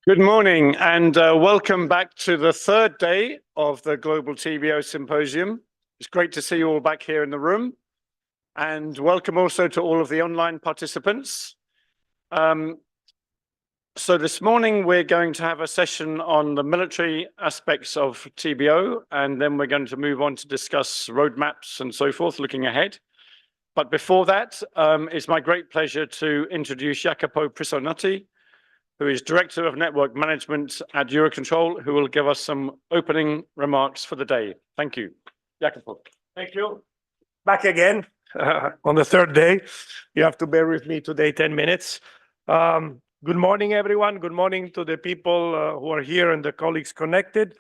Good morning and welcome back to the third day of the Global TBO Symposium. It's great to see you all back here in the room, and welcome also to all of the online participants. So this morning we're going to have a session on the military aspects of TBO, and then we're going to move on to discuss roadmaps and so forth, looking ahead. But before that, it's my great pleasure to introduce Jacopo Prisonati, who is Director of Network Management at EUROCONTROL, who will give us some opening remarks for the day. Thank you. Jacopo. Thank you. Back again on the third day. You have to bear with me today 10 minutes. Good morning, everyone. Good morning to the people who are here and the colleagues connected.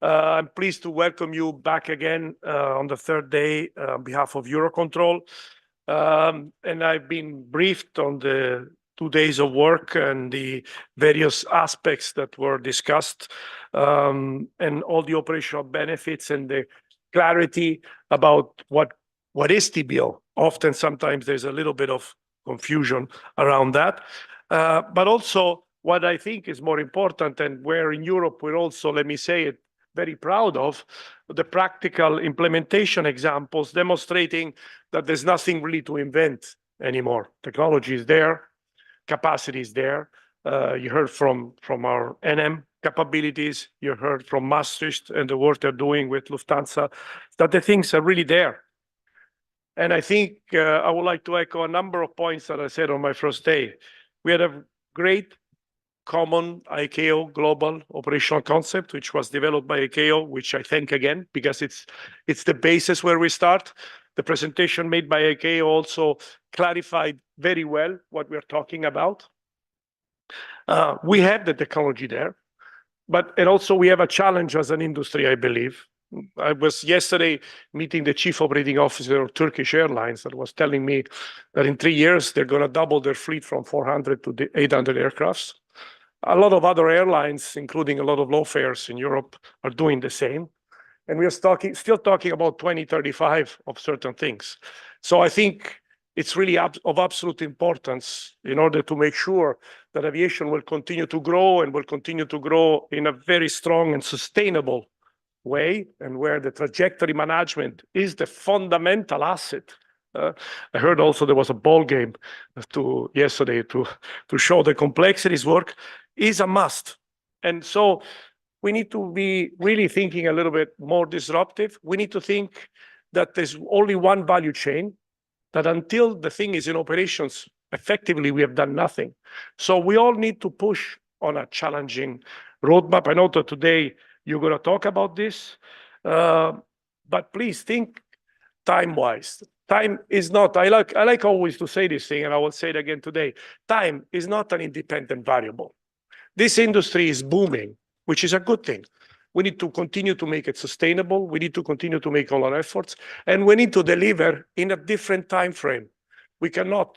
I'm pleased to welcome you back again on the third day on behalf of EUROCONTROL. And I've been briefed on the 2 days of work and the various aspects that were discussed, and all the operational benefits and the clarity about what is TBO. Often, sometimes there's a little bit of confusion around that. But also what I think is more important, and where in Europe we're also, let me say it, very proud of, the practical implementation examples demonstrating that there's nothing really to invent anymore. Technology is there. Capacity is there. You heard from our NM capabilities. You heard from Maastricht and the work they're doing with Lufthansa, that the things are really there. And I think I would like to echo a number of points that I said on my first day. We had a great common ICAO global operational concept, which was developed by ICAO, which I thank again, because it's the basis where we start. The presentation made by ICAO also clarified very well what we're talking about. We have the technology there, and also we have a challenge as an industry, I believe. I was yesterday meeting the chief operating officer of Turkish Airlines that was telling me that in 3 years, they're going to double their fleet from 400 to 800 aircrafts. A lot of other airlines, including a lot of low fares in Europe, are doing the same. And we are still talking about 2035 of certain things. So I think it's really of absolute importance in order to make sure that aviation will continue to grow and will continue to grow in a very strong and sustainable way, and where the trajectory management is the fundamental asset. I heard also there was a ball game yesterday to show the complexities work is a must. And so we need to be really thinking a little bit more disruptive. We need to think that there's only one value chain, that until the thing is in operations, effectively, we have done nothing. So we all need to push on a challenging roadmap. I know that today you're going to talk about this, but please think time-wise. Time is not, I like always to say this thing, and I will say it again today. Time is not an independent variable. This industry is booming, which is a good thing. We need to continue to make it sustainable. We need to continue to make all our efforts, and we need to deliver in a different time frame. We cannot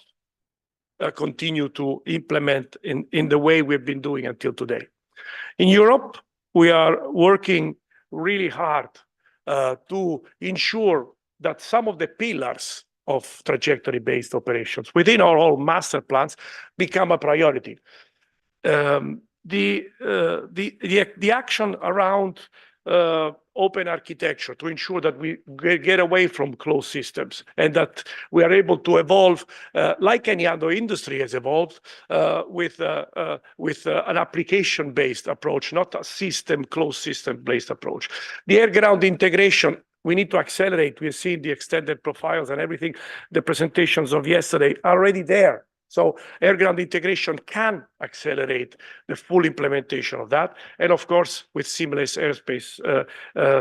continue to implement in the way we've been doing until today. In Europe, we are working really hard to ensure that some of the pillars of trajectory-based operations within our own master plans become a priority. The action around open architecture to ensure that we get away from closed systems and that we are able to evolve like any other industry has evolved with an application-based approach, not a closed system-based approach. The air-ground integration, we need to accelerate. We've seen the extended profiles and everything. The presentations of yesterday are already there. So air-ground integration can accelerate the full implementation of that. And of course, with seamless airspace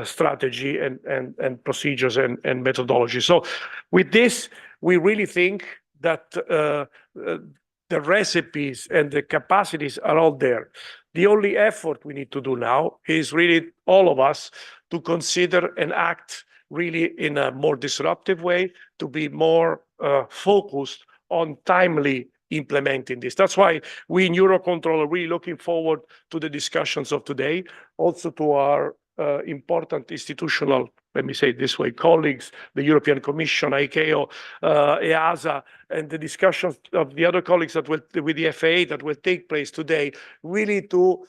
strategy and procedures and methodology. So with this, we really think that the recipes and the capacities are all there. The only effort we need to do now is really all of us to consider and act really in a more disruptive way, to be more focused on timely implementing this. That's why we in EUROCONTROL are really looking forward to the discussions of today, also to our important institutional, let me say it this way, colleagues, the European Commission, ICAO, EASA, and the discussions of the other colleagues that will, with the FAA that will take place today, really to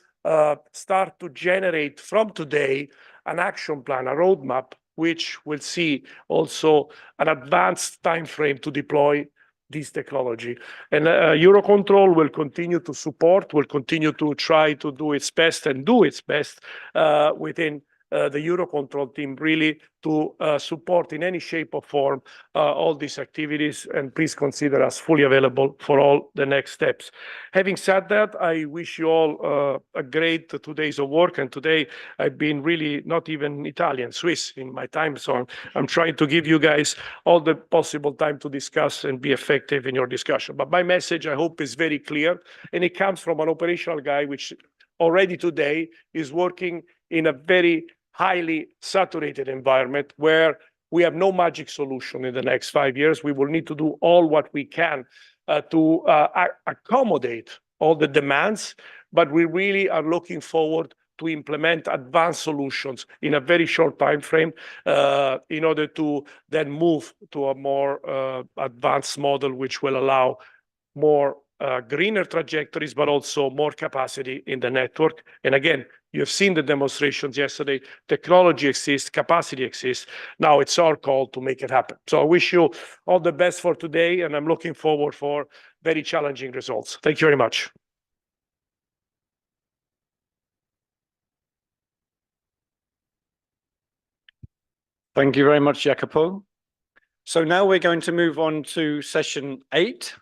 start to generate from today an action plan, a roadmap, which will see also an advanced time frame to deploy this technology. And EUROCONTROL will continue to support, will continue to try to do its best and do its best within the EUROCONTROL team, really to support in any shape or form all these activities, and please consider us fully available for all the next steps. Having said that, I wish you all a great 2 days of work, and today I've been really not even Italian, Swiss in my time zone. I'm trying to give you guys all the possible time to discuss and be effective in your discussion. But my message, I hope, is very clear, and it comes from an operational guy which already today is working in a very highly saturated environment where we have no magic solution in the next 5 years. We will need to do all what we can to accommodate all the demands, but we really are looking forward to implement advanced solutions in a very short time frame in order to then move to a more advanced model, which will allow more greener trajectories, but also more capacity in the network. And again, you have seen the demonstrations yesterday. Technology exists, capacity exists. Now it's our call to make it happen. So I wish you all the best for today, and I'm looking forward for very challenging results. Thank you very much. Thank you very much, Jacopo. So now we're going to move on to session 8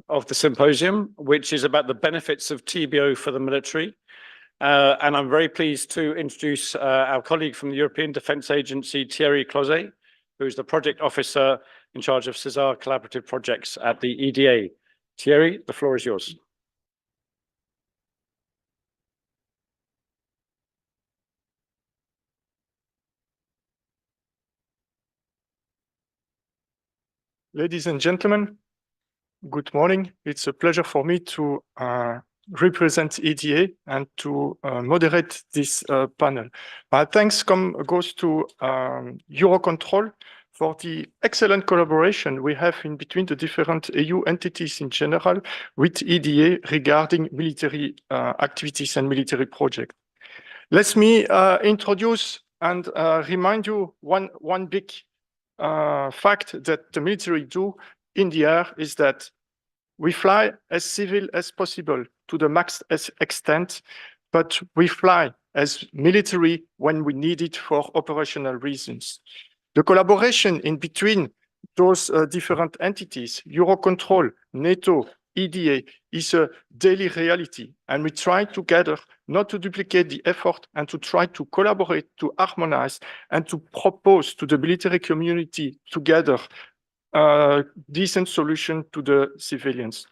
of the symposium, which is about the benefits of TBO for the military. And I'm very pleased to introduce our colleague from the European Defence Agency, Thierry Closet, who is the project officer in charge of SESAR collaborative projects at the EDA. Thierry, the floor is yours. Ladies and gentlemen, good morning. It's a pleasure for me to represent EDA and to moderate this panel. My thanks goes to EUROCONTROL for the excellent collaboration we have in between the different EU entities in general with EDA regarding military activities and military projects. Let me introduce and remind you one big fact that the military do in the air is that we fly as civil as possible to the max extent, but we fly as military when we need it for operational reasons. The collaboration in between those different entities, EUROCONTROL, NATO, EDA, is a daily reality, and we try together not to duplicate the effort and to try to collaborate, to harmonize, and to propose to the military community together a decent solution to the civilians.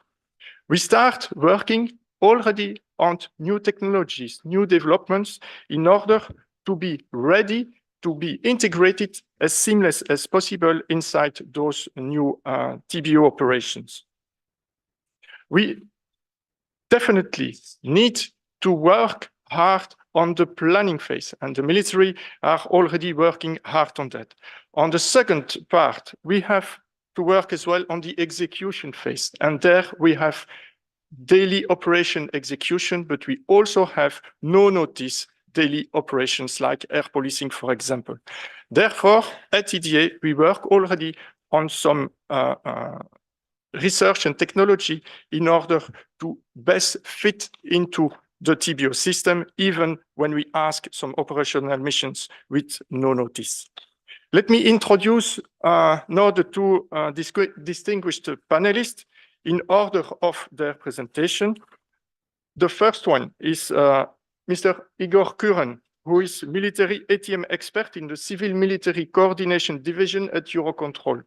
We start working already on new technologies, new developments in order to be ready to be integrated as seamless as possible inside those new TBO operations. We definitely need to work hard on the planning phase, and the military are already working hard on that. On the second part, we have to work as well on the execution phase, and there we have daily operation execution, but we also have no-notice daily operations like air policing, for example. Therefore, at EDA, we work already on some research and technology in order to best fit into the TBO system, even when we ask some operational missions with no notice. Let me introduce now the two distinguished panelists in order of their presentation. The first one is Mr. Igor Kuren, who is military ATM expert in the Civil Military Coordination Division at EUROCONTROL.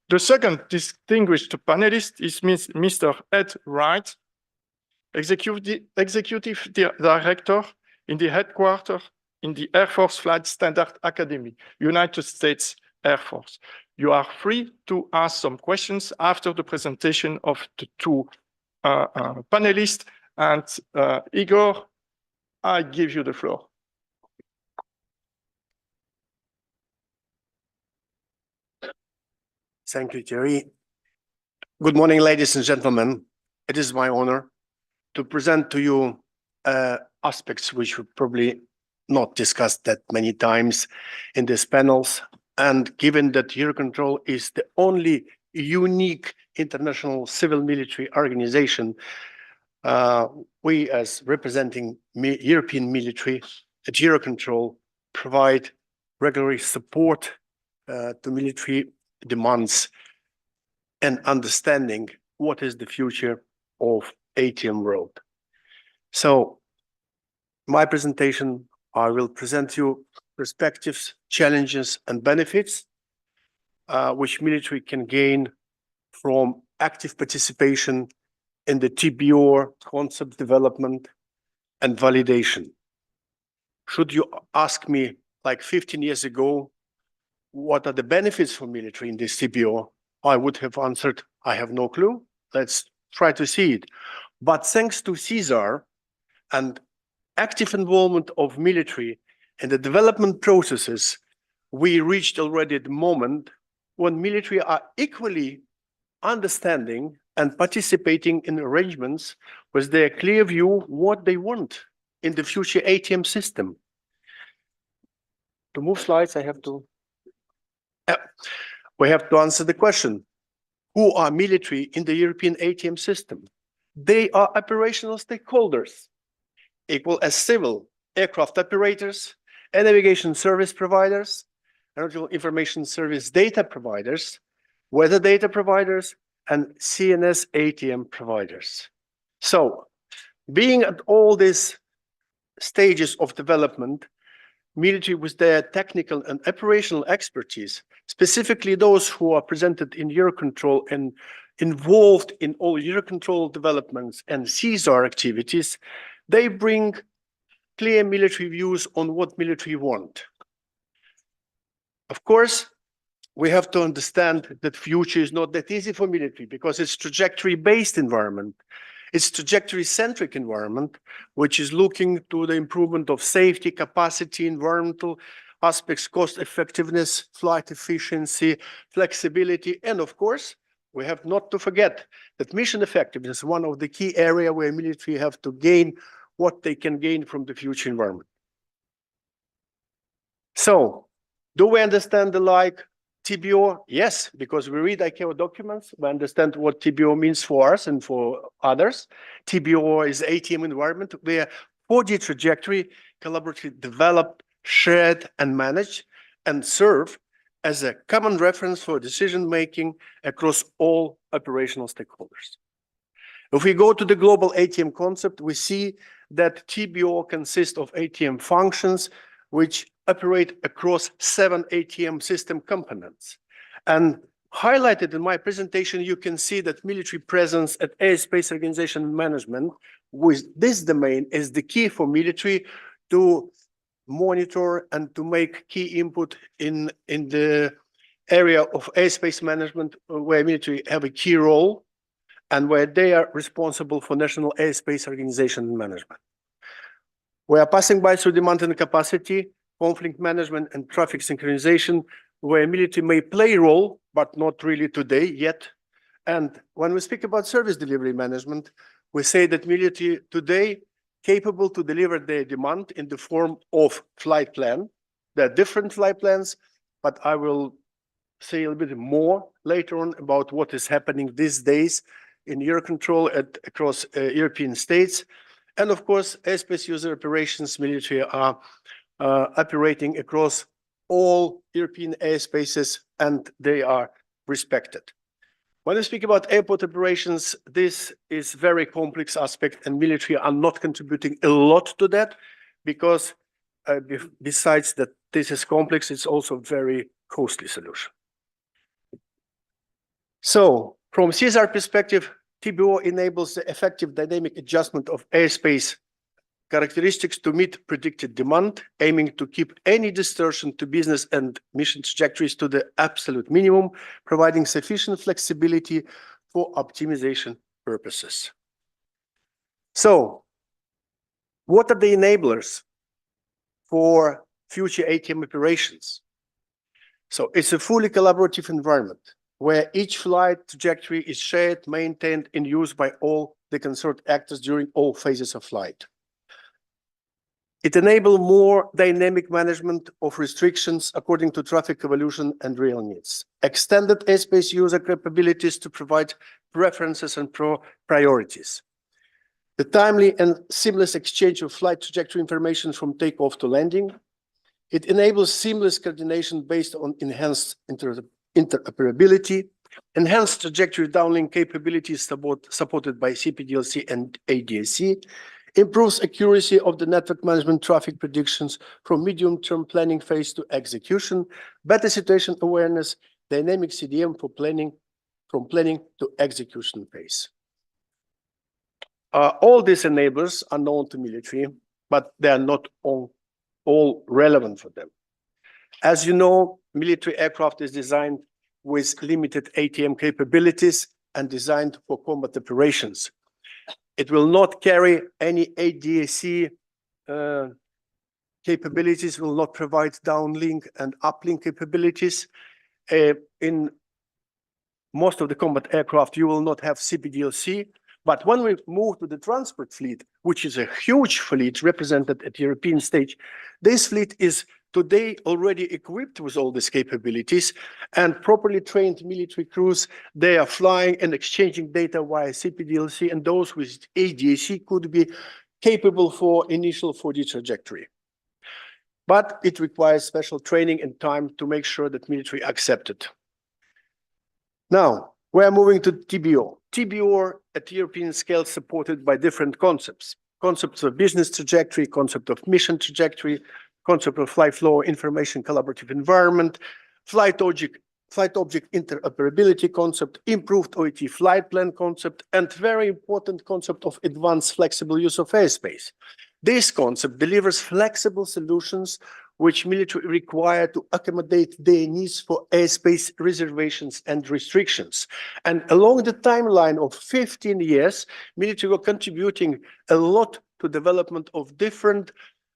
The second distinguished panelist is Mr. Ed Wright, Executive Director in the headquarters in the Air Force Flight Standard Academy, United States Air Force. You are free to ask some questions after the presentation of the two panelists. And Igor, I give you the floor. Thank you, Thierry. Good morning, ladies and gentlemen. It is my honor to present to you aspects which we probably not discussed that many times in these panels. And given that EUROCONTROL is the only unique international civil military organization, we as representing European military at EUROCONTROL provide regular support to military demands and understanding what is the future of ATM world. So my presentation, I will present you perspectives, challenges, and benefits which military can gain from active participation in the TBO concept development and validation. Should you ask me, like 15 years ago, what are the benefits for military in this TBO? I would have answered, I have no clue. Let's try to see it. But thanks to SESAR and active involvement of military in the development processes, we reached already the moment when military are equally understanding and participating in arrangements with their clear view what they want in the future ATM system. To move slides, I have to... we have to answer the question, who are military in the European ATM system? They are operational stakeholders, equal as civil aircraft operators and navigation service providers, aeronautical information service data providers, weather data providers, and CNS ATM providers. So, being at all these stages of development, military with their technical and operational expertise, specifically those who are presented in EUROCONTROL and involved in all EUROCONTROL developments and SESAR activities, they bring clear military views on what military want. Of course, we have to understand that future is not that easy for military because it's trajectory-based environment. It's trajectory-centric environment, which is looking to the improvement of safety, capacity, environmental aspects, cost effectiveness, flight efficiency, flexibility, and of course, we have not to forget that mission effectiveness is one of the key areas where military have to gain what they can gain from the future environment. So, do we understand the like TBO? Yes, because we read ICAO documents, we understand what TBO means for us and for others. TBO is ATM environment where 4D trajectory collaboratively developed, shared, and managed, and serve as a common reference for decision-making across all operational stakeholders. If we go to the global ATM concept, we see that TBO consists of ATM functions which operate across 7 ATM system components. And highlighted in my presentation, you can see that military presence at airspace organization and management with this domain is the key for military to monitor and to make key input in the area of airspace management where military have a key role and where they are responsible for national airspace organization and management. We are passing by through demand and capacity, conflict management and traffic synchronization, where military may play a role, but not really today yet. And when we speak about service delivery management, we say that military today capable to deliver their demand in the form of flight plan. There are different flight plans, but I will say a little bit more later on about what is happening these days in EUROCONTROL across European states. And of course, airspace user operations military are operating across all European airspaces and they are respected. When we speak about airport operations, this is very complex aspect and military are not contributing a lot to that because besides that this is complex, it's also a very costly solution. So from SESAR perspective, TBO enables the effective dynamic adjustment of airspace characteristics to meet predicted demand, aiming to keep any distortion to business and mission trajectories to the absolute minimum, providing sufficient flexibility for optimization purposes. So, what are the enablers for future ATM operations? So, it's a fully collaborative environment where each flight trajectory is shared, maintained, and used by all the concerned actors during all phases of flight. It enables more dynamic management of restrictions according to traffic evolution and real needs. Extended airspace user capabilities to provide preferences and priorities. The timely and seamless exchange of flight trajectory information from takeoff to landing. It enables seamless coordination based on enhanced interoperability, enhanced trajectory downlink capabilities supported by CPDLC and ADAC, improves accuracy of the network management traffic predictions from medium-term planning phase to execution, better situation awareness, dynamic CDM for planning, from planning to execution phase. All these enablers are known to military, but they are not all relevant for them. As you know, military aircraft is designed with limited ATM capabilities and designed for combat operations. It will not carry any ADAC capabilities, will not provide downlink and uplink capabilities. In most of the combat aircraft, you will not have CPDLC. But when we move to the transport fleet, which is a huge fleet represented at European stage, this fleet is today already equipped with all these capabilities, and properly trained military crews, they are flying and exchanging data via CPDLC, and those with ADAC could be capable for initial 4D trajectory. But it requires special training and time to make sure that military accept it. Now, we're moving to TBO. TBO at European scale supported by different concepts. Concepts of business trajectory, concept of mission trajectory, concept of flight flow, information collaborative environment, flight object interoperability concept, improved OET flight plan concept, and very important concept of advanced flexible use of airspace. This concept delivers flexible solutions which military require to accommodate their needs for airspace reservations and restrictions. And along the timeline of 15 years, military were contributing a lot to development of different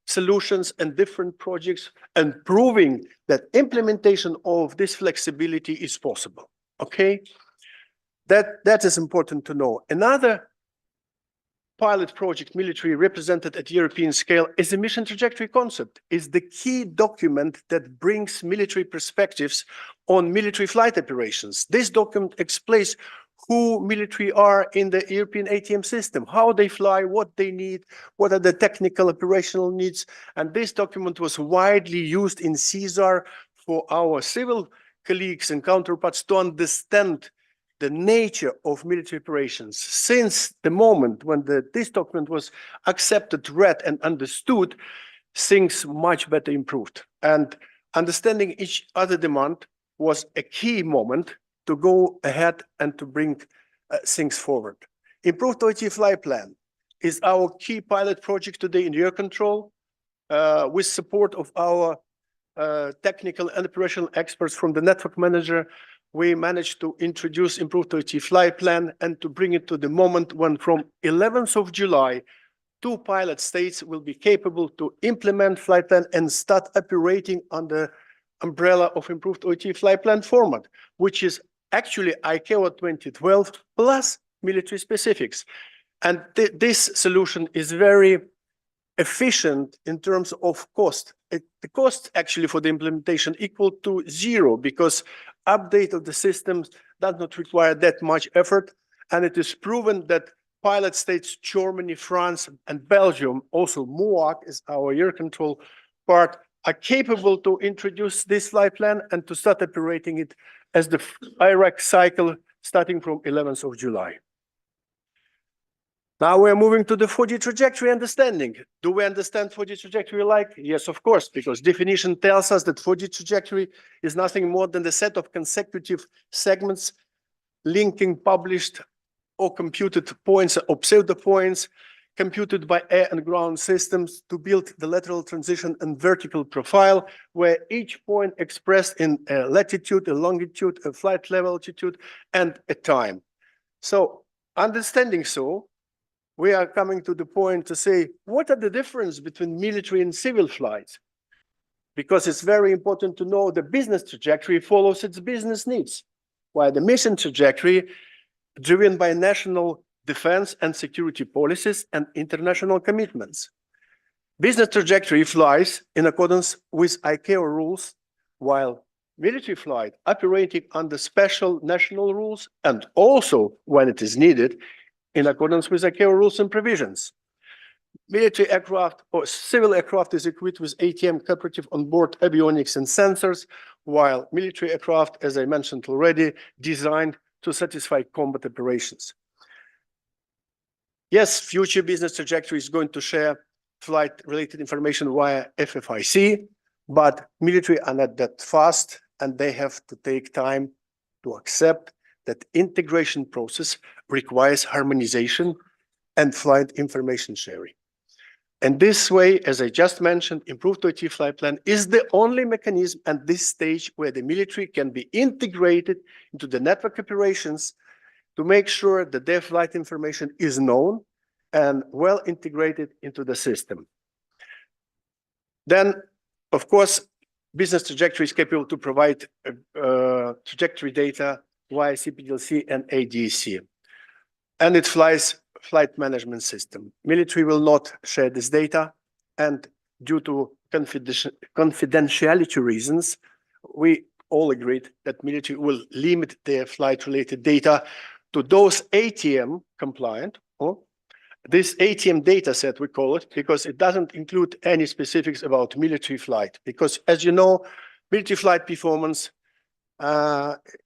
solutions and different projects and proving that implementation of this flexibility is possible. Okay, that is important to know. Another pilot project military represented at European scale is a mission trajectory concept, is the key document that brings military perspectives on military flight operations. This document explains who military are in the European ATM system, how they fly, what they need, what are the technical operational needs. And this document was widely used in SESAR for our civil colleagues and counterparts to understand the nature of military operations. Since the moment when this document was accepted, read, and understood, things much better improved. And understanding each other demand was a key moment to go ahead and to bring things forward. Improved OET flight plan is our key pilot project today in EUROCONTROL, with support of our technical and operational experts from the network manager. We managed to introduce improved OET flight plan and to bring it to the moment when from 11th of July, 2 pilot states will be capable to implement flight plan and start operating under umbrella of improved OET flight plan format, which is actually ICAO 2012 plus military specifics. And this solution is very efficient in terms of cost. The cost actually for the implementation equal to 0 because update of the systems does not require that much effort. And it is proven that pilot states Germany, France, and Belgium, also MOAC is our EUROCONTROL part, are capable to introduce this flight plan and to start operating it as the IRAC cycle starting from 11th of July. Now we're moving to the 4D trajectory understanding. Do we understand 4D trajectory like? Yes, of course, because definition tells us that 4D trajectory is nothing more than the set of consecutive segments linking published or computed points or pseudo points computed by air and ground systems to build the lateral transition and vertical profile, where each point expressed in a latitude, a longitude, a flight level altitude, and a time. So understanding so, we are coming to the point to say, what are the difference between military and civil flights? Because it's very important to know the business trajectory follows its business needs. while the mission trajectory driven by national defense and security policies and international commitments. Business trajectory flies in accordance with ICAO rules, while military flight operating under special national rules and also, when it is needed, in accordance with ICAO rules and provisions. Military aircraft or civil aircraft is equipped with ATM cooperative onboard avionics and sensors, while military aircraft, as I mentioned already, designed to satisfy combat operations. Yes, future business trajectory is going to share flight-related information via FFIC, but military are not that fast, and they have to take time to accept that integration process requires harmonization and flight information sharing. And this way, as I just mentioned, improved OT flight plan is the only mechanism at this stage where the military can be integrated into the network operations to make sure that their flight information is known and well integrated into the system. Then, of course, business trajectory is capable to provide trajectory data via CPDLC and ADC. And it flies flight management system. Military will not share this data, and due to confidentiality reasons, we all agreed that military will limit their flight-related data to those ATM compliant, or this ATM data set, we call it, because it doesn't include any specifics about military flight. Because as you know, military flight performance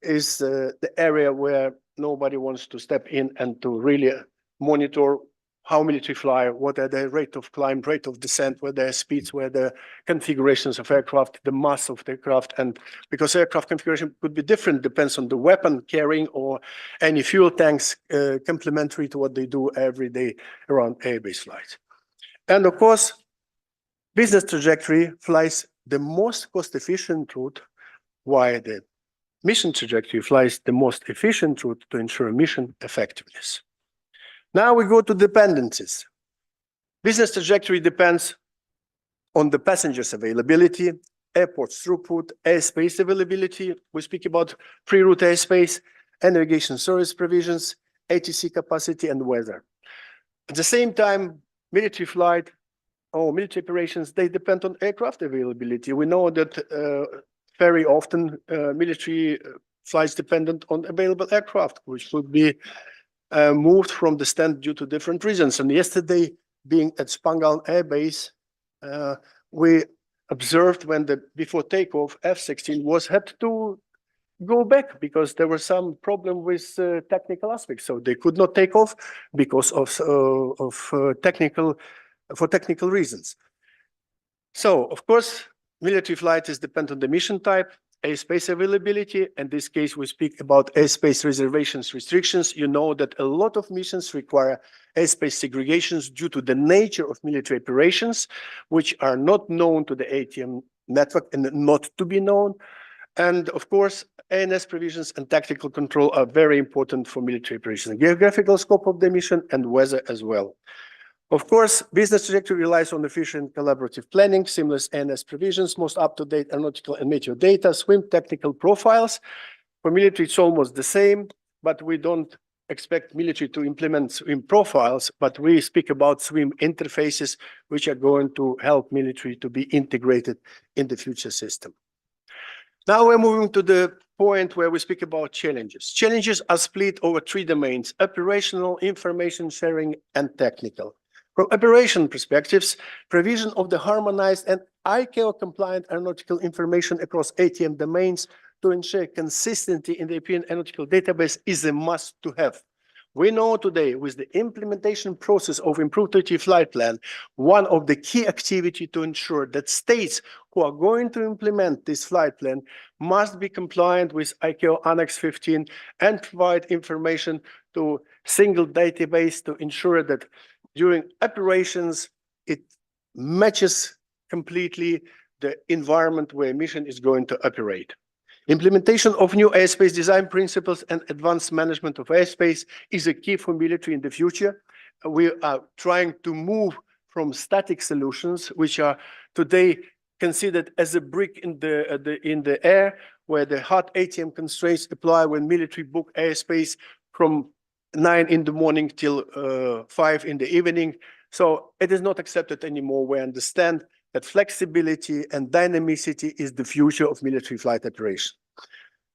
is the area where nobody wants to step in and to really monitor how military fly, what are the rate of climb, rate of descent, what their speeds, where the configurations of aircraft, the mass of the aircraft, and because aircraft configuration could be different, depends on the weapon carrying or any fuel tanks complementary to what they do every day around airbase flights. And of course, business trajectory flies the most cost-efficient route, while the mission trajectory flies the most efficient route to ensure mission effectiveness. Now we go to dependencies. Business trajectory depends on the passengers' availability, airport throughput, airspace availability. We speak about pre-route airspace, navigation service provisions, ATC capacity, and weather. At the same time, military flight or military operations, they depend on aircraft availability. We know that very often military flights dependent on available aircraft, which would be moved from the stand due to different reasons. And yesterday, being at Spangal Air Base, we observed when before takeoff, F-16 had to go back because there was some problem with technical aspects. So they could not take off because of technical reasons. So, of course, military flight is dependent on the mission type, airspace availability. In this case, we speak about airspace reservations restrictions. You know that a lot of missions require airspace segregations due to the nature of military operations, which are not known to the ATM network and not to be known. And of course, ANS provisions and tactical control are very important for military operations. Geographical scope of the mission and weather as well. Of course, business trajectory relies on efficient collaborative planning, seamless ANS provisions, most up-to-date aeronautical and meteor data, swim technical profiles. For military, it's almost the same, but we don't expect military to implement swim profiles, but we speak about swim interfaces, which are going to help military to be integrated in the future system. Now we're moving to the point where we speak about challenges. Challenges are split over three domains: operational, information sharing, and technical. From operation perspectives, provision of the harmonized and ICAO-compliant aeronautical information across ATM domains to ensure consistency in the European aeronautical database is a must-to-have. We know today, with the implementation process of improved OT flight plan, one of the key activities to ensure that states who are going to implement this flight plan must be compliant with ICAO Annex 15 and provide information to single database to ensure that during operations, it matches completely the environment where mission is going to operate. Implementation of new airspace design principles and advanced management of airspace is a key for military in the future. We are trying to move from static solutions, which are today considered as a brick in the air, where the hard ATM constraints apply when military book airspace from 9 in the morning till 5 in the evening. So it is not accepted anymore. We understand that flexibility and dynamicity is the future of military flight operation.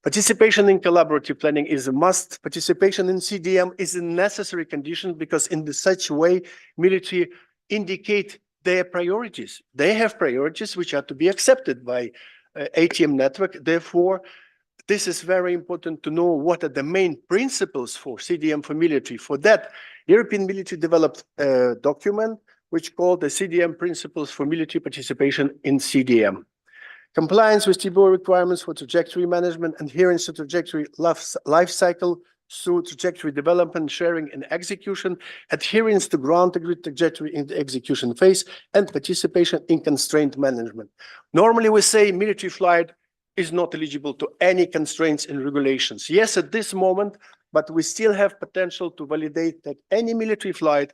Participation in collaborative planning is a must. Participation in CDM is a necessary condition because in such way, military indicate their priorities. They have priorities which are to be accepted by ATM network. Therefore, this is very important to know what are the main principles for CDM for military. For that, European military developed a document which called the CDM Principles for Military Participation in CDM. Compliance with TBO requirements for trajectory management, adherence to trajectory life cycle through trajectory development, sharing, and execution, adherence to ground-agreed trajectory in the execution phase, and participation in constraint management. Normally, we say military flight is not eligible to any constraints and regulations. Yes, at this moment, but we still have potential to validate that any military flight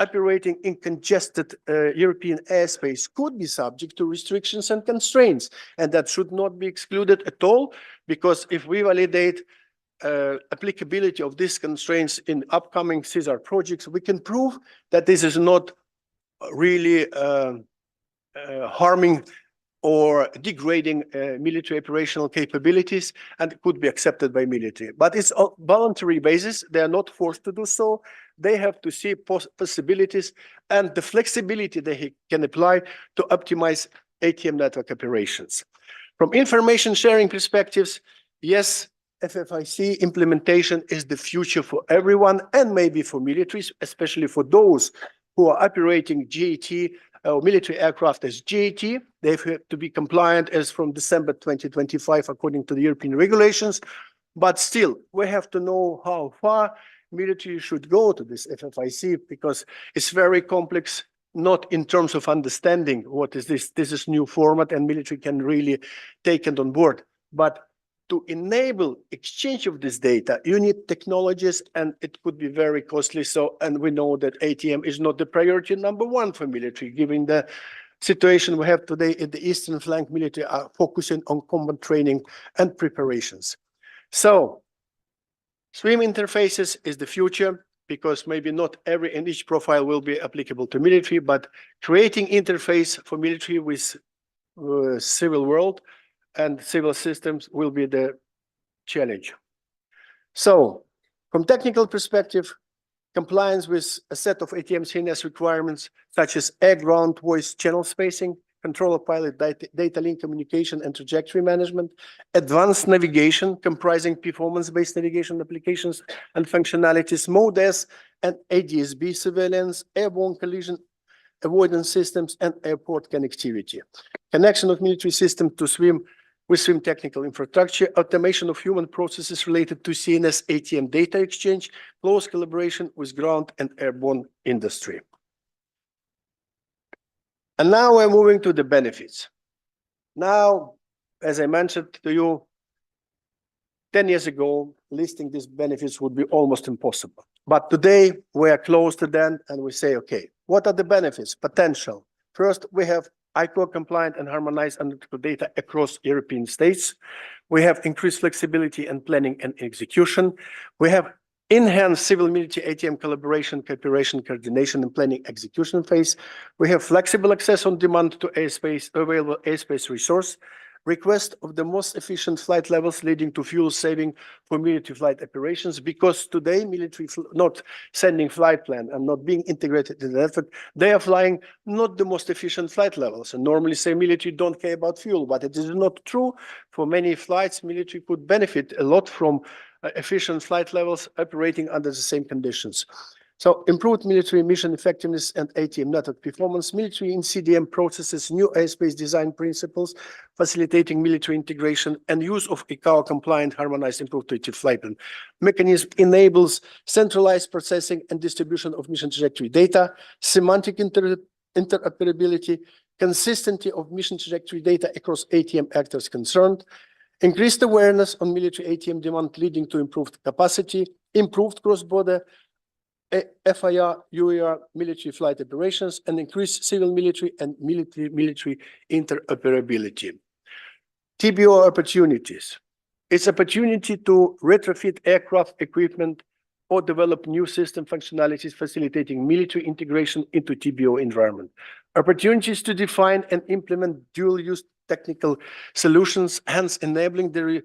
operating in congested European airspace could be subject to restrictions and constraints, and that should not be excluded at all, because if we validate applicability of these constraints in upcoming SESAR projects, we can prove that this is not really harming or degrading military operational capabilities, and it could be accepted by military. But it's on voluntary basis. They are not forced to do so. They have to see possibilities and the flexibility they can apply to optimize ATM network operations. From information sharing perspectives, yes, FFIC implementation is the future for everyone and maybe for militaries, especially for those who are operating GAT or military aircraft as GAT. They have to be compliant as from December 2025 according to the European regulations. But still, we have to know how far military should go to this FFIC, because it's very complex, not in terms of understanding what is this. This is new format and military can really take it on board. But to enable exchange of this data, you need technologies, and it could be very costly. So, and we know that ATM is not the priority #1 for military, given the situation we have today in the eastern flank. Military are focusing on combat training and preparations. So, SWIM interfaces is the future, because maybe not every and each profile will be applicable to military, but creating interface for military with civil world and civil systems will be the challenge. So, from technical perspective, compliance with a set of ATM CNS requirements, such as air-ground voice channel spacing, controller pilot data link communication and trajectory management, advanced navigation comprising performance-based navigation applications and functionalities, MODES and ADSB surveillance, airborne collision avoidance systems, and airport connectivity. Connection of military system to SWIM with SWIM technical infrastructure, automation of human processes related to CNS ATM data exchange, close collaboration with ground and airborne industry. And now we're moving to the benefits. Now, as I mentioned to you, 10 years ago, listing these benefits would be almost impossible. But today, we are close to them, and we say, okay, what are the benefits, potential? First, we have ICAO compliant and harmonized analytical data across European states. We have increased flexibility in planning and execution. We have enhanced civil military ATM collaboration, cooperation, coordination, and planning execution phase. We have flexible access on demand to airspace, available airspace resource, request of the most efficient flight levels leading to fuel saving for military flight operations, because today military not sending flight plan and not being integrated in the network, they are flying not the most efficient flight levels. And normally say military don't care about fuel, but it is not true. For many flights, military could benefit a lot from efficient flight levels operating under the same conditions. So improved military mission effectiveness and ATM network performance, military in CDM processes, new airspace design principles, facilitating military integration and use of ICAO compliant, harmonized, improved flight plan mechanism enables centralized processing and distribution of mission trajectory data, semantic interoperability, consistency of mission trajectory data across ATM actors concerned, increased awareness on military ATM demand leading to improved capacity, improved cross-border FIR, UAR military flight operations, and increased civil military and military interoperability. TBO opportunities. It's opportunity to retrofit aircraft equipment or develop new system functionalities facilitating military integration into TBO environment. Opportunities to define and implement dual-use technical solutions, hence enabling the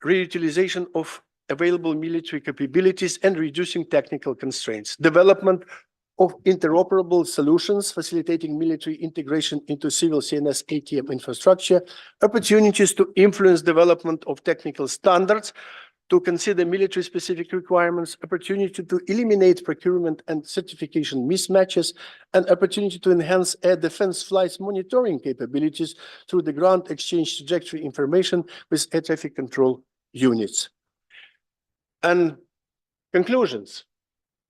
reutilization of available military capabilities and reducing technical constraints. Development of interoperable solutions facilitating military integration into civil CNS ATM infrastructure. Opportunities to influence development of technical standards, to consider military-specific requirements, opportunity to eliminate procurement and certification mismatches, and opportunity to enhance air defense flights monitoring capabilities through the ground exchange trajectory information with air traffic control units. And conclusions.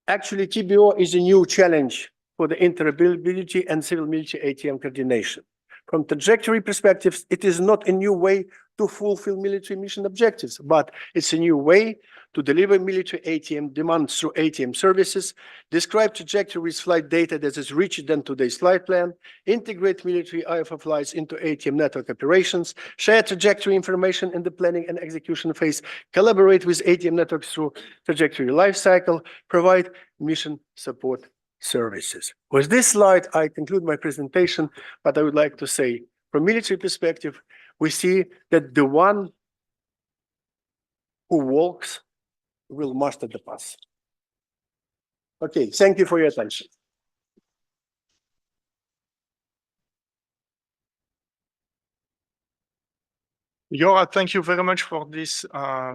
Actually, TBO is a new challenge for the interoperability and civil-military ATM coordination. From trajectory perspectives, it is not a new way to fulfill military mission objectives, but it's a new way to deliver military ATM demands through ATM services, describe trajectory with flight data that is richer than today's flight plan, integrate military IFR flights into ATM network operations, share trajectory information in the planning and execution phase, collaborate with ATM networks through trajectory lifecycle, provide mission support services. With this slide, I conclude my presentation, but I would like to say, from military perspective, we see that the one who walks will master the path. Okay, thank you for your attention. Jora, thank you very much for this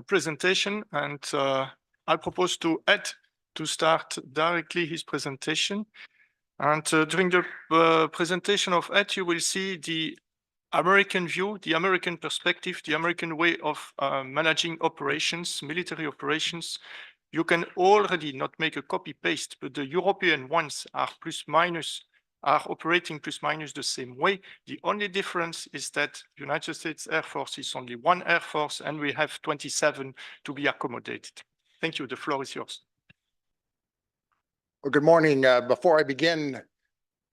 presentation, and I propose to Ed to start directly his presentation. And during the presentation of Ed, you will see the American view, the American perspective, the American way of managing operations, military operations. You can already not make a copy paste, but the European ones are operating plus minus the same way. The only difference is that the United States Air Force is only one Air Force, and we have 27 to be accommodated. Thank you. The floor is yours. Well, good morning. Before I begin,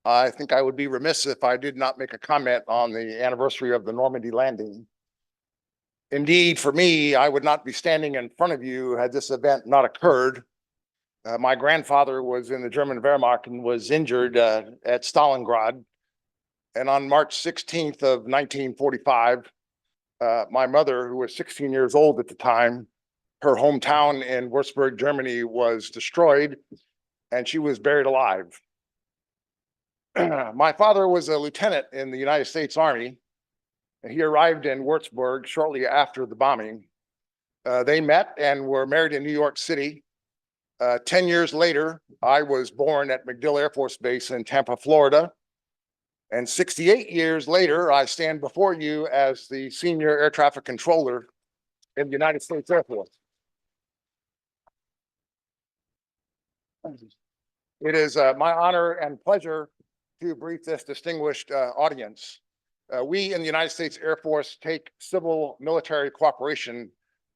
I think I would be remiss if I did not make a comment on the anniversary of the Normandy landing. Indeed, for me, I would not be standing in front of you had this event not occurred. My grandfather was in the German Wehrmacht and was injured at Stalingrad. And on March 16th of 1945, my mother, who was 16 years old at the time, her hometown in Würzburg, Germany, was destroyed, and she was buried alive. My father was a lieutenant in the United States Army. He arrived in Würzburg shortly after the bombing. They met and were married in New York City. 10 years later, I was born at MacDill Air Force Base in Tampa, Florida. And 68 years later, I stand before you as the senior air traffic controller in the United States Air Force. It is my honor and pleasure to brief this distinguished audience. We in the United States Air Force take civil-military cooperation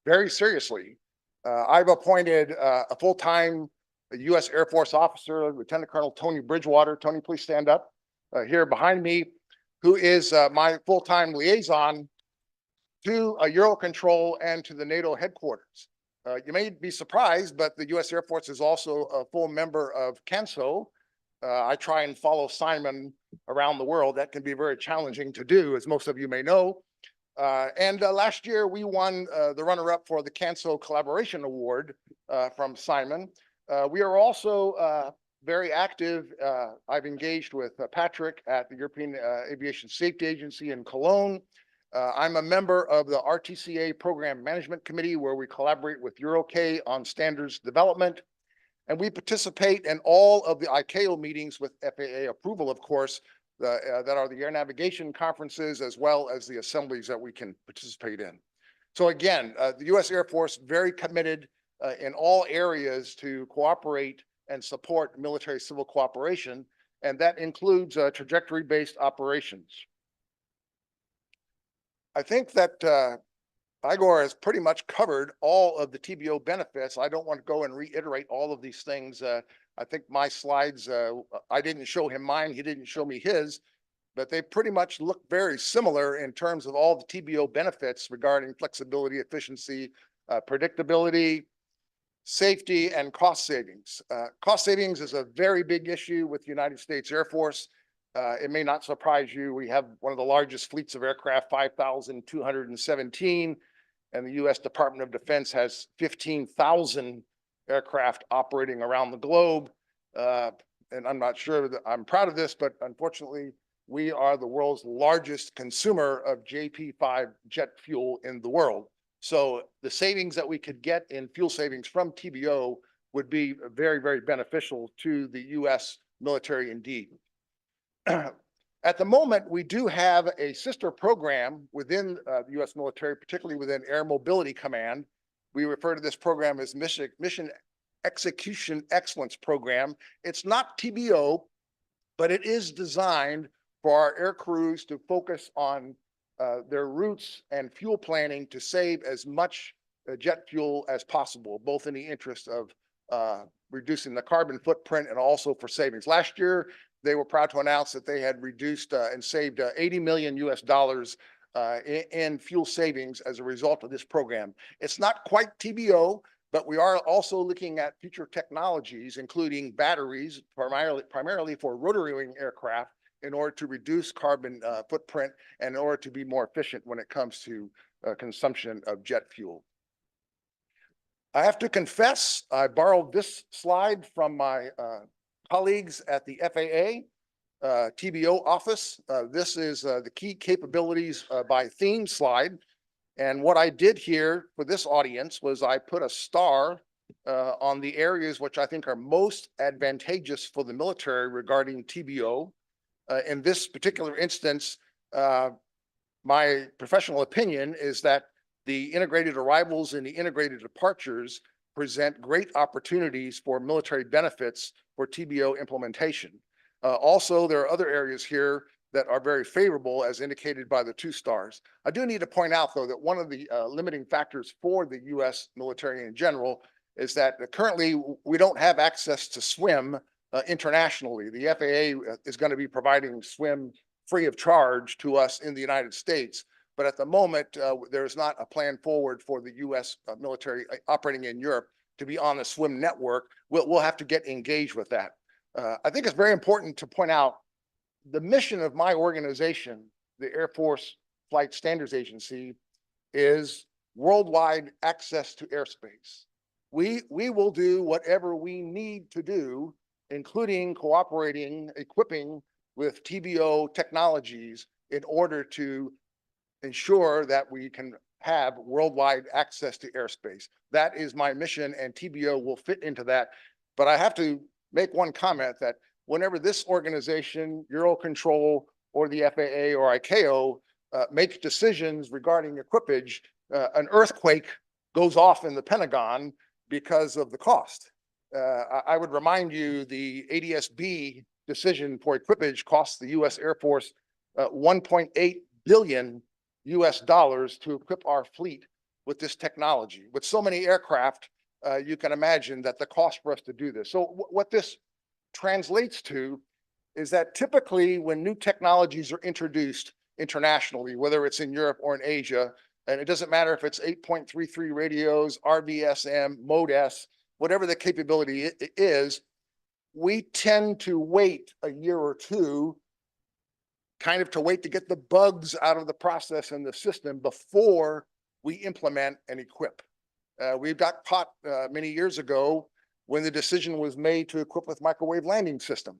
very seriously. I've appointed a full-time U.S. Air Force officer, Lieutenant Colonel Tony Bridgewater. Tony, please stand up here behind me, who is my full-time liaison to EUROCONTROL and to the NATO headquarters. You may be surprised, but the U.S. Air Force is also a full member of CANSO. I try and follow Simon around the world. That can be very challenging to do, as most of you may know. And last year, we won the runner-up for the CANSO Collaboration Award from Simon. We are also very active. I've engaged with Patrick at the European Aviation Safety Agency in Cologne. I'm a member of the RTCA Program Management Committee, where we collaborate with EUROCONTROL on standards development. And we participate in all of the ICAO meetings with FAA approval, of course, that are the air navigation conferences, as well as the assemblies that we can participate in. So again, the U.S. Air Force very committed in all areas to cooperate and support military-civil cooperation, and that includes trajectory-based operations. I think that Igor has pretty much covered all of the TBO benefits. I don't want to go and reiterate all of these things. I think my slides, I didn't show him mine, he didn't show me his, but they pretty much look very similar in terms of all the TBO benefits regarding flexibility, efficiency, predictability, safety, and cost savings. Cost savings is a very big issue with the United States Air Force. It may not surprise you. We have one of the largest fleets of aircraft, 5,217, and the U.S. Department of Defense has 15,000 aircraft operating around the globe. And I'm not sure that I'm proud of this, but unfortunately, we are the world's largest consumer of JP5 jet fuel in the world. So the savings that we could get in fuel savings from TBO would be very, very beneficial to the U.S. military indeed. At the moment, we do have a sister program within the U.S. military, particularly within Air Mobility Command. We refer to this program as Mission Execution Excellence Program. It's not TBO, but it is designed for our air crews to focus on their routes and fuel planning to save as much jet fuel as possible, both in the interest of reducing the carbon footprint and also for savings. Last year, they were proud to announce that they had reduced and saved $80 million in fuel savings as a result of this program. It's not quite TBO, but we are also looking at future technologies, including batteries, primarily for rotary wing aircraft, in order to reduce carbon footprint and in order to be more efficient when it comes to consumption of jet fuel. I have to confess, I borrowed this slide from my colleagues at the FAA TBO office. This is the key capabilities by theme slide. And what I did here for this audience was I put a star on the areas which I think are most advantageous for the military regarding TBO. In this particular instance, my professional opinion is that the integrated arrivals and the integrated departures present great opportunities for military benefits for TBO implementation. Also, there are other areas here that are very favorable, as indicated by the 2 stars. I do need to point out, though, that one of the limiting factors for the U.S. military in general is that currently we don't have access to swim internationally. The FAA is going to be providing swim free of charge to us in the United States. But at the moment, there's not a plan forward for the U.S. military operating in Europe to be on the swim network. We'll have to get engaged with that. I think it's very important to point out the mission of my organization, the Air Force Flight Standards Agency, is worldwide access to airspace. We will do whatever we need to do, including cooperating, equipping with TBO technologies in order to ensure that we can have worldwide access to airspace. That is my mission, and TBO will fit into that. But I have to make one comment that whenever this organization, EUROCONTROL, or the FAA or ICAO make decisions regarding equipage, an earthquake goes off in the Pentagon because of the cost. I would remind you the ADS-B decision for equipage costs the U.S. Air Force $1.8 billion to equip our fleet with this technology. With so many aircraft, you can imagine that the cost for us to do this. So what this translates to is that typically when new technologies are introduced internationally, whether it's in Europe or in Asia, and it doesn't matter if it's 8.33 radios, RBSM, Mode S, whatever the capability is, we tend to wait a year or two, kind of to wait to get the bugs out of the process and the system before we implement and equip. We got caught many years ago when the decision was made to equip with microwave landing system.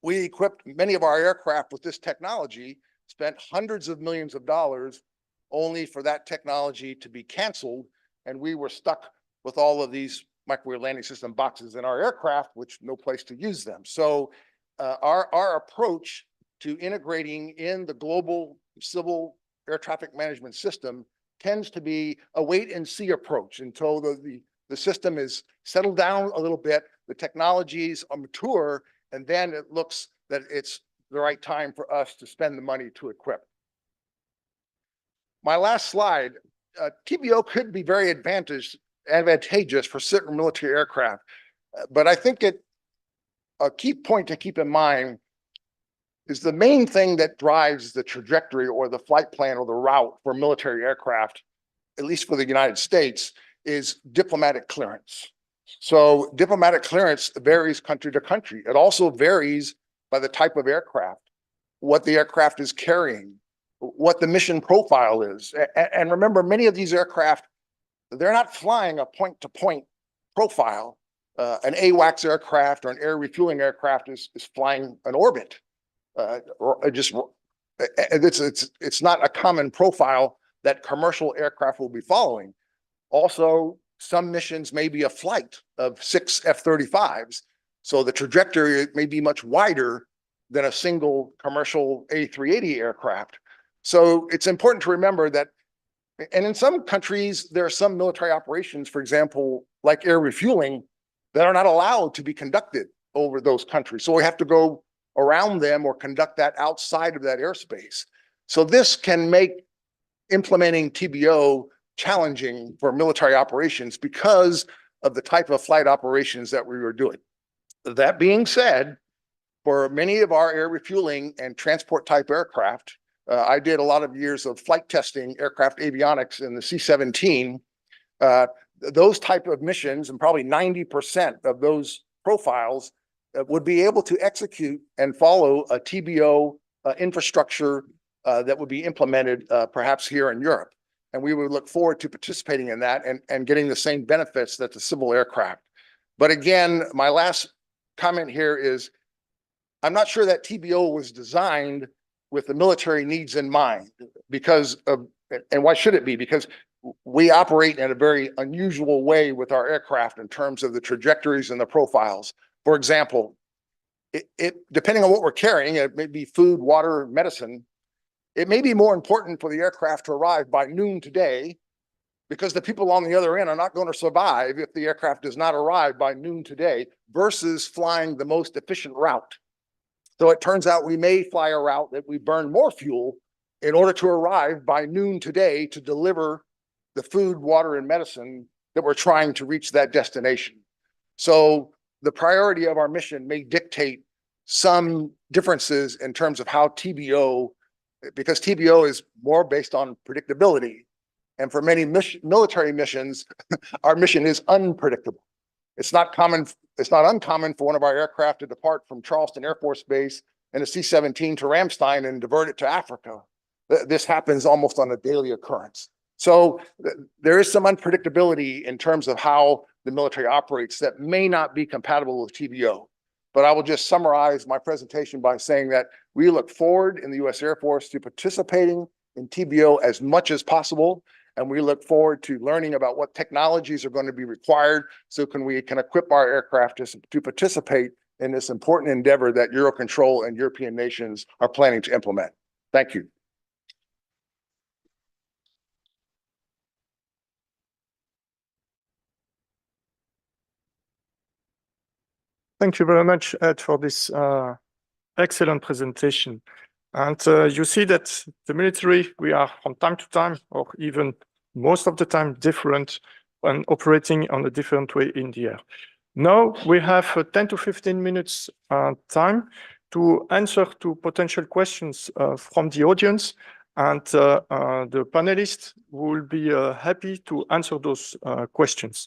We equipped many of our aircraft with this technology, spent hundreds of millions of dollars only for that technology to be canceled, and we were stuck with all of these microwave landing system boxes in our aircraft, which no place to use them. So our approach to integrating in the global civil air traffic management system tends to be a wait and see approach until the system is settled down a little bit, the technologies are mature, and then it looks that it's the right time for us to spend the money to equip. My last slide, TBO could be very advantageous for certain military aircraft, but I think a key point to keep in mind is the main thing that drives the trajectory or the flight plan or the route for military aircraft, at least for the United States, is diplomatic clearance. So diplomatic clearance varies country to country. It also varies by the type of aircraft, what the aircraft is carrying, what the mission profile is. And remember, many of these aircraft, they're not flying a point-to-point profile. An AWACS aircraft or an air refueling aircraft is flying an orbit. It's not a common profile that commercial aircraft will be following. Also, some missions may be a flight of 6 F-35s, so the trajectory may be much wider than a single commercial A380 aircraft. So it's important to remember that, and in some countries, there are some military operations, for example, like air refueling, that are not allowed to be conducted over those countries. So we have to go around them or conduct that outside of that airspace. So this can make implementing TBO challenging for military operations because of the type of flight operations that we were doing. That being said, for many of our air refueling and transport type aircraft, I did a lot of years of flight testing aircraft avionics in the C-17. Those type of missions, and probably 90% of those profiles, would be able to execute and follow a TBO infrastructure that would be implemented perhaps here in Europe. And we would look forward to participating in that and getting the same benefits that the civil aircraft. But again, my last comment here is, I'm not sure that TBO was designed with the military needs in mind, because of, and why should it be? Because we operate in a very unusual way with our aircraft in terms of the trajectories and the profiles. For example, depending on what we're carrying, it may be food, water, medicine. It may be more important for the aircraft to arrive by noon today, because the people on the other end are not going to survive if the aircraft does not arrive by noon today, versus flying the most efficient route. So it turns out we may fly a route that we burn more fuel in order to arrive by noon today to deliver the food, water, and medicine that we're trying to reach that destination. So the priority of our mission may dictate some differences in terms of how TBO, because TBO is more based on predictability. And for many military missions, our mission is unpredictable. It's not uncommon for one of our aircraft to depart from Charleston Air Force Base in a C-17 to Ramstein and divert it to Africa. This happens almost on a daily occurrence. So there is some unpredictability in terms of how the military operates that may not be compatible with TBO. But I will just summarize my presentation by saying that we look forward in the U.S. Air Force to participating in TBO as much as possible. And we look forward to learning about what technologies are going to be required so we can equip our aircraft to participate in this important endeavor that EUROCONTROL and European nations are planning to implement. Thank you. Thank you very much, Ed, for this excellent presentation. And you see that the military, we are from time to time, or even most of the time, different and operating on a different way in the air. Now we have 10 to 15 minutes time to answer to potential questions from the audience, and the panelists will be happy to answer those questions.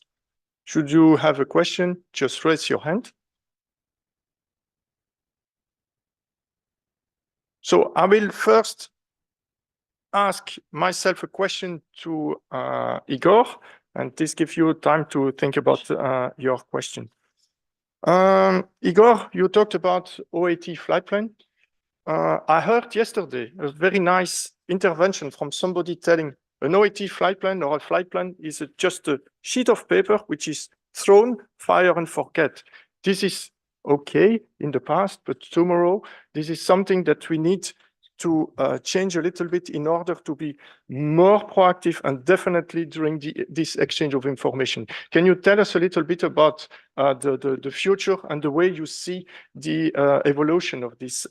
Should you have a question, just raise your hand. So I will first ask myself a question to Igor, and this gives you time to think about your question. Igor, you talked about OAT flight plan. I heard yesterday a very nice intervention from somebody telling an OAT flight plan or a flight plan is just a sheet of paper which is thrown, fire and forget. This is okay in the past, but tomorrow this is something that we need to change a little bit in order to be more proactive, and definitely during this exchange of information. Can you tell us a little bit about the future and the way you see the evolution of this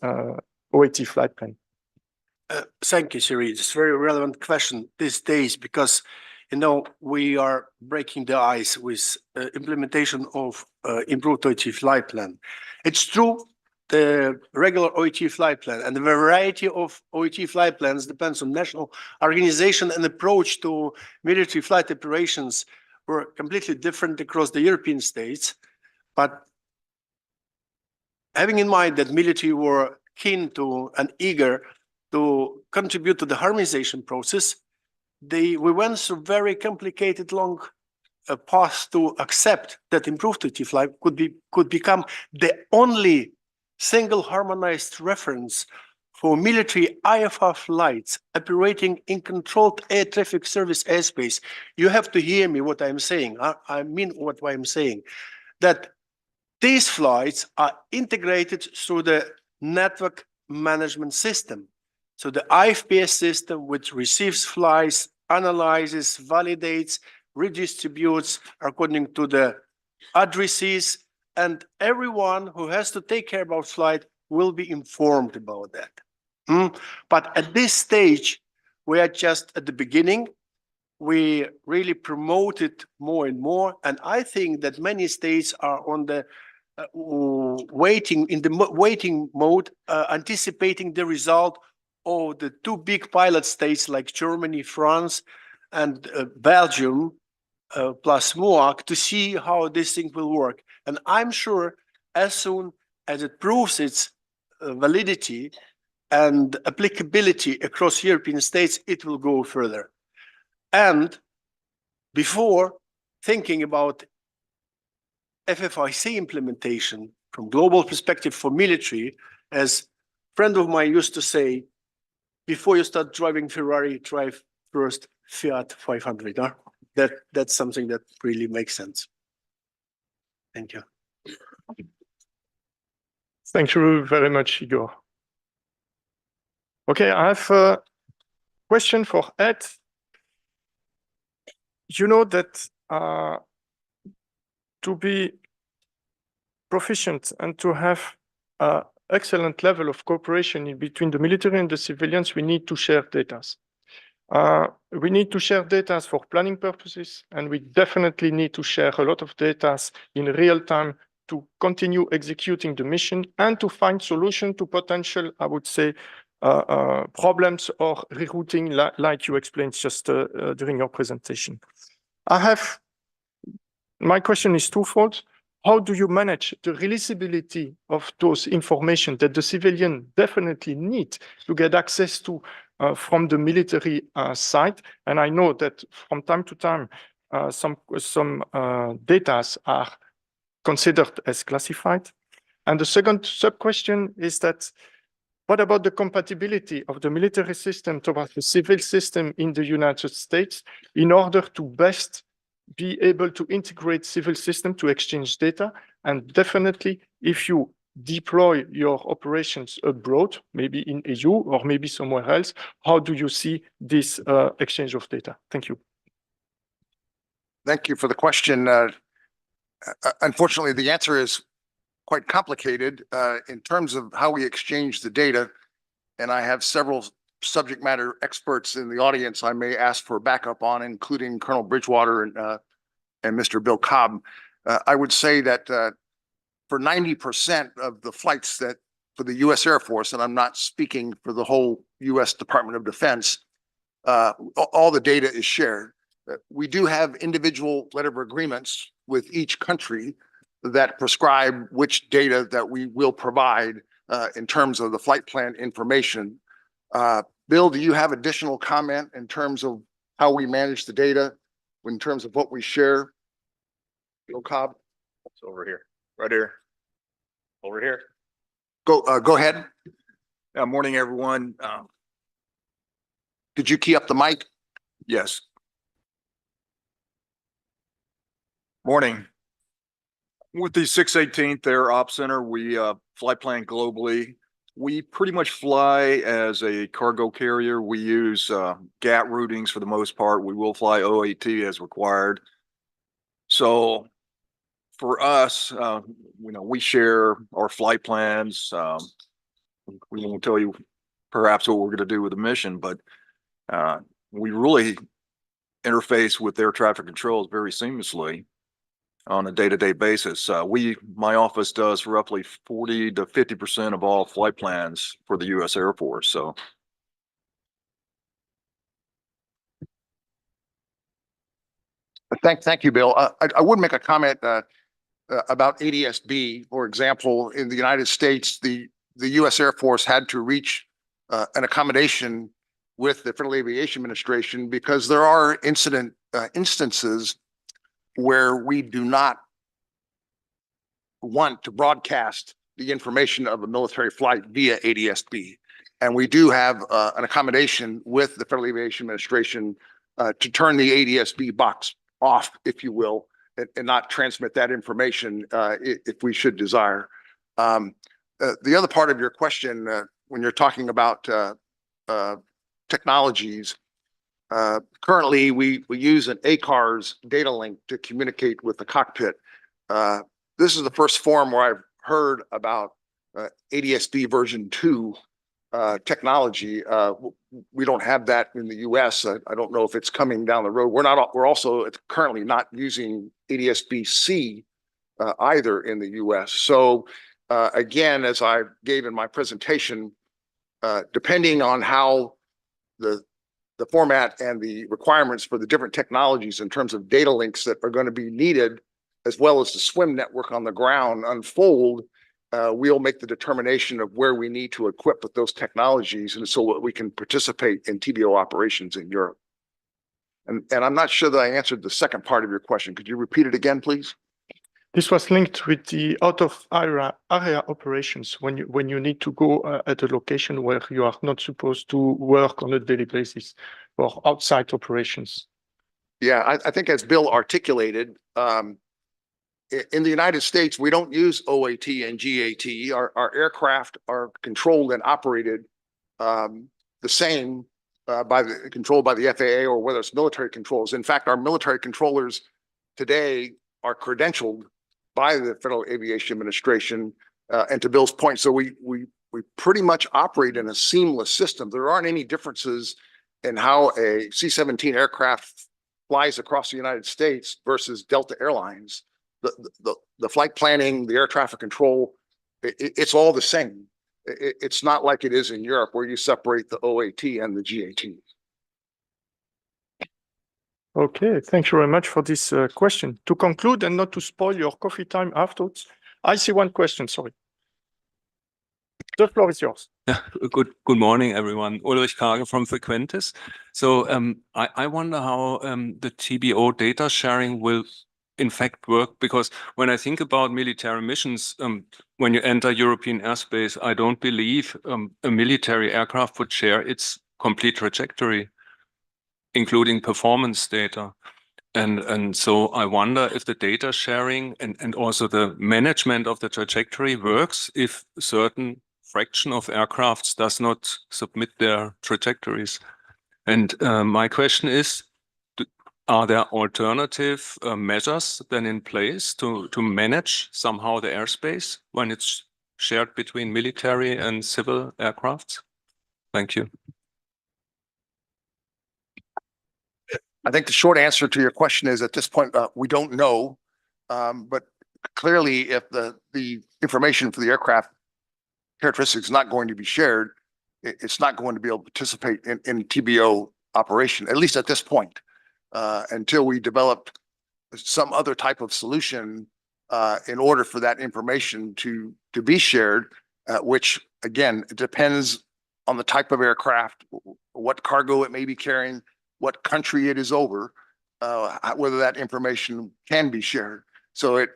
OAT flight plan? Thank you, Siri. It's a very relevant question these days because, you know, we are breaking the ice with implementation of improved OAT flight plan. It's true the regular OET flight plan, and the variety of OET flight plans depends on national organization and approach to military flight operations were completely different across the European states. But having in mind that military were keen to and eager to contribute to the harmonization process, we went through very complicated, long path to accept that improved OET flight could become the only single harmonized reference for military IFR flights operating in controlled air traffic service airspace. You have to hear me what I'm saying. I mean what I'm saying, that these flights are integrated through the network management system. So the IFPS system, which receives flights, analyzes, validates, redistributes according to the addresses, and everyone who has to take care about flight will be informed about that. But at this stage, we are just at the beginning. We really promote it more and more, and I think that many states are on the waiting mode, anticipating the result of the two big pilot states like Germany, France, and Belgium, plus MOAC, to see how this thing will work. And I'm sure as soon as it proves its validity and applicability across European states, it will go further. And before thinking about FFIC implementation from global perspective for military, as a friend of mine used to say, before you start driving Ferrari, drive first Fiat 500. Huh? That's something that really makes sense. Thank you. Thank you very much, Igor. Okay, I have a question for Ed. You know that to be proficient and to have an excellent level of cooperation in between the military and the civilians, we need to share data. We need to share data for planning purposes, and we definitely need to share a lot of data in real time to continue executing the mission and to find solution to potential, I would say, problems or rerouting, like you explained just during your presentation. My question is twofold. How do you manage the releasability of those information that the civilian definitely need to get access to from the military side? And I know that from time to time, some data are considered as classified. And the second sub-question is that, what about the compatibility of the military system towards the civil system in the United States in order to best be able to integrate civil system to exchange data? And definitely, if you deploy your operations abroad, maybe in EU or maybe somewhere else, how do you see this exchange of data? Thank you. Thank you for the question. Unfortunately, the answer is quite complicated in terms of how we exchange the data. And I have several subject matter experts in the audience I may ask for backup on, including Colonel Bridgewater and Mr. Bill Cobb. I would say that for 90% of the flights that for the U.S. Air Force, and I'm not speaking for the whole U.S. Department of Defense, all the data is shared. We do have individual letter of agreements with each country that prescribe which data that we will provide in terms of the flight plan information. Bill, do you have additional comment in terms of how we manage the data, in terms of what we share? Bill Cobb? It's over here, right here, over here. Go ahead. Morning, everyone. Did you key up the mic? Yes. Morning. With the 618th Air Ops Center, we fly plan globally. We pretty much fly as a cargo carrier. We use GAT routings for the most part. We will fly OAT as required. So for us, we share our flight plans. We won't tell you perhaps what we're going to do with the mission, but we really interface with air traffic controls very seamlessly. on a day-to-day basis. My office does roughly 40 to 50% of all flight plans for the U.S. Air Force. So Thank you, Bill. I would make a comment about ADS-B. For example, in the United States, the U.S. Air Force had to reach an accommodation with the Federal Aviation Administration because there are instances where we do not want to broadcast the information of a military flight via ADS-B. And we do have an accommodation with the Federal Aviation Administration to turn the ADS-B box off, if you will, and not transmit that information if we should desire. The other part of your question, when you're talking about technologies, currently we use an ACARS data link to communicate with the cockpit. This is the first forum where I've heard about ADS-B version 2 technology. We don't have that in the US. I don't know if it's coming down the road. We're also currently not using ADS-B-C either in the US. So again, as I gave in my presentation, depending on how the format and the requirements for the different technologies in terms of data links that are going to be needed, as well as the swim network on the ground unfold, we'll make the determination of where we need to equip with those technologies, and so we can participate in TBO operations in Europe. And I'm not sure that I answered the second part of your question. Could you repeat it again, please? This was linked with the out of area operations when you need to go at a location where you are not supposed to work on a daily basis, or outside operations. Yeah, I think as Bill articulated, in the United States, we don't use OAT and GAT. Our aircraft are controlled and operated the same controlled by the FAA, or whether it's military controls. In fact, our military controllers today are credentialed by the Federal Aviation Administration. And to Bill's point, so we pretty much operate in a seamless system. There aren't any differences in how a C-17 aircraft flies across the United States versus Delta Airlines. The flight planning, the air traffic control, it's all the same. It's not like it is in Europe where you separate the OAT and the GAT. Okay, thank you very much for this question. To conclude and not to spoil your coffee time afterwards, I see one question, sorry. The floor is yours. Yeah, good morning, everyone. Ulrich Kage from Frequentis. So I wonder how the TBO data sharing will in fact work, because when I think about military missions, when you enter European airspace, I don't believe a military aircraft would share its complete trajectory, including performance data. And so I wonder if the data sharing and also the management of the trajectory works if a certain fraction of aircrafts does not submit their trajectories. And my question is, are there alternative measures then in place to manage somehow the airspace when it's shared between military and civil aircrafts? Thank you. I think the short answer to your question is at this point, we don't know. But clearly, if the information for the aircraft characteristics is not going to be shared, it's not going to be able to participate in TBO operation, at least at this point, until we develop some other type of solution in order for that information to be shared, which again, it depends on the type of aircraft, what cargo it may be carrying, what country it is over, whether that information can be shared. So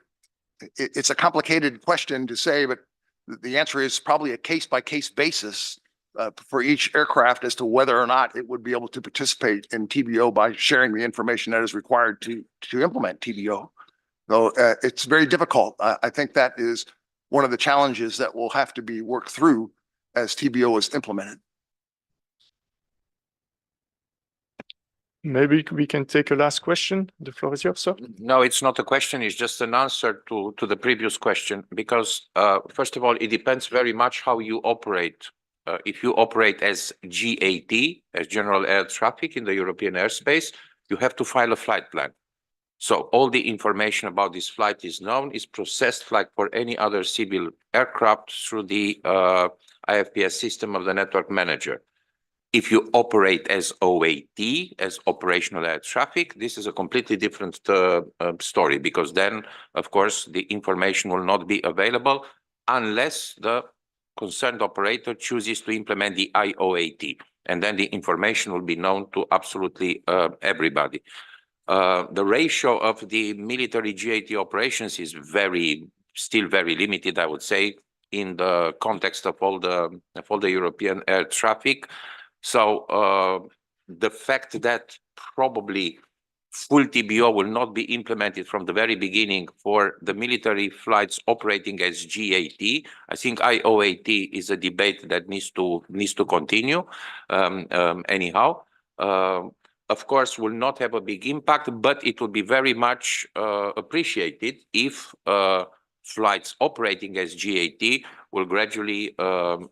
it's a complicated question to say, but the answer is probably a case-by-case basis for each aircraft as to whether or not it would be able to participate in TBO by sharing the information that is required to implement TBO. So it's very difficult. I think that is one of the challenges that will have to be worked through as TBO is implemented. Maybe we can take a last question. The floor is yours, sir. No, it's not a question. It's just an answer to the previous question, because first of all, it depends very much how you operate. If you operate as GAT, as general air traffic in the European airspace, you have to file a flight plan. So all the information about this flight is known, is processed like for any other civil aircraft through the IFPS system of the network manager. If you operate as OAT, as operational air traffic, this is a completely different story, because then, of course, the information will not be available unless the concerned operator chooses to implement the IOAT, and then the information will be known to absolutely everybody. The ratio of the military GAT operations is still very limited, I would say, in the context of all the European air traffic. So the fact that probably full TBO will not be implemented from the very beginning for the military flights operating as GAT, I think IOAT is a debate that needs to continue. Anyhow, of course, will not have a big impact, but it will be very much appreciated if flights operating as GAT will gradually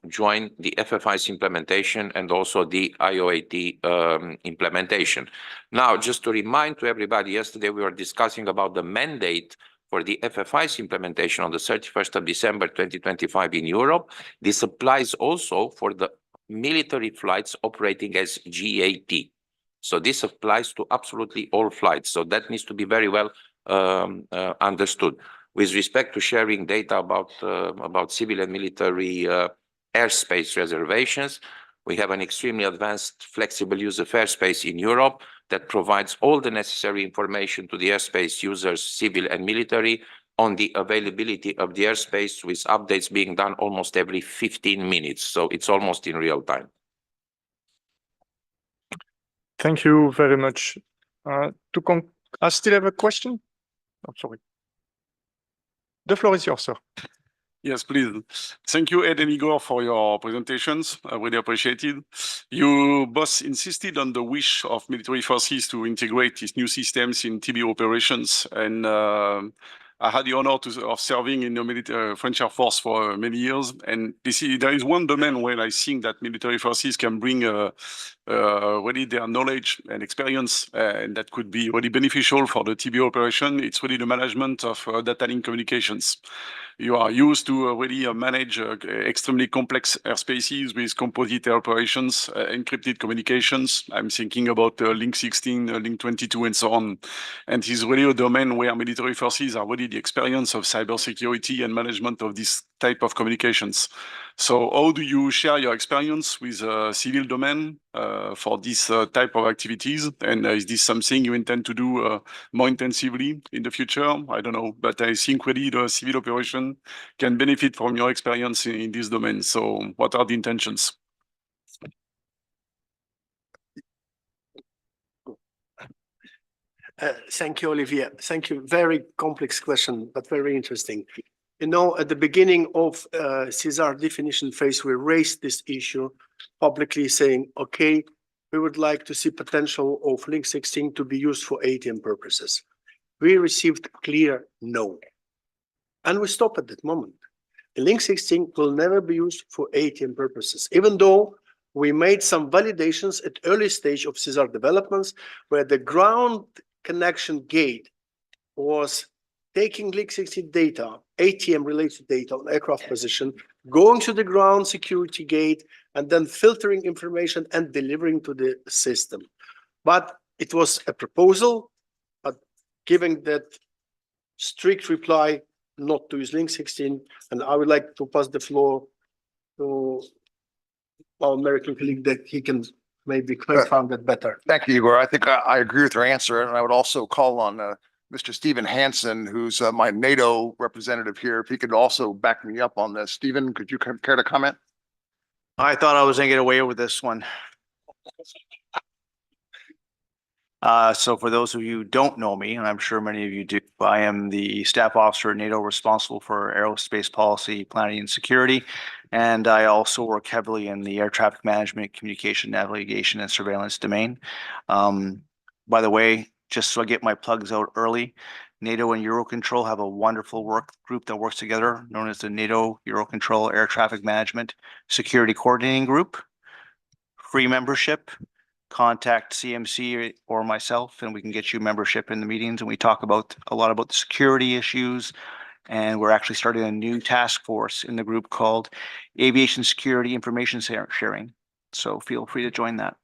join the FFI's implementation and also the IOAT implementation. Now, just to remind to everybody, yesterday we were discussing about the mandate for the FFI's implementation on the 31st of December 2025 in Europe. This applies also for the military flights operating as GAT. So this applies to absolutely all flights. So that needs to be very well understood. With respect to sharing data about civil and military airspace reservations, we have an extremely advanced flexible use of airspace in Europe that provides all the necessary information to the airspace users, civil and military, on the availability of the airspace, with updates being done almost every 15 minutes. So it's almost in real time. Thank you very much. I still have a question. I'm sorry. The floor is yours, sir. Yes, please. Thank you, Ed and Igor, for your presentations. I really appreciate it. You both insisted on the wish of military forces to integrate these new systems in TBO operations. And I had the honor of serving in the military French Air Force for many years. And there is one domain where I think that military forces can bring really their knowledge and experience, and that could be really beneficial for the TBO operation. It's really the management of data link communications. You are used to really manage extremely complex airspaces with composite air operations, encrypted communications. I'm thinking about Link 16, Link 22, and so on. And it's really a domain where military forces are really the experience of cybersecurity and management of this type of communications. So how do you share your experience with civil domain for this type of activities? And is this something you intend to do more intensively in the future? I don't know, but I think really the civil operation can benefit from your experience in this domain. So what are the intentions? Thank you, Olivier. Thank you. Very complex question, but very interesting. You know, at the beginning of SESAR definition phase, we raised this issue publicly, saying, okay, we would like to see potential of Link 16 to be used for ATM purposes. We received clear no. And we stopped at that moment. The Link 16 will never be used for ATM purposes, even though we made some validations at early stage of SESAR developments, where the ground connection gate was taking Link 16 data, ATM related data on aircraft position, going to the ground security gate, and then filtering information and delivering to the system. But it was a proposal, but giving that strict reply not to use Link 16, and I would like to pass the floor to our American colleague that he can maybe clarify that better. Thank you, Igor. I think I agree with your answer, and I would also call on Mr. Stephen Hansen, who's my NATO representative here, if he could also back me up on this. Stephen, could you care to comment? I thought I was gonna get away with this one. So for those of you who don't know me, and I'm sure many of you do, I am the staff officer at NATO responsible for aerospace policy, planning, and security. And I also work heavily in the air traffic management, communication, navigation, and surveillance domain. By the way, just so I get my plugs out early, NATO and EUROCONTROL have a wonderful work group that works together, known as the NATO EUROCONTROL Air Traffic Management Security Coordinating Group. Free membership. contact CMC or myself, and we can get you membership in the meetings. And we talk about a lot about the security issues. And we're actually starting a new task force in the group called Aviation Security Information Sharing. So feel free to join that.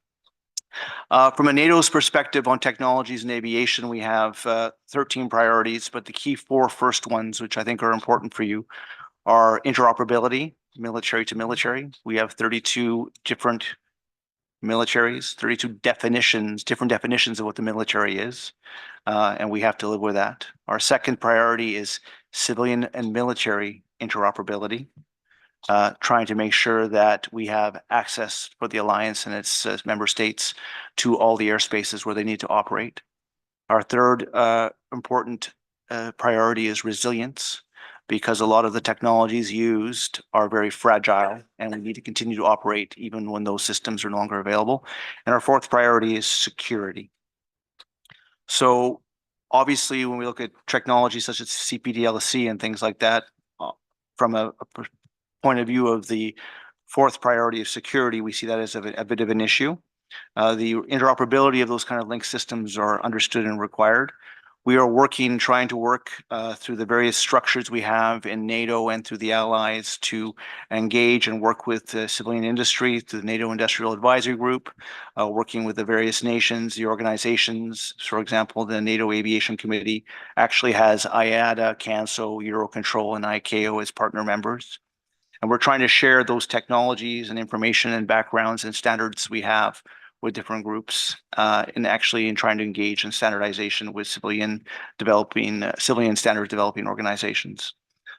From a NATO's perspective on technologies and aviation, we have 13 priorities, but the key four first ones, which I think are important for you, are interoperability, military to military. We have 32 different militaries, 32 definitions, different definitions of what the military is, and we have to live with that. Our second priority is civilian and military interoperability, trying to make sure that we have access for the alliance and its member states to all the airspaces where they need to operate. Our third important priority is resilience, because a lot of the technologies used are very fragile and we need to continue to operate even when those systems are no longer available. And our fourth priority is security. So obviously, when we look at technologies such as CPD-LSC and things like that, from a point of view of the fourth priority of security, we see that as a bit of an issue. The interoperability of those kind of link systems are understood and required. We are trying to work through the various structures we have in NATO and through the allies to engage and work with the civilian industry through the NATO Industrial Advisory Group, working with the various nations, the organizations. For example, the NATO Aviation Committee actually has IATA, CANSO, EUROCONTROL, and ICAO as partner members. And we're trying to share those technologies and information and backgrounds and standards we have with different groups, and actually in trying to engage in standardization with civilian standards developing organizations.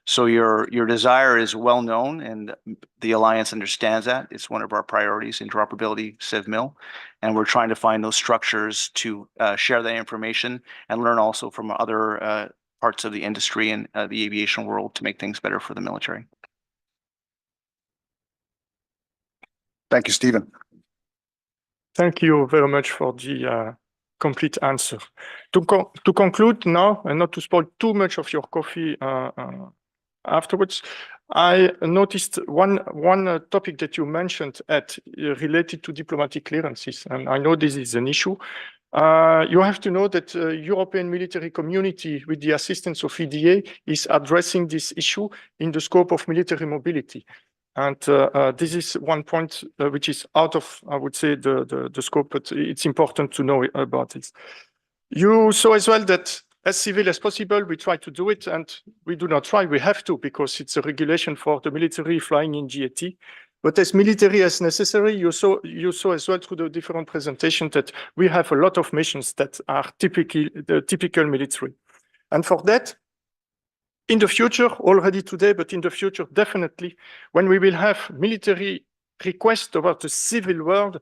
So your desire is well known, and the Alliance understands that. It's one of our priorities, interoperability, CivMil, and we're trying to find those structures to share that information and learn also from other parts of the industry and the aviation world to make things better for the military. Thank you, Stephen. Thank you very much for the complete answer. To conclude now, and not to spoil too much of your coffee afterwards, I noticed one topic that you mentioned related to diplomatic clearances, and I know this is an issue. You have to know that European military community, with the assistance of EDA, is addressing this issue in the scope of military mobility. And this is one point which is out of, I would say, the scope, but it's important to know about this. You saw as well that as civil as possible, we try to do it, and we do not try, we have to, because it's a regulation for the military flying in GAT. But as military as necessary, you saw as well through the different presentations that we have a lot of missions that are the typical military. And for that, in the future, already today, but in the future, definitely, when we will have military requests about the civil world,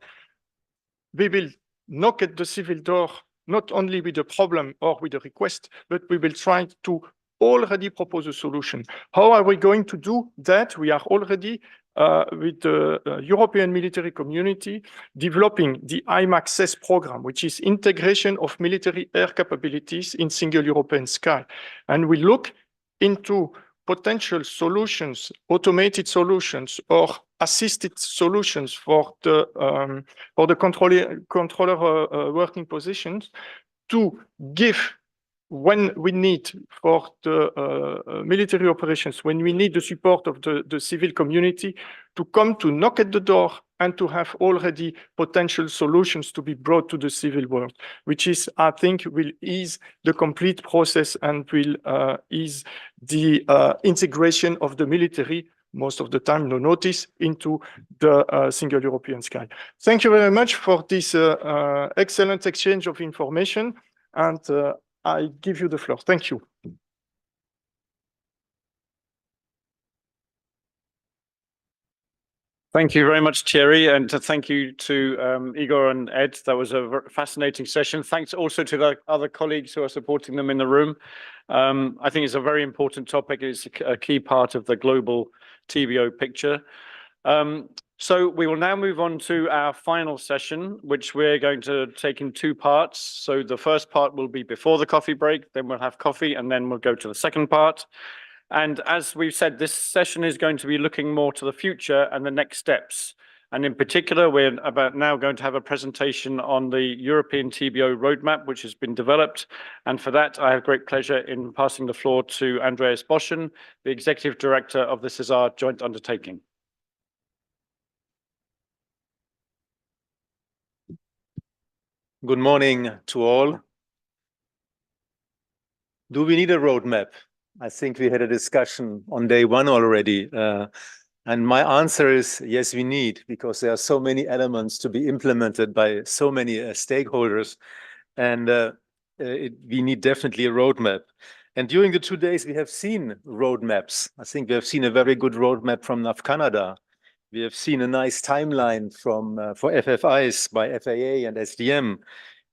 we will knock at the civil door, not only with a problem or with a request, but we will try to already propose a solution. How are we going to do that? We are already, with the European military community, developing the IMAC-SES program, which is integration of military air capabilities in single European sky. And we look into potential solutions, automated solutions, or assisted solutions for the controller working positions to give, when we need for the military operations, when we need the support of the civil community, to come to knock at the door and to have already potential solutions to be brought to the civil world, which is, I think, will ease the complete process and will ease the integration of the military, most of the time, no notice, into the single European sky. Thank you very much for this excellent exchange of information, and I give you the floor. Thank you. Thank you very much, Thierry, and thank you to Igor and Ed. That was a fascinating session. Thanks also to the other colleagues who are supporting them in the room. I think it's a very important topic. It's a key part of the global TBO picture. So we will now move on to our final session, which we're going to take in two parts. So the first part will be before the coffee break, then we'll have coffee, and then we'll go to the second part. And as we've said, this session is going to be looking more to the future and the next steps. And in particular, we're about now going to have a presentation on the European TBO roadmap, which has been developed. And for that, I have great pleasure in passing the floor to Andreas Boschen, the Executive Director of the SESAR Joint Undertaking. Good morning to all. Do we need a roadmap? I think we had a discussion on day one already. And my answer is yes, we need, because there are so many elements to be implemented by so many stakeholders. And we need definitely a roadmap. And during the 2 days, we have seen roadmaps. I think we have seen a very good roadmap from NAV Canada. We have seen a nice timeline for FFIs by FAA and SDM.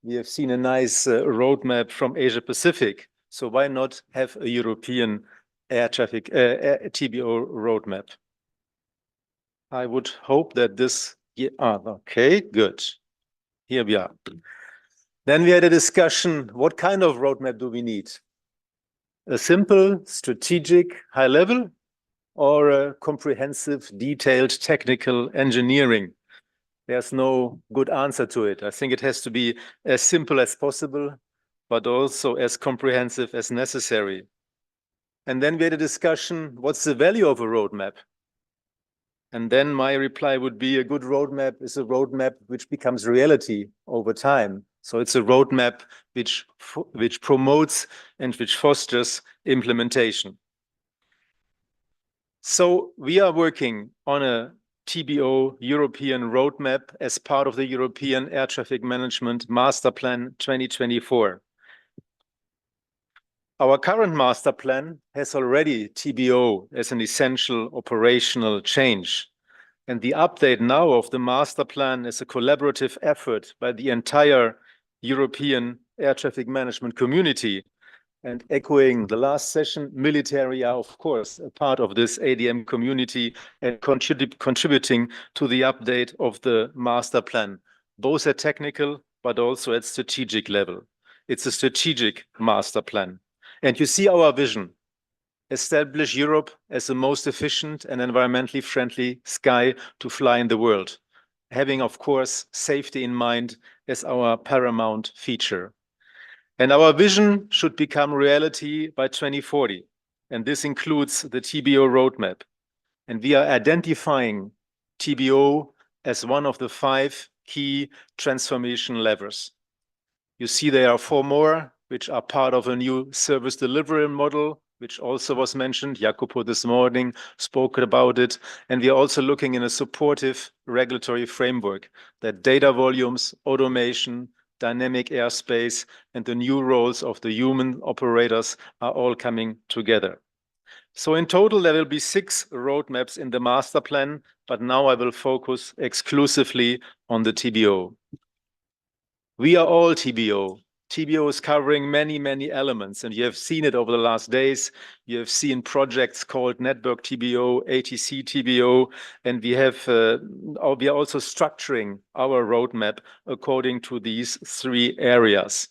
We have seen a nice roadmap from Asia Pacific. So why not have a European air traffic TBO roadmap? I would hope that this, okay, good. Here we are. Then we had a discussion, what kind of roadmap do we need? A simple, strategic, high level, or a comprehensive, detailed, technical engineering? There's no good answer to it. I think it has to be as simple as possible, but also as comprehensive as necessary. And then we had a discussion, what's the value of a roadmap? And then my reply would be a good roadmap is a roadmap which becomes reality over time. So it's a roadmap which promotes and which fosters implementation. So we are working on a TBO European roadmap as part of the European Air Traffic Management Master Plan 2024. Our current master plan has already TBO as an essential operational change. And the update now of the master plan is a collaborative effort by the entire European air traffic management community. And echoing the last session, military are, of course, a part of this ADM community and contributing to the update of the master plan, both at technical but also at strategic level. It's a strategic master plan. And you see our vision, establish Europe as the most efficient and environmentally friendly sky to fly in the world, having, of course, safety in mind as our paramount feature. And our vision should become reality by 2040. And this includes the TBO roadmap. And we are identifying TBO as one of the 5 key transformation levers. You see there are 4 more, which are part of a new service delivery model, which also was mentioned. Jacopo this morning spoke about it. And we are also looking in a supportive regulatory framework that data volumes, automation, dynamic airspace, and the new roles of the human operators are all coming together. So in total, there will be 6 roadmaps in the master plan, but now I will focus exclusively on the TBO. We are all TBO. TBO is covering many, many elements, and you have seen it over the last days. You have seen projects called Network TBO, ATC TBO, and we are also structuring our roadmap according to these 3 areas.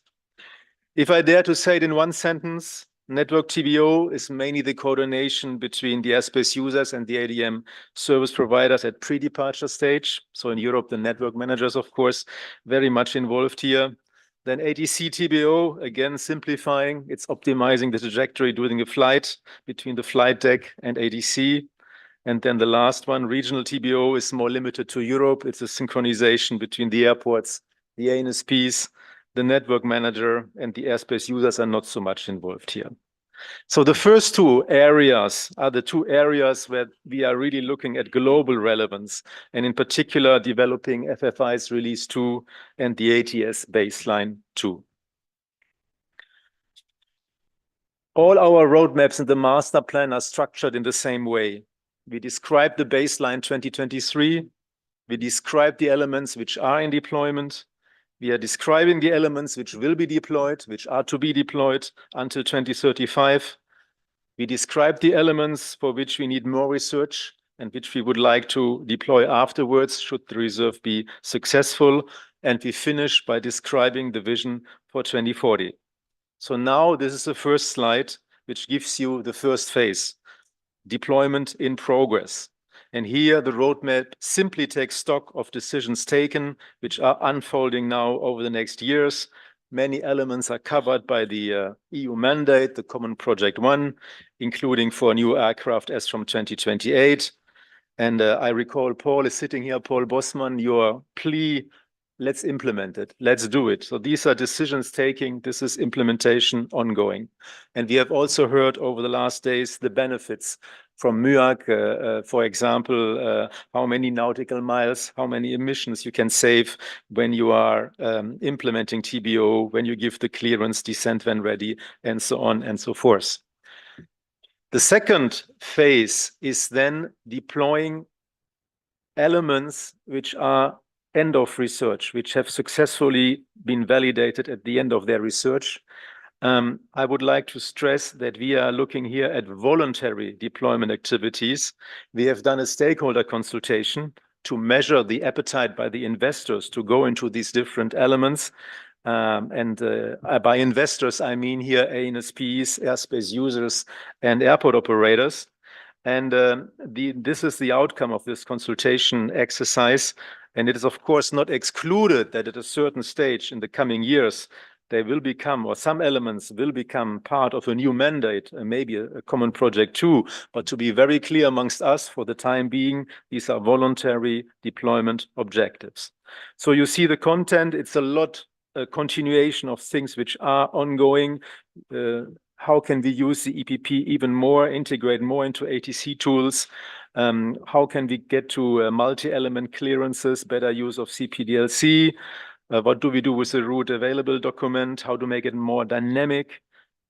If I dare to say it in one sentence, Network TBO is mainly the coordination between the airspace users and the ADM service providers at pre-departure stage. So in Europe, the network managers, of course, very much involved here. Then ATC TBO, again, simplifying, it's optimizing the trajectory during a flight between the flight deck and ATC. And then the last one, regional TBO, is more limited to Europe. It's a synchronization between the airports, the ANSPs, the network manager, and the airspace users are not so much involved here. So the first 2 areas are the 2 areas where we are really looking at global relevance, and in particular developing FFI's Release 2 and the ATS Baseline 2. All our roadmaps in the master plan are structured in the same way. We describe the baseline 2023. We describe the elements which are in deployment. We are describing the elements which will be deployed, which are to be deployed until 2035. We describe the elements for which we need more research and which we would like to deploy afterwards should the reserve be successful. And we finish by describing the vision for 2040. So now this is the first slide, which gives you the first phase, deployment in progress. And here the roadmap simply takes stock of decisions taken, which are unfolding now over the next years. Many elements are covered by the EU mandate, the Common Project 1, including for new aircraft as from 2028. And I recall Paul is sitting here, Paul Bosman, your plea, let's implement it, let's do it. So these are decisions taking, this is implementation ongoing. And we have also heard over the last days the benefits from MUAC, for example, how many nautical miles, how many emissions you can save when you are implementing TBO, when you give the clearance, descent when ready, and so on and so forth. The second phase is then deploying elements which are end of research, which have successfully been validated at the end of their research. I would like to stress that we are looking here at voluntary deployment activities. We have done a stakeholder consultation to measure the appetite by the investors to go into these different elements. By investors, I mean here ANSPs, airspace users, and airport operators. And this is the outcome of this consultation exercise. And it is, of course, not excluded that at a certain stage in the coming years, they will become, or some elements will become part of a new mandate, maybe a common project too. But to be very clear amongst us, for the time being, these are voluntary deployment objectives. So you see the content, it's a lot, a continuation of things which are ongoing. How can we use the EPP even more, integrate more into ATC tools? How can we get to multi-element clearances, better use of CPDLC? What do we do with the route available document? How to make it more dynamic?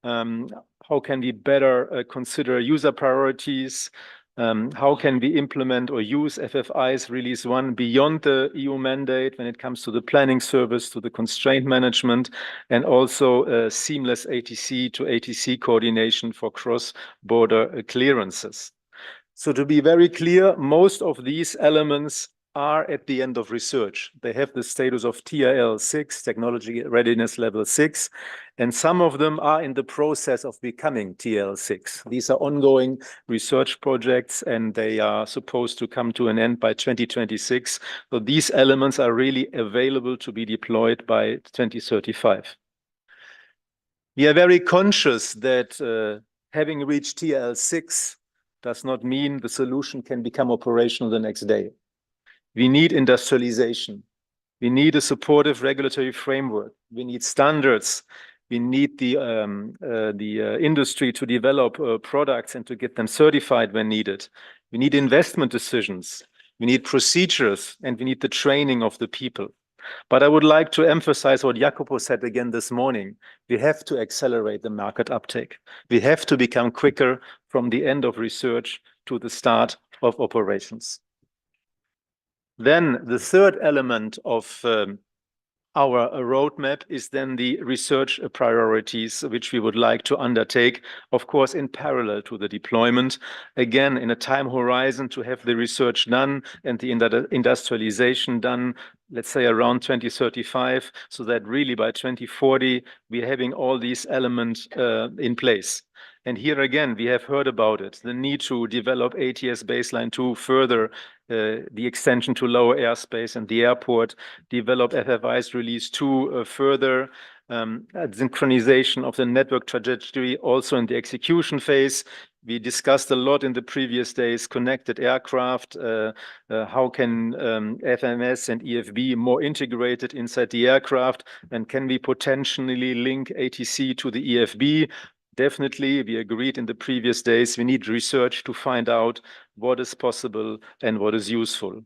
How can we better consider user priorities? How can we implement or use FFI's Release 1 beyond the EU mandate when it comes to the planning service, to the constraint management, and also seamless ATC to ATC coordination for cross-border clearances? So to be very clear, most of these elements are at the end of research. They have the status of TRL 6, Technology Readiness Level 6, and some of them are in the process of becoming TRL 6. These are ongoing research projects, and they are supposed to come to an end by 2026. So these elements are really available to be deployed by 2035. We are very conscious that having reached TRL 6 does not mean the solution can become operational the next day. We need industrialization. We need a supportive regulatory framework. We need standards. We need the industry to develop products and to get them certified when needed. We need investment decisions. We need procedures, and we need the training of the people. But I would like to emphasize what Jacopo said again this morning. We have to accelerate the market uptake. We have to become quicker from the end of research to the start of operations. Then the third element of our roadmap is then the research priorities, which we would like to undertake, of course, in parallel to the deployment. Again, in a time horizon to have the research done and the industrialization done, let's say around 2035, so that really by 2040, we're having all these elements in place. And here again, we have heard about it, the need to develop ATS baseline 2 further, the extension to lower airspace and the airport, develop FFI's Release 2 further, synchronization of the network trajectory also in the execution phase. We discussed a lot in the previous days, connected aircraft, how can FMS and EFB more integrated inside the aircraft, and can we potentially link ATC to the EFB? Definitely, we agreed in the previous days, we need research to find out what is possible and what is useful.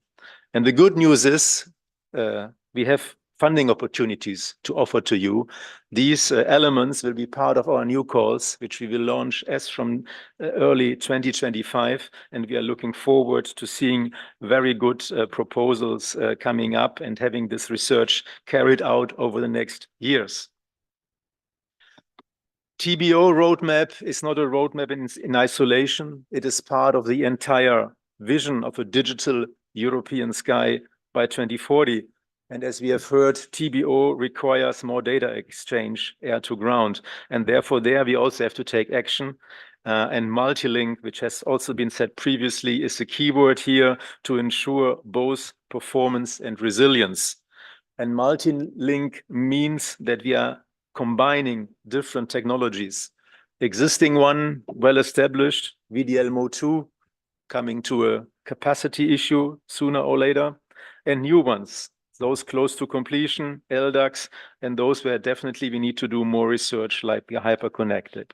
And the good news is we have funding opportunities to offer to you. These elements will be part of our new calls, which we will launch as from early 2025. And we are looking forward to seeing very good proposals coming up and having this research carried out over the next years. TBO roadmap is not a roadmap in isolation. It is part of the entire vision of a digital European sky by 2040. And as we have heard, TBO requires more data exchange air to ground. And therefore there we also have to take action. And multi-link, which has also been said previously, is a keyword here to ensure both performance and resilience. And multi-link means that we are combining different technologies. Existing one, well established, VDL-MO2, coming to a capacity issue sooner or later, and new ones, those close to completion, LDACs, and those where definitely we need to do more research, like the hyperconnected.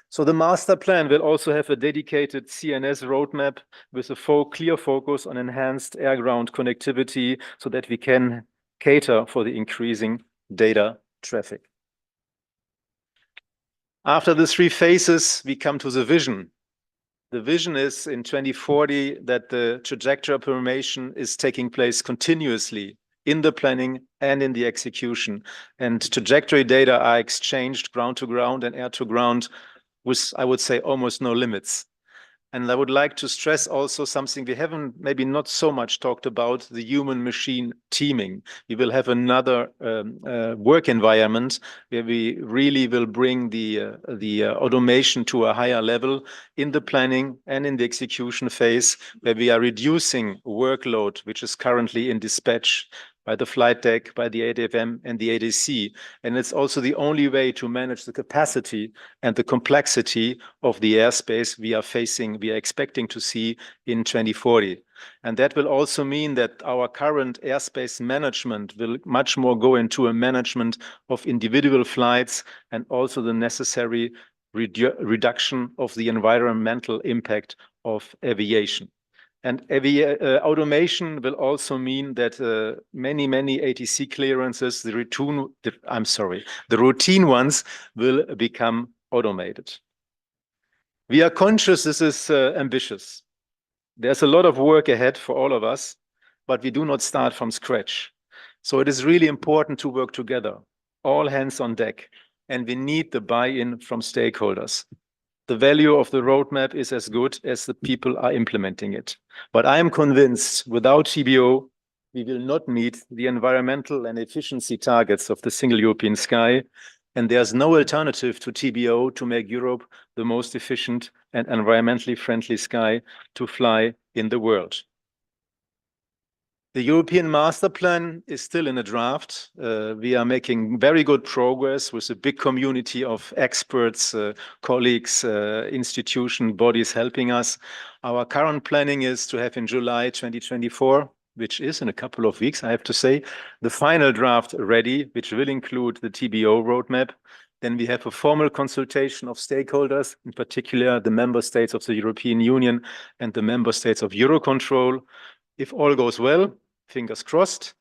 So the master plan will also have a dedicated CNS roadmap with a clear focus on enhanced air-ground connectivity so that we can cater for the increasing data traffic. After the three phases, we come to the vision. The vision is in 2040 that the trajectory affirmation is taking place continuously in the planning and in the execution. And trajectory data are exchanged ground to ground and air to ground with, I would say, almost no limits. And I would like to stress also something we haven't maybe not so much talked about, the human-machine teaming. We will have another work environment where we really will bring the automation to a higher level in the planning and in the execution phase, where we are reducing workload, which is currently in dispatch by the flight deck, by the ADFM and the ADC. And it's also the only way to manage the capacity and the complexity of the airspace we are expecting to see in 2040. And that will also mean that our current airspace management will much more go into a management of individual flights and also the necessary reduction of the environmental impact of aviation. And automation will also mean that many ATC clearances, the routine ones will become automated. We are conscious this is ambitious. There's a lot of work ahead for all of us, but we do not start from scratch. So it is really important to work together, all hands on deck, and we need the buy-in from stakeholders. The value of the roadmap is as good as the people are implementing it. But I am convinced without TBO, we will not meet the environmental and efficiency targets of the single European sky. And there's no alternative to TBO to make Europe the most efficient and environmentally friendly sky to fly in the world. The European Master Plan is still in a draft. We are making very good progress with a big community of experts, colleagues, institution bodies helping us. Our current planning is to have in July 2024, which is in a couple of weeks, I have to say, the final draft ready, which will include the TBO roadmap. Then we have a formal consultation of stakeholders, in particular the member states of the European Union and the member states of Eurocontrol. If all goes well, fingers crossed,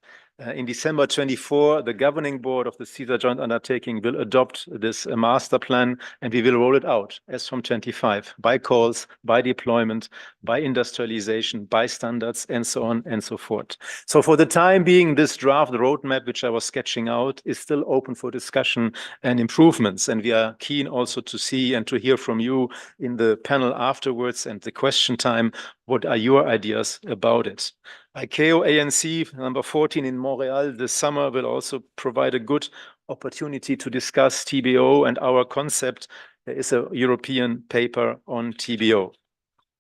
in December 24, the governing board of the SESAR joint undertaking will adopt this master plan, and we will roll it out as from 25 by calls, by deployment, by industrialization, by standards, and so on and so forth. So for the time being, this draft roadmap, which I was sketching out, is still open for discussion and improvements. And we are keen also to see and to hear from you in the panel afterwards and the question time, what are your ideas about it? ICAO ANC number 14 in Montreal this summer will also provide a good opportunity to discuss TBO and our concept. There is a European paper on TBO.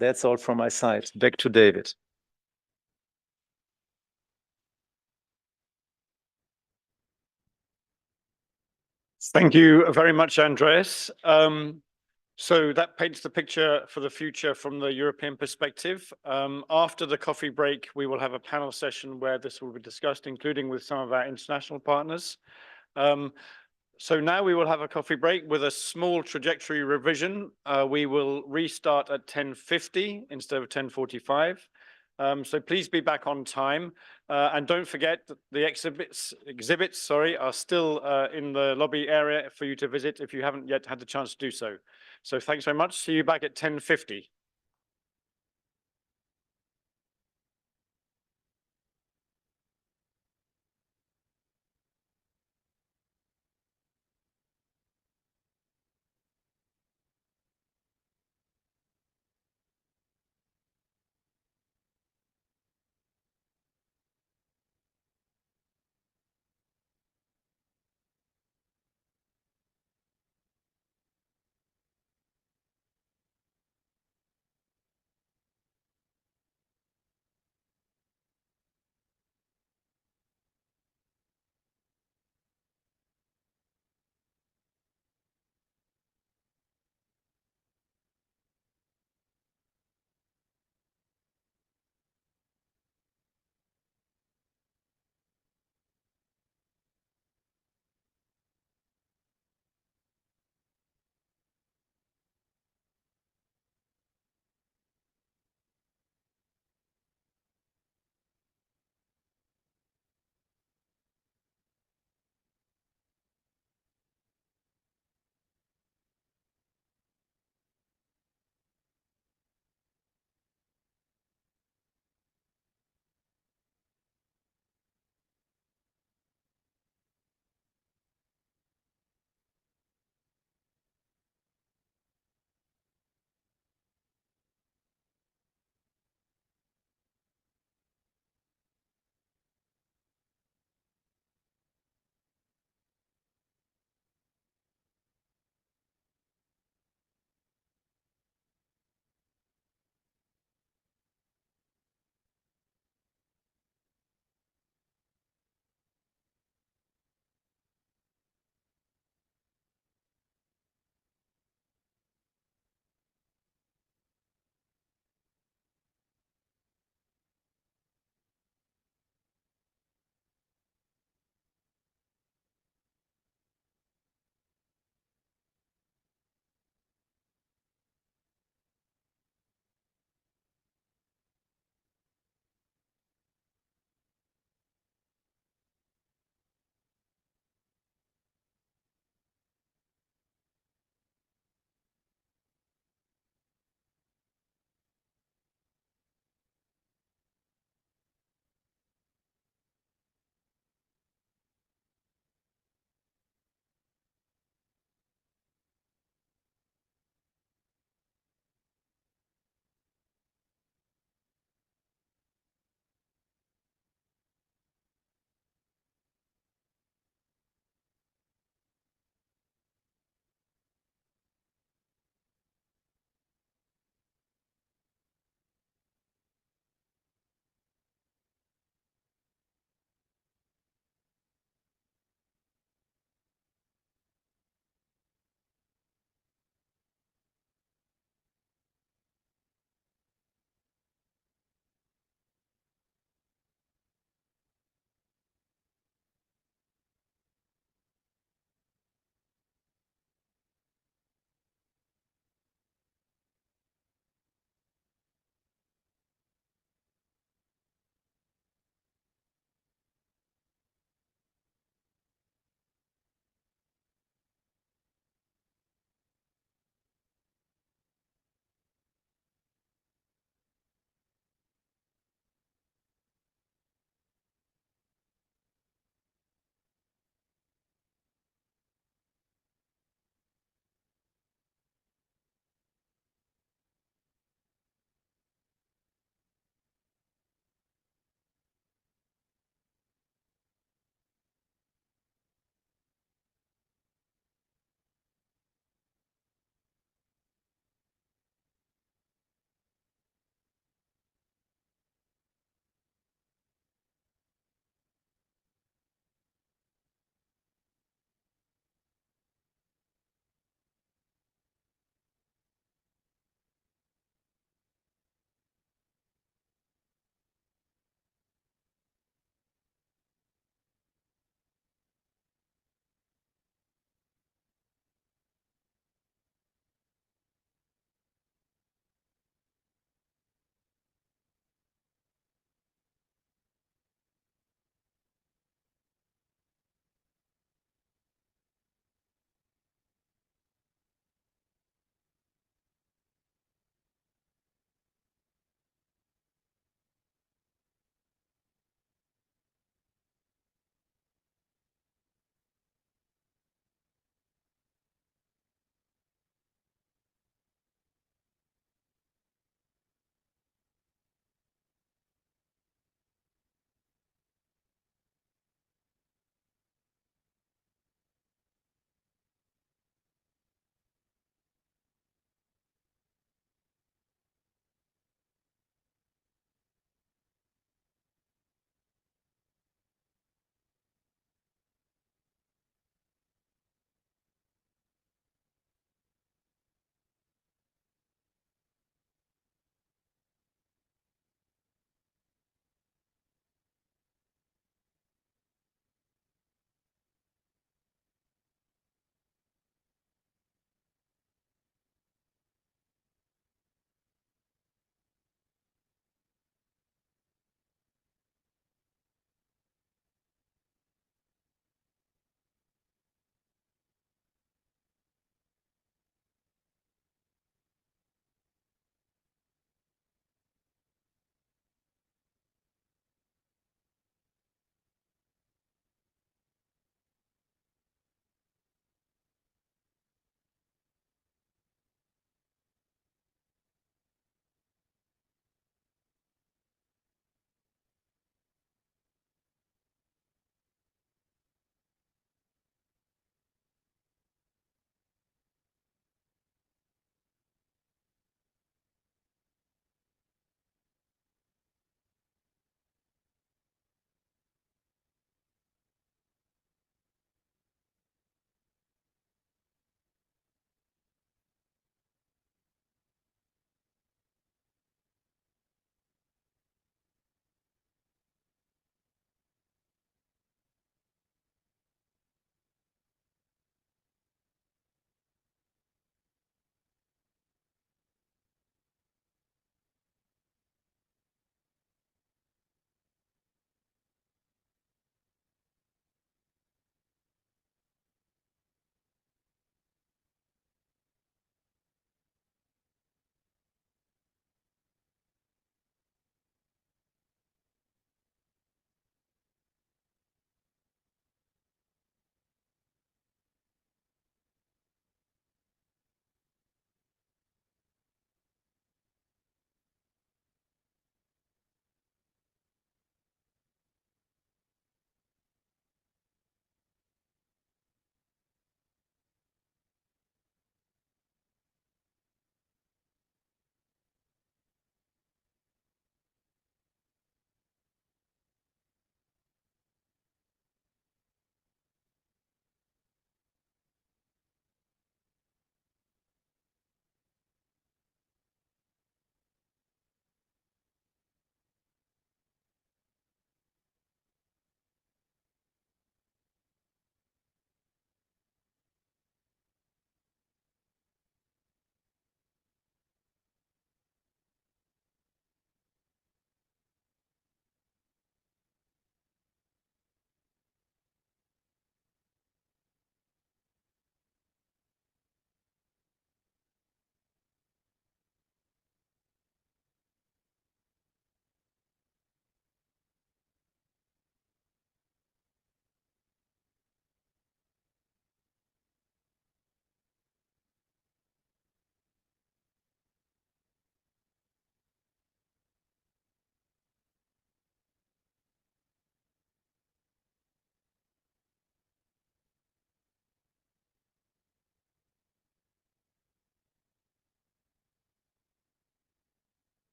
That's all from my side. Back to David. Thank you very much, Andreas. So that paints the picture for the future from the European perspective. After the coffee break, we will have a panel session where this will be discussed, including with some of our international partners. So now we will have a coffee break with a small trajectory revision. We will restart at 10:50 instead of 10:45. So please be back on time. And don't forget that the exhibits are still in the lobby area for you to visit if you haven't yet had the chance to do so. So thanks very much. See you back at 10:50.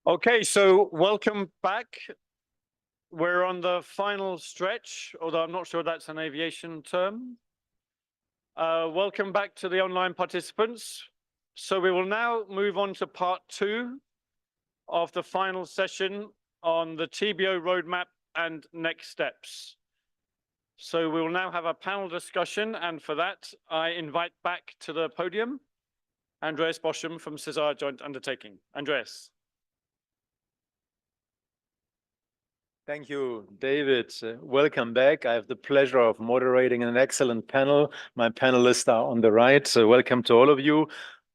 Okay, so welcome back. We're on the final stretch, although I'm not sure that's an aviation term. Welcome back to the online participants. So we will now move on to part 2 of the final session on the TBO roadmap and next steps. So we will now have a panel discussion, and for that, I invite back to the podium Andreas Boschem from SESAR Joint Undertaking. Andreas. Thank you, David. Welcome back. I have the pleasure of moderating an excellent panel. My panelists are on the right. So welcome to all of you.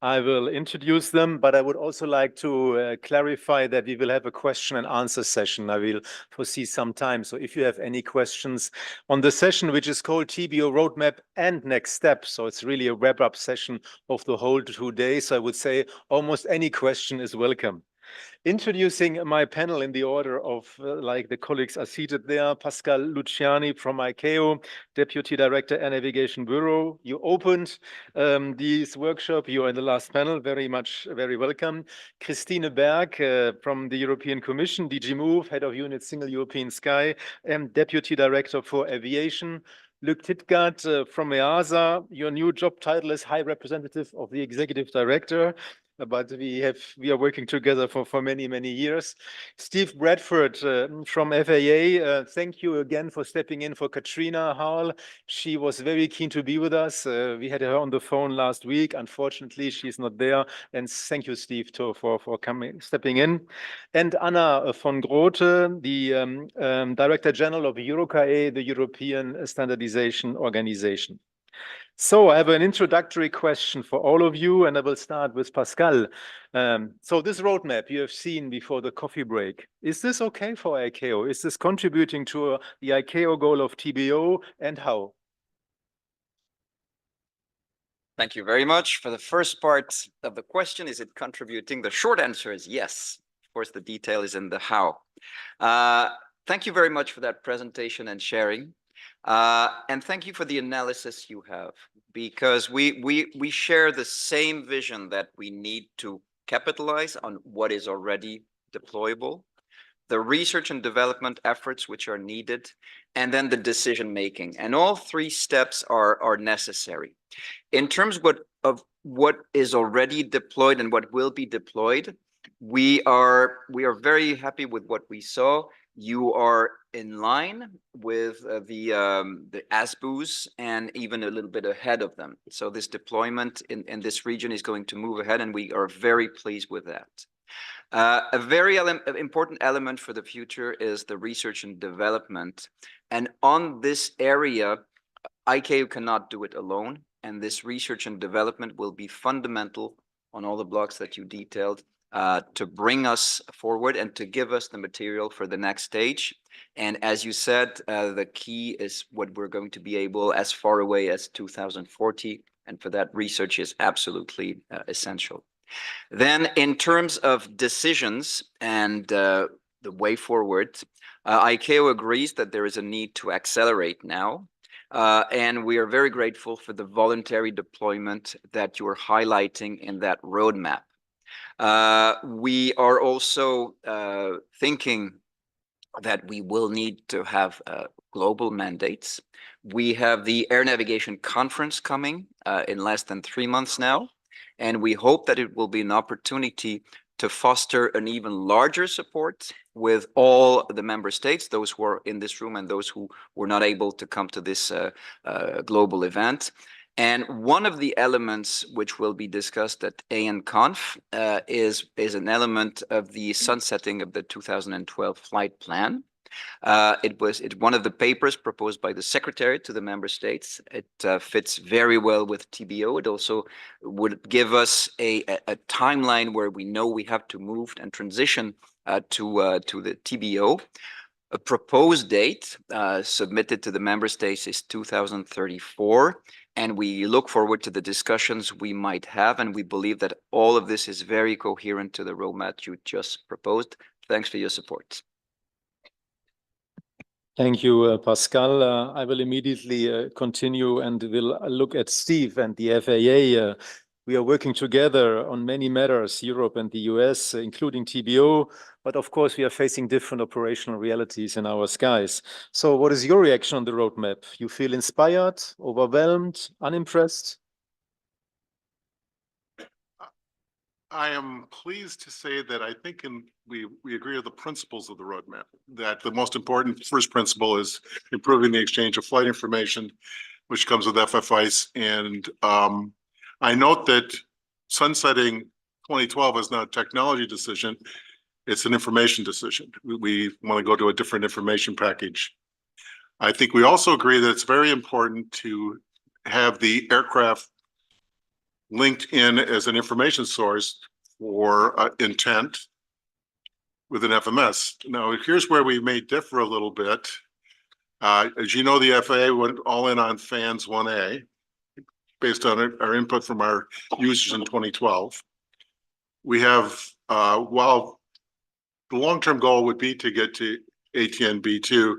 I will introduce them, but I would also like to clarify that we will have a question and answer session. I will foresee some time. So if you have any questions on the session, which is called TBO Roadmap and Next Steps, so it's really a wrap-up session of the whole 2 days, I would say almost any question is welcome. Introducing my panel in the order of like the colleagues are seated there. Pascal Luciani from ICAO, Deputy Director Air Navigation Bureau. You opened this workshop. You are in the last panel. Very welcome. Christine Berg from the European Commission, DG Move, Head of Unit Single European Sky, and Deputy Director for Aviation. Luc Titgard from EASA. Your new job title is High Representative of the Executive Director, but we are working together for many years. Steve Bradford from FAA, thank you again for stepping in for Katrina Hall. She was very keen to be with us. We had her on the phone last week. Unfortunately, she's not there. And thank you, Steve, for stepping in. And Anna von Grote, the Director General of EUROCONTROL, the European Standardization Organization. So I have an introductory question for all of you, and I will start with Pascal. So this roadmap you have seen before the coffee break, is this okay for ICAO? Is this contributing to the ICAO goal of TBO, and how? Thank you very much. For the first part of the question, is it contributing? The short answer is yes. Of course, the detail is in the how. Thank you very much for that presentation and sharing. And thank you for the analysis you have, because we share the same vision that we need to capitalize on what is already deployable, the research and development efforts which are needed, and then the decision making. And all 3 steps are necessary. In terms of what is already deployed and what will be deployed, we are very happy with what we saw. You are in line with the ASBUs and even a little bit ahead of them. So this deployment in this region is going to move ahead, and we are very pleased with that. A very important element for the future is the research and development. And on this area, ICAO cannot do it alone. And this research and development will be fundamental on all the blocks that you detailed to bring us forward and to give us the material for the next stage. And as you said, the key is what we're going to be able as far away as 2040. And for that, research is absolutely essential. Then in terms of decisions and the way forward, ICAO agrees that there is a need to accelerate now. And we are very grateful for the voluntary deployment that you're highlighting in that roadmap. We are also thinking that we will need to have global mandates. We have the Air Navigation Conference coming in less than 3 months now, and we hope that it will be an opportunity to foster an even larger support with all the member states, those who are in this room and those who were not able to come to this global event. And one of the elements which will be discussed at ANConf is an element of the sunsetting of the 2012 flight plan. It's one of the papers proposed by the Secretary to the member states. It fits very well with TBO. It also would give us a timeline where we know we have to move and transition to the TBO. A proposed date submitted to the member states is 2034. And we look forward to the discussions we might have. And we believe that all of this is very coherent to the roadmap you just proposed. Thanks for your support. Thank you, Pascal. I will immediately continue and will look at Steve and the FAA. We are working together on many matters, Europe and the US, including TBO, but of course we are facing different operational realities in our skies. So what is your reaction on the roadmap? You feel inspired, overwhelmed, unimpressed? I am pleased to say that I think we agree with the principles of the roadmap, that the most important first principle is improving the exchange of flight information, which comes with FFICE. And I note that sunsetting 2012 is not a technology decision, it's an information decision. We want to go to a different information package. I think we also agree that it's very important to have the aircraft linked in as an information source for intent with an FMS. Now, here's where we may differ a little bit. As you know, the FAA went all in on FANS 1A based on our input from our users in 2012. We have, while the long-term goal would be to get to ATN B2,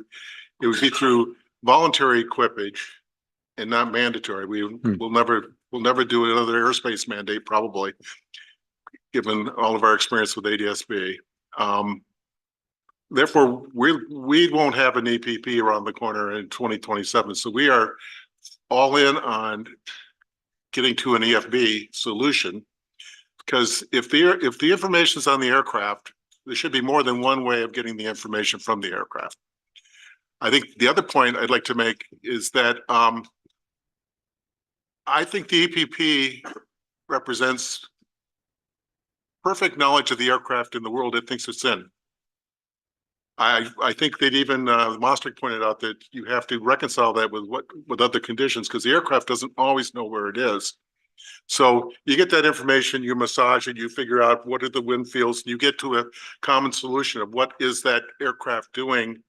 it would be through voluntary equipage and not mandatory. We'll never do another airspace mandate, probably, given all of our experience with ADS-B. Therefore, we won't have an EPP around the corner in 2027. So we are all in on getting to an EFB solution, because if the information is on the aircraft, there should be more than one way of getting the information from the aircraft. I think the other point I'd like to make is that I think the EPP represents perfect knowledge of the aircraft in the world it thinks it's in. I think that even Maastricht pointed out that you have to reconcile that with other conditions, because the aircraft doesn't always know where it is. So you get that information, you massage it, you figure out what are the wind fields, you get to a common solution of what is that aircraft doing,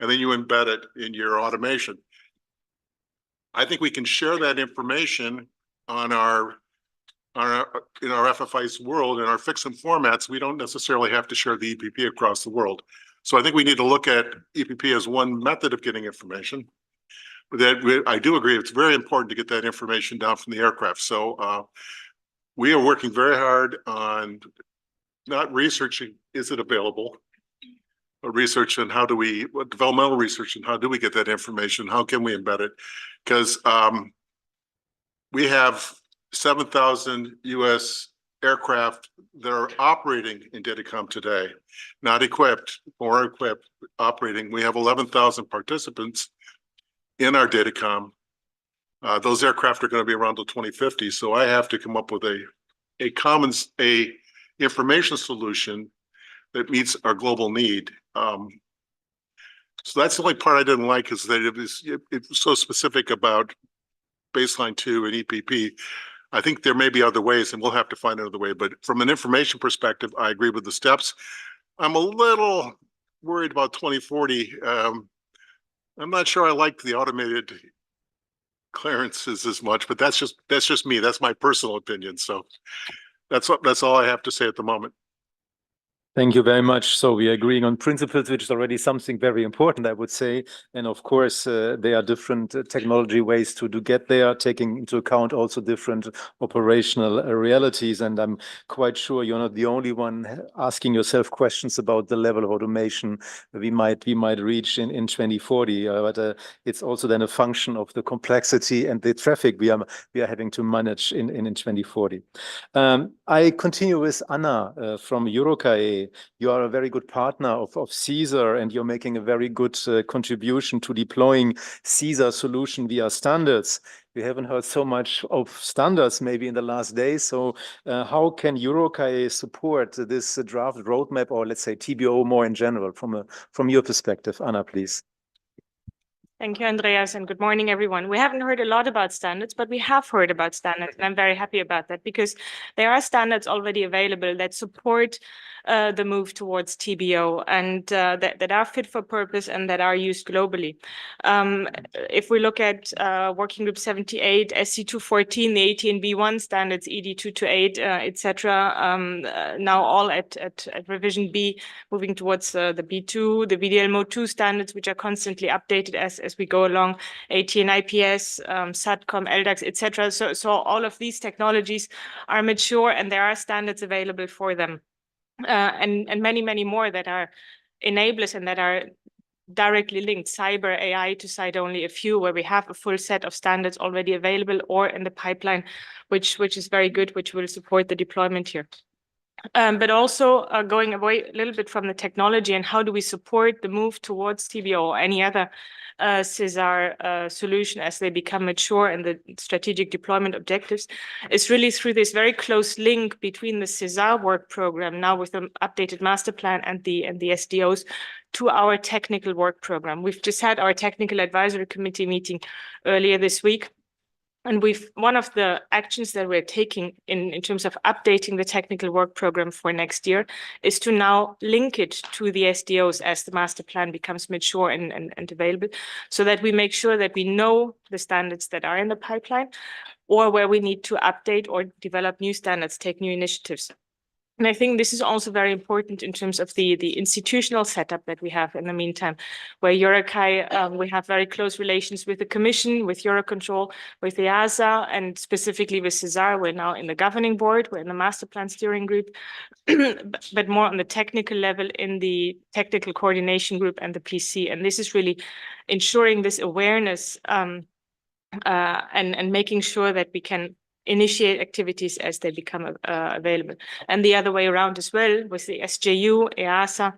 and then you embed it in your automation. I think we can share that information on in our FFICE world, in our fixed formats. We don't necessarily have to share the EPP across the world. So I think we need to look at EPP as one method of getting information. But that I do agree, it's very important to get that information down from the aircraft. So we are working very hard on not researching, is it available? But research on developmental research and how do we get that information? How can we embed it? Because we have 7,000 US aircraft that are operating in Datacom today, not equipped or equipped, operating. We have 11,000 participants in our Datacom. Those aircraft are going to be around till 2050. So I have to come up with a common information solution that meets our global need. So that's the only part I didn't like, is that it was so specific about baseline 2 and EPP. I think there may be other ways, and we'll have to find another way. But from an information perspective, I agree with the steps. I'm a little worried about 2040. I'm not sure I like the automated clearances as much, but that's just me. That's my personal opinion. So that's all I have to say at the moment. Thank you very much. So we are agreeing on principles, which is already something very important, I would say. And of course, there are different technology ways to get there, taking into account also different operational realities. And I'm quite sure you're not the only one asking yourself questions about the level of automation we might reach in 2040. But it's also then a function of the complexity and the traffic we are having to manage in 2040. I continue with Anna from EUROCONTROL. You are a very good partner of SESAR, and you're making a very good contribution to deploying SESAR solution via standards. We haven't heard so much of standards maybe in the last days. So how can EUROCONTROL support this draft roadmap, or let's say TBO more in general, from your perspective? Anna, please. Thank you, Andreas, and good morning, everyone. We haven't heard a lot about standards, but we have heard about standards, and I'm very happy about that, because there are standards already available that support the move towards TBO, and that are fit for purpose and that are used globally. If we look at Working Group 78, SC214, the ATN B1 standards, ED228, etc., now all at revision B, moving towards the B2, the VDL Mode 2 standards, which are constantly updated as as we go along, ATN, IPS, SATCOM, LDAX, etc. So all of these technologies are mature and there are standards available for them. And many more that are enablers and that are directly linked, cyber, AI, to cite only a few, where we have a full set of standards already available or in the pipeline, which is very good, which will support the deployment here. But also going away a little bit from the technology and how do we support the move towards TBO or any other SESAR solution as they become mature and the strategic deployment objectives is really through this very close link between the SESAR work program now with the updated master plan and the SDOs to our technical work program. We've just had our technical advisory committee meeting earlier this week. And one of the actions that we're taking in terms of updating the technical work program for next year is to now link it to the SDOs as the master plan becomes mature and available, so that we make sure that we know the standards that are in the pipeline or where we need to update or develop new standards, take new initiatives. And I think this is also very important in terms of the institutional setup that we have in the meantime, where EUROCAI, we have very close relations with the Commission, with EUROCONTROL, with EASA, and specifically with SESAR. We're now in the governing board, we're in the master plan steering group, but more on the technical level in the technical coordination group and the PC. And this is really ensuring this awareness and making sure that we can initiate activities as they become available. And the other way around as well, with the SJU, EASA,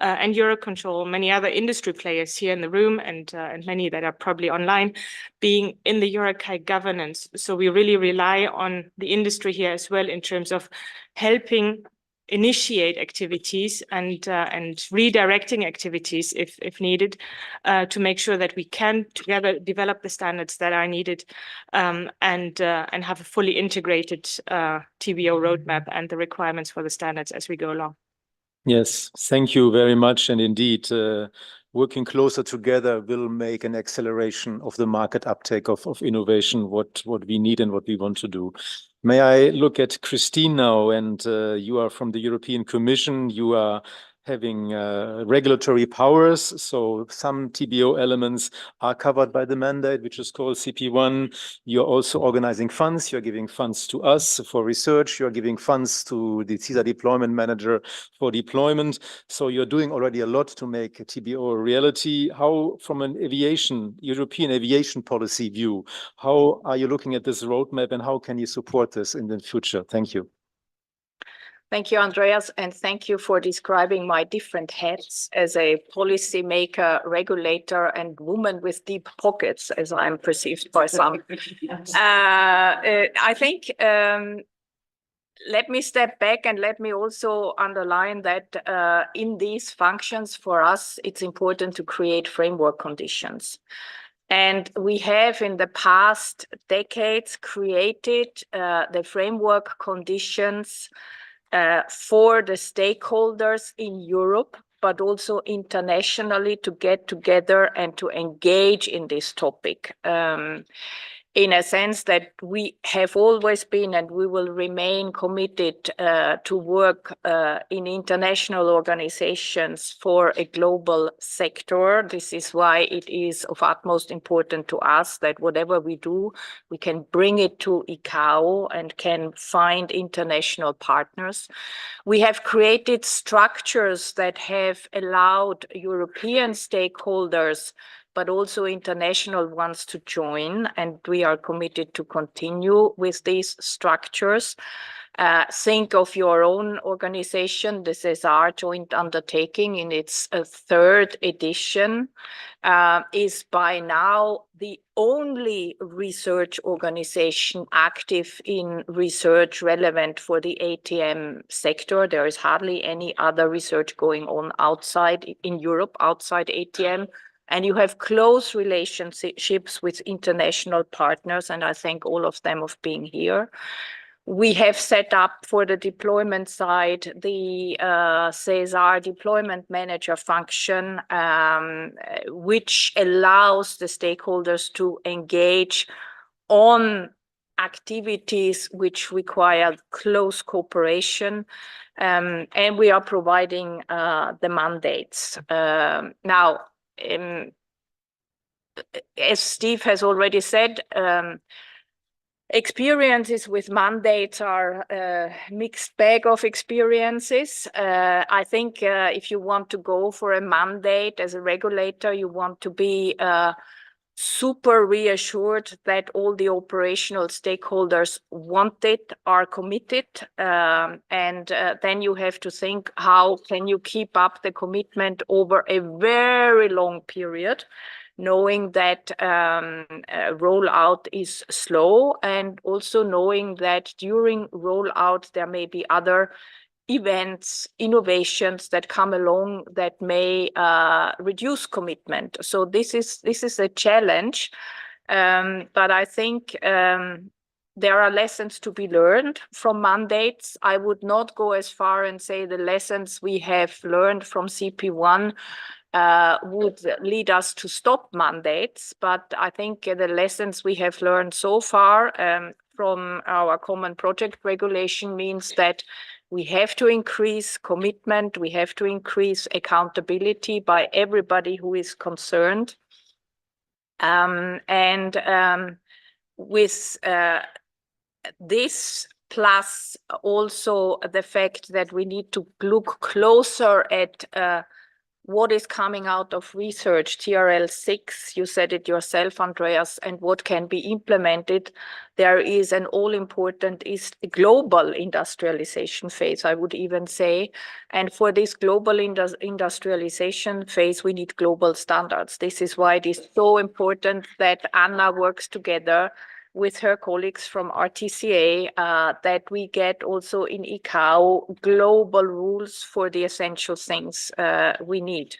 and EUROCONTROL, many other industry players here in the room and many that are probably online, being in the EUROCAI governance. So we really rely on the industry here as well in terms of helping initiate activities and redirecting activities if needed, to make sure that we can together develop the standards that are needed and have a fully integrated TBO roadmap and the requirements for the standards as we go along. Yes, thank you very much. And indeed, working closer together will make an acceleration of the market uptake of innovation, what we need and what we want to do. May I look at Christine now? And you are from the European Commission. You are having regulatory powers. So some TBO elements are covered by the mandate, which is called CP1. You're also organizing funds. You're giving funds to us for research. You're giving funds to the SESAR deployment manager for deployment. So you're doing already a lot to make TBO a reality. How, from an European aviation policy view, how are you looking at this roadmap and how can you support this in the future? Thank you. Thank you, Andreas, and thank you for describing my different hats as a policymaker, regulator, and woman with deep pockets, as I'm perceived by some. I think let me step back and let me also underline that in these functions for us, it's important to create framework conditions. And we have in the past decades created the framework conditions for the stakeholders in Europe, but also internationally, to get together and to engage in this topic. In a sense that we have always been and we will remain committed to work in international organizations for a global sector. This is why it is of utmost importance to us that whatever we do, we can bring it to ICAO and can find international partners. We have created structures that have allowed European stakeholders but also international ones to join, and we are committed to continue with these structures. Think of your own organization. This is our joint undertaking in its third edition, is by now the only research organization active in research relevant for the ATM sector. There is hardly any other research going on outside in Europe, outside ATM. And you have close relationships with international partners, and I thank all of them of being here. We have set up for the deployment side the SESAR deployment manager function, which allows the stakeholders to engage on activities which require close cooperation, and we are providing the mandates. Now, as Steve has already said, experiences with mandates are a mixed bag of experiences. I think if you want to go for a mandate as a regulator, you want to be super reassured that all the operational stakeholders want it, are committed, and then you have to think, how can you keep up the commitment over a very long period, knowing that rollout is slow, and also knowing that during rollout there may be other events, innovations that come along that may reduce commitment. So this is a challenge, but I think there are lessons to be learned from mandates. I would not go as far and say the lessons we have learned from CP1 would lead us to stop mandates, but I think the lessons we have learned so far from our common project regulation means that we have to increase commitment, we have to increase accountability by everybody who is concerned. With this, plus also the fact that we need to look closer at what is coming out of research, TRL6, you said it yourself, Andreas, and what can be implemented. There is an all-important global industrialization phase, I would even say. And for this global industrialization phase, we need global standards. This is why it is so important that Anna works together with her colleagues from RTCA, that we get also in ICAO global rules for the essential things we need.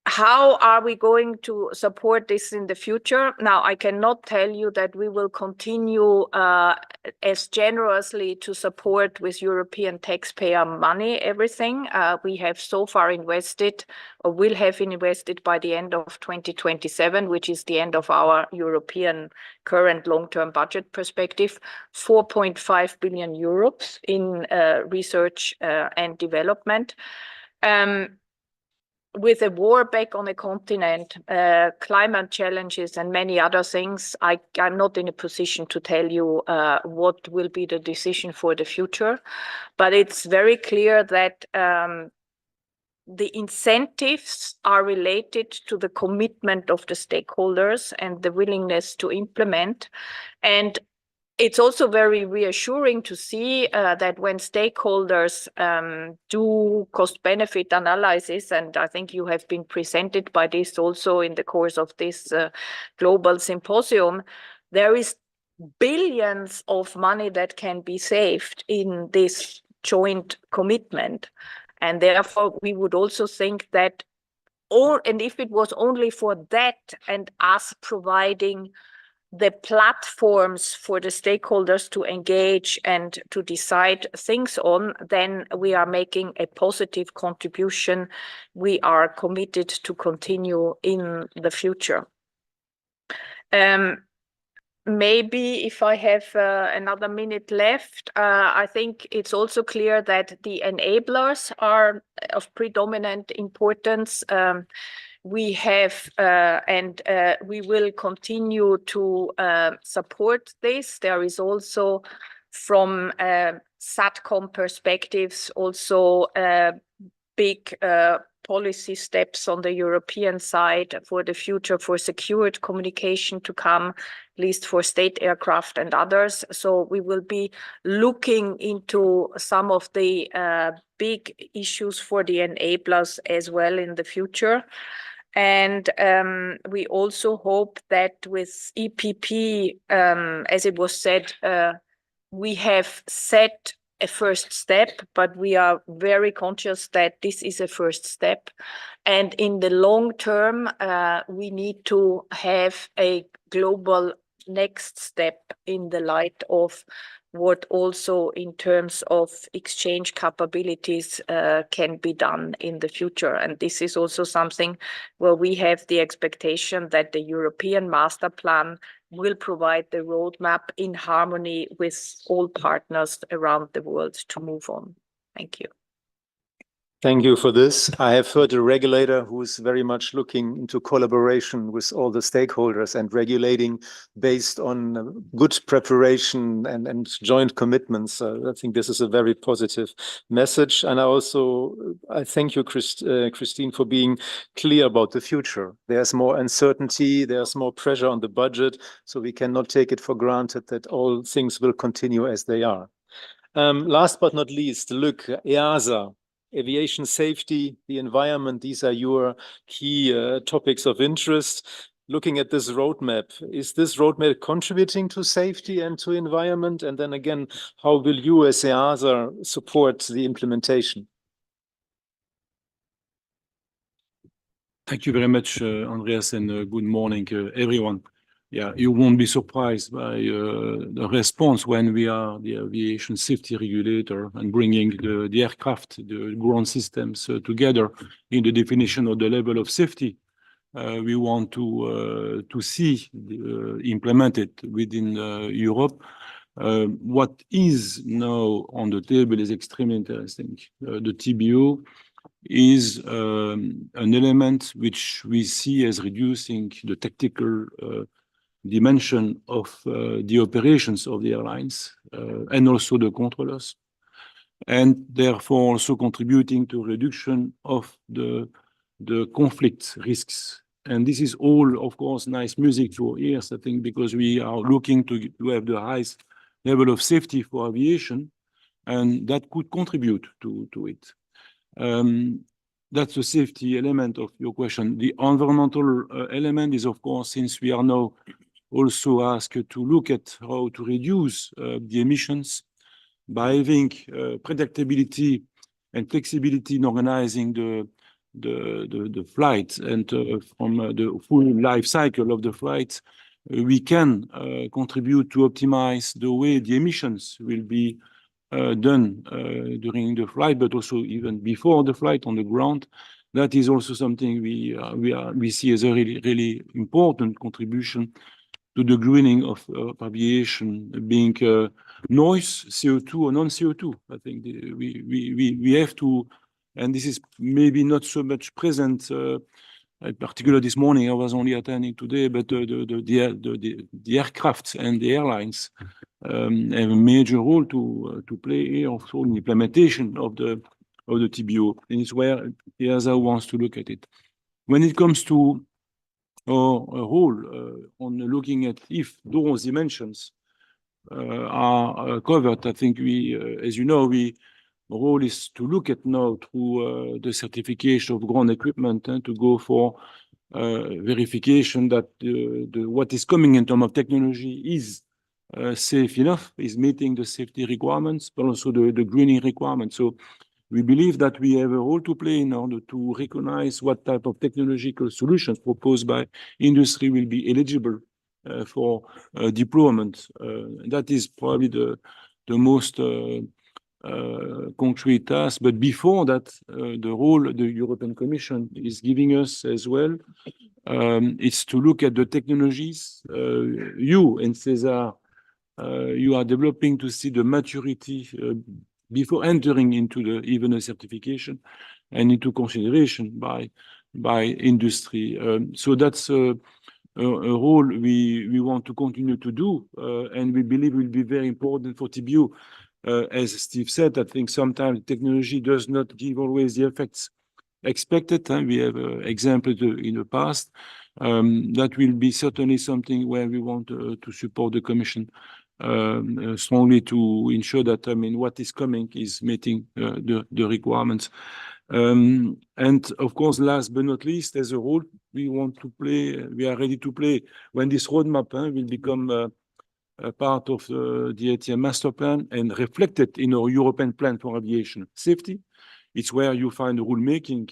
How are we going to support this in the future? Now, I cannot tell you that we will continue as generously to support with European taxpayer money everything. We have so far invested, or will have invested by the end of 2027, which is the end of our European current long-term budget perspective, 4.5 billion euros in research and development. With a war back on the continent, climate challenges and many other things, I'm not in a position to tell you what will be the decision for the future. But it's very clear that the incentives are related to the commitment of the stakeholders and the willingness to implement. And it's also very reassuring to see that when stakeholders do cost-benefit analysis, and I think you have been presented by this also in the course of this global symposium, there is billions of money that can be saved in this joint commitment. And therefore, we would also think that, and if it was only for that and us providing the platforms for the stakeholders to engage and to decide things on, then we are making a positive contribution. We are committed to continue in the future. Maybe if I have another minute left, I think it's also clear that the enablers are of predominant importance. We have and we will continue to support this. There is also, from SATCOM perspectives, also big policy steps on the European side for the future for secured communication to come, at least for state aircraft and others. So we will be looking into some of the big issues for the enablers as well in the future. And we also hope that with EPP, as it was said, we have set a first step, but we are very conscious that this is a first step. And in the long term, we need to have a global next step in the light of what also in terms of exchange capabilities can be done in the future. And this is also something where we have the expectation that the European Master Plan will provide the roadmap in harmony with all partners around the world to move on. Thank you. Thank you for this. I have heard a regulator who is very much looking into collaboration with all the stakeholders and regulating based on good preparation and joint commitments. I think this is a very positive message. And I thank you, Christine, for being clear about the future. There's more uncertainty, there's more pressure on the budget, so we cannot take it for granted that all things will continue as they are. Last but not least, look, EASA. Aviation safety, the environment, these are your key topics of interest. Looking at this roadmap, is this roadmap contributing to safety and to environment? And then again, how will you as EASA support the implementation? Thank you very much, Andreas, and good morning, everyone. Yeah, you won't be surprised by the response when we are the aviation safety regulator and bringing the aircraft, the ground systems together in the definition of the level of safety. We want to see implemented within Europe. What is now on the table is extremely interesting. The TBO is an element which we see as reducing the tactical dimension of the operations of the airlines and also the controllers, and therefore also contributing to reduction of the conflict risks. And this is all, of course, nice music to our ears, I think, because we are looking to have the highest level of safety for aviation, and that could contribute to it. That's the safety element of your question. The environmental element is, of course, since we are now also asked to look at how to reduce the emissions by having predictability and flexibility in organizing the flight and from the full life cycle of the flight, we can contribute to optimize the way the emissions will be done during the flight, but also even before the flight on the ground. That is also something we see as a really important contribution to the greening of aviation, being noise, CO2 or non-CO2. I think we have to, and this is maybe not so much present, particularly this morning, I was only attending today, but the aircraft and the airlines have a major role to play here also in the implementation of the TBO, and it's where EASA wants to look at it. When it comes to our role on looking at if those dimensions are covered, I think as you know, our role is to look at now through the certification of ground equipment and to go for verification that what is coming in terms of technology is safe enough, is meeting the safety requirements, but also the greening requirements. So we believe that we have a role to play in order to recognize what type of technological solutions proposed by industry will be eligible for deployment. That is probably the most concrete task. But before that, the role the European Commission is giving us as well is to look at the technologies. You and SESAR, you are developing to see the maturity before entering into even a certification and into consideration by industry. So that's a role we want to continue to do, and we believe will be very important for TBO. As Steve said, I think sometimes technology does not give always the effects expected. We have examples in the past. That will be certainly something where we want to support the Commission strongly to ensure that, what is coming is meeting the requirements. And of course, last but not least, as a role we want to play, we are ready to play when this roadmap will become a part of the ATM master plan and reflected in our European plan for aviation safety. It's where you find the rulemaking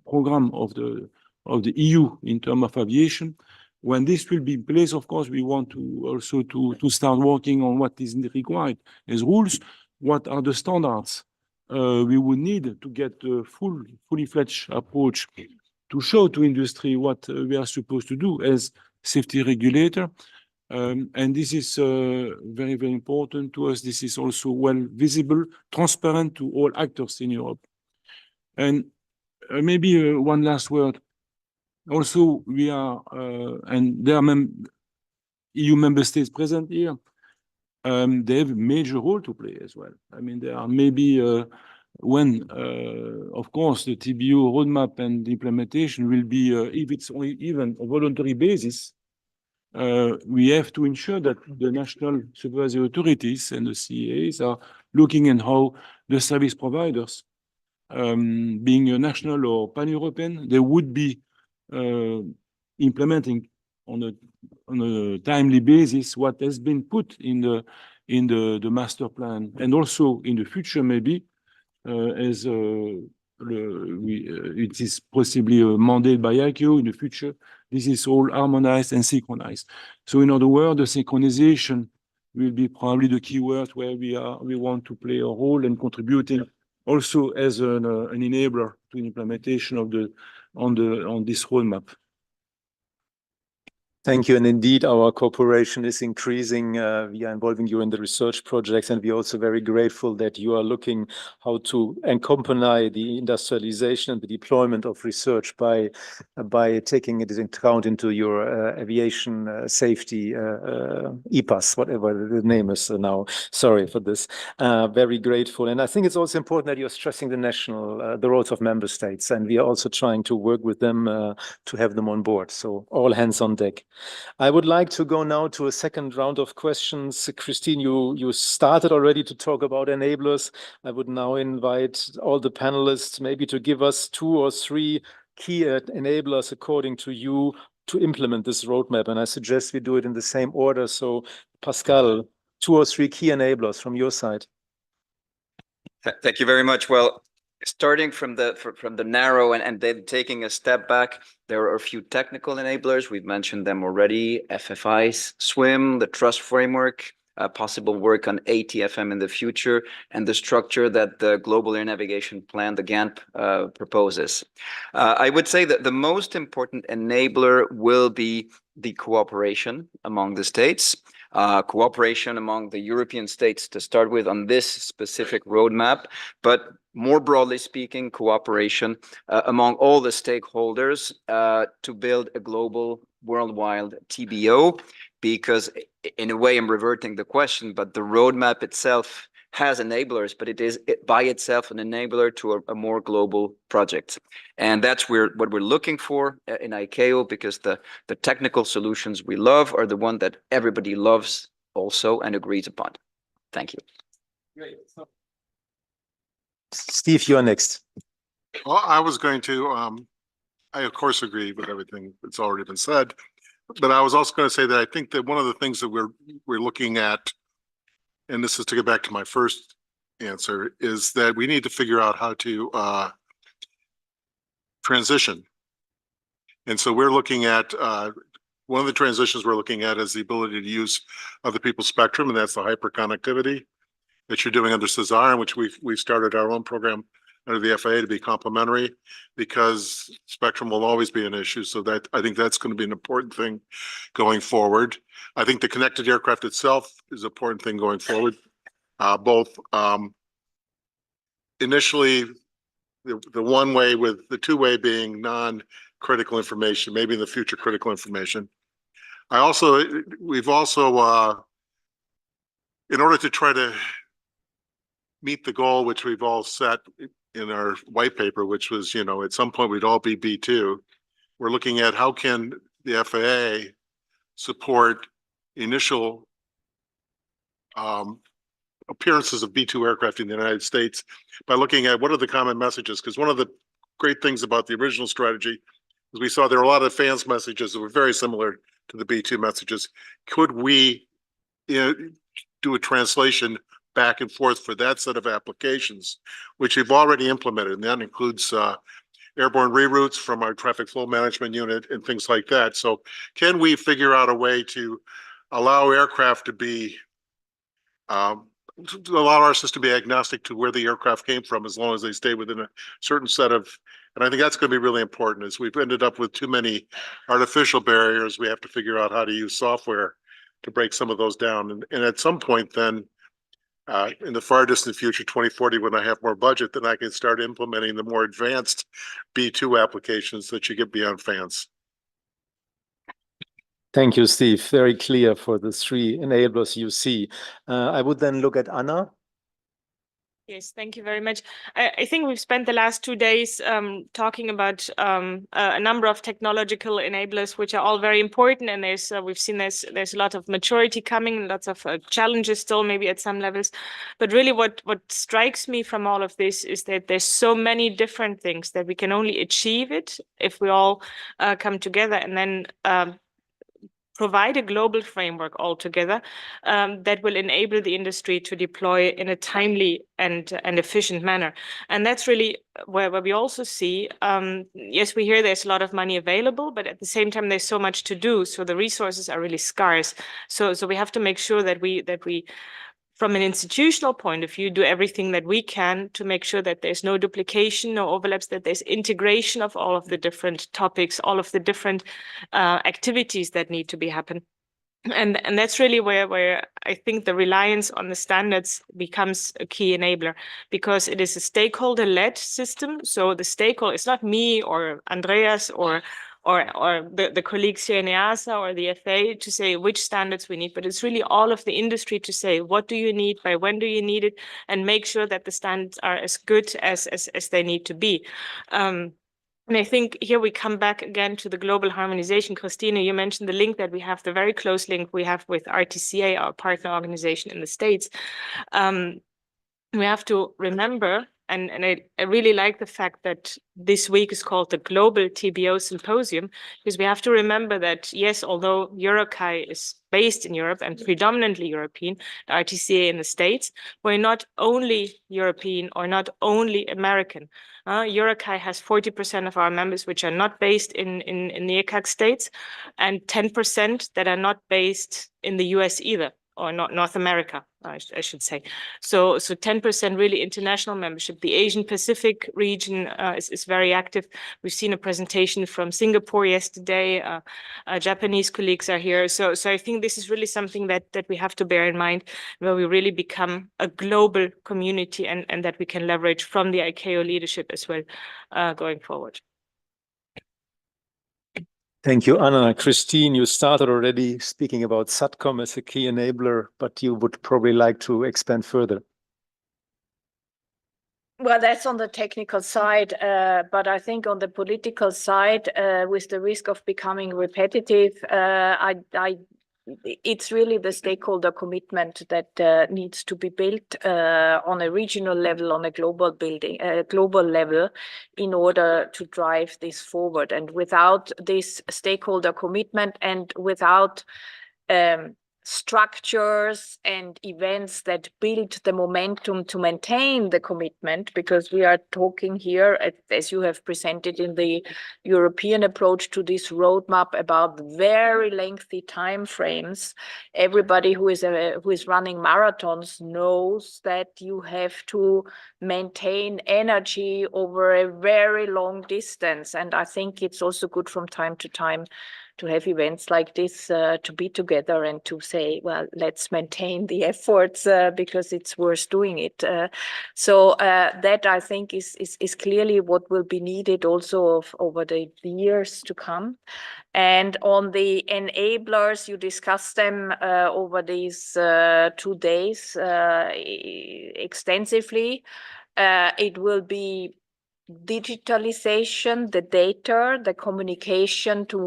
program of the EU in terms of aviation. When this will be in place, of course, we want to also to start working on what is required as rules. What are the standards we would need to get a fully fledged approach to show to industry what we are supposed to do as safety regulator. And this is very, very important to us. This is also well visible, transparent to all actors in Europe. And maybe one last word. Also, we are, and there are EU member states present here. They have a major role to play as well. I mean, there are maybe when, of course, the TBO roadmap and the implementation will be, if it's only even a voluntary basis, we have to ensure that the national supervisory authorities and the CAs are looking at how the service providers, being a national or pan-European, they would be implementing on a timely basis what has been put in the master plan, and also in the future maybe as it is possibly mandated by ICAO in the future. This is all harmonized and synchronized. So in other words, the synchronization will be probably the key word where we want to play a role in contributing also as an enabler to implementation of on this roadmap. Thank you. And indeed, our cooperation is increasing. We are involving you in the research projects, and we're also very grateful that you are looking how to accompany the industrialization and the deployment of research by taking it into account into your aviation safety EPAS, whatever the name is now. Sorry for this. Very grateful. And I think it's also important that you're stressing the roles of member states, and we are also trying to work with them to have them on board. So all hands on deck. I would like to go now to a second round of questions. Christine, you started already to talk about enablers. I would now invite all the panelists maybe to give us 2 or 3 key enablers according to you to implement this roadmap. And I suggest we do it in the same order. So Pascal, 2 or 3 key enablers from your side. Thank you very much. Well, starting from the narrow and then taking a step back, there are a few technical enablers. We've mentioned them already: FFIs, SWIM, the trust framework, possible work on ATFM in the future, and the structure that the Global Air Navigation Plan, the GANP, proposes. I would say that the most important enabler will be the cooperation among the states. Cooperation among the European states to start with on this specific roadmap, but more broadly speaking, cooperation among all the stakeholders to build a global worldwide TBO, because in a way I'm reverting the question, but the roadmap itself has enablers, but it is by itself an enabler to a more global project. And that's what we're looking for in ICAO, because the technical solutions we love are the one that everybody loves also and agrees upon. Thank you. Great. Steve, you're next. Well, I was going to, I of course agree with everything that's already been said, but I was also going to say that I think that one of the things that we're looking at, and this is to get back to my first answer, is that we need to figure out how to transition. And so we're looking at, one of the transitions we're looking at is the ability to use other people's spectrum, and that's the hyperconnectivity that you're doing under SESAR, in which we've started our own program under the FAA to be complementary, because spectrum will always be an issue. So that I think that's going to be an important thing going forward. I think the connected aircraft itself is an important thing going forward. Both initially the one way, with the two-way being non-critical information, maybe in the future critical information. We've also in order to try to meet the goal which we've all set in our white paper, which was, at some point we'd all be B2. We're looking at how can the FAA support initial appearances of B2 aircraft in the United States by looking at what are the common messages. Because one of the great things about the original strategy is we saw there are a lot of fans messages that were very similar to the B2 messages. Could we do a translation back and forth for that set of applications, which we've already implemented, and that includes airborne reroutes from our traffic flow management unit and things like that. So can we figure out a way to allow aircraft to be, to allow our system to be agnostic to where the aircraft came from, as long as they stay within a certain set of, and I think that's going to be really important, as we've ended up with too many artificial barriers. We have to figure out how to use software to break some of those down. And at some point then, In the far distant future, 2040, when I have more budget, then I can start implementing the more advanced B2 applications that you get beyond fans. Thank you, Steve. Very clear for the three enablers you see. I would then look at Anna. Yes, thank you very much. I think we've spent the last 2 days talking about a number of technological enablers, which are all very important. And we've seen there's a lot of maturity coming, lots of challenges still, maybe at some levels. But really, what strikes me from all of this is that there's so many different things that we can only achieve it if we all come together and then provide a global framework altogether that will enable the industry to deploy in a timely and efficient manner. And that's really where we also see, yes, we hear there's a lot of money available, but at the same time, there's so much to do. So the resources are really scarce. So we have to make sure that we from an institutional point of view, do everything that we can to make sure that there's no duplication, no overlaps, that there's integration of all of the different topics, all of the different activities that need to be happen. And that's really where I think the reliance on the standards becomes a key enabler, because it is a stakeholder-led system. So the stakeholder, it's not me or Andreas or the colleagues here in EASA or the FA to say which standards we need, but it's really all of the industry to say, what do you need, by when do you need it, and make sure that the standards are as good as they need to be. And I think here we come back again to the global harmonization. Christina, you mentioned the link that we have, the very close link we have with RTCA, our partner organization in the States. We have to remember, and I really like the fact that this week is called the Global TBO Symposium, because we have to remember that, yes, although EUROCONTROL is based in Europe and predominantly European, the RTCA in the States, we're not only European or not only American. EUROCONTRol has 40% of our members which are not based in the ECAC states, and 10% that are not based in the US either, or not North America, I should say. So 10% really international membership. The Asian Pacific region is very active. We've seen a presentation from Singapore yesterday. Japanese colleagues are here. So I think this is really something that we have to bear in mind, where we really become a global community and that we can leverage from the ICAO leadership as well going forward. Thank you, Anna. Christine, you started already speaking about SATCOM as a key enabler, but you would probably like to expand further. Well, that's on the technical side, but I think on the political side, with the risk of becoming repetitive, it's really the stakeholder commitment that needs to be built on a regional level, on a global level, in order to drive this forward. And without this stakeholder commitment and without structures and events that build the momentum to maintain the commitment, because we are talking here, as you have presented in the European approach to this roadmap, about very lengthy time frames. Everybody who is running marathons knows that you have to maintain energy over a very long distance. And I think it's also good from time to time to have events like this, to be together and to say, well, let's maintain the efforts because it's worth doing it. So that I think is clearly what will be needed also over the years to come. And on the enablers, you discussed them over these 2 days extensively. It will be digitalization, the data, the communication to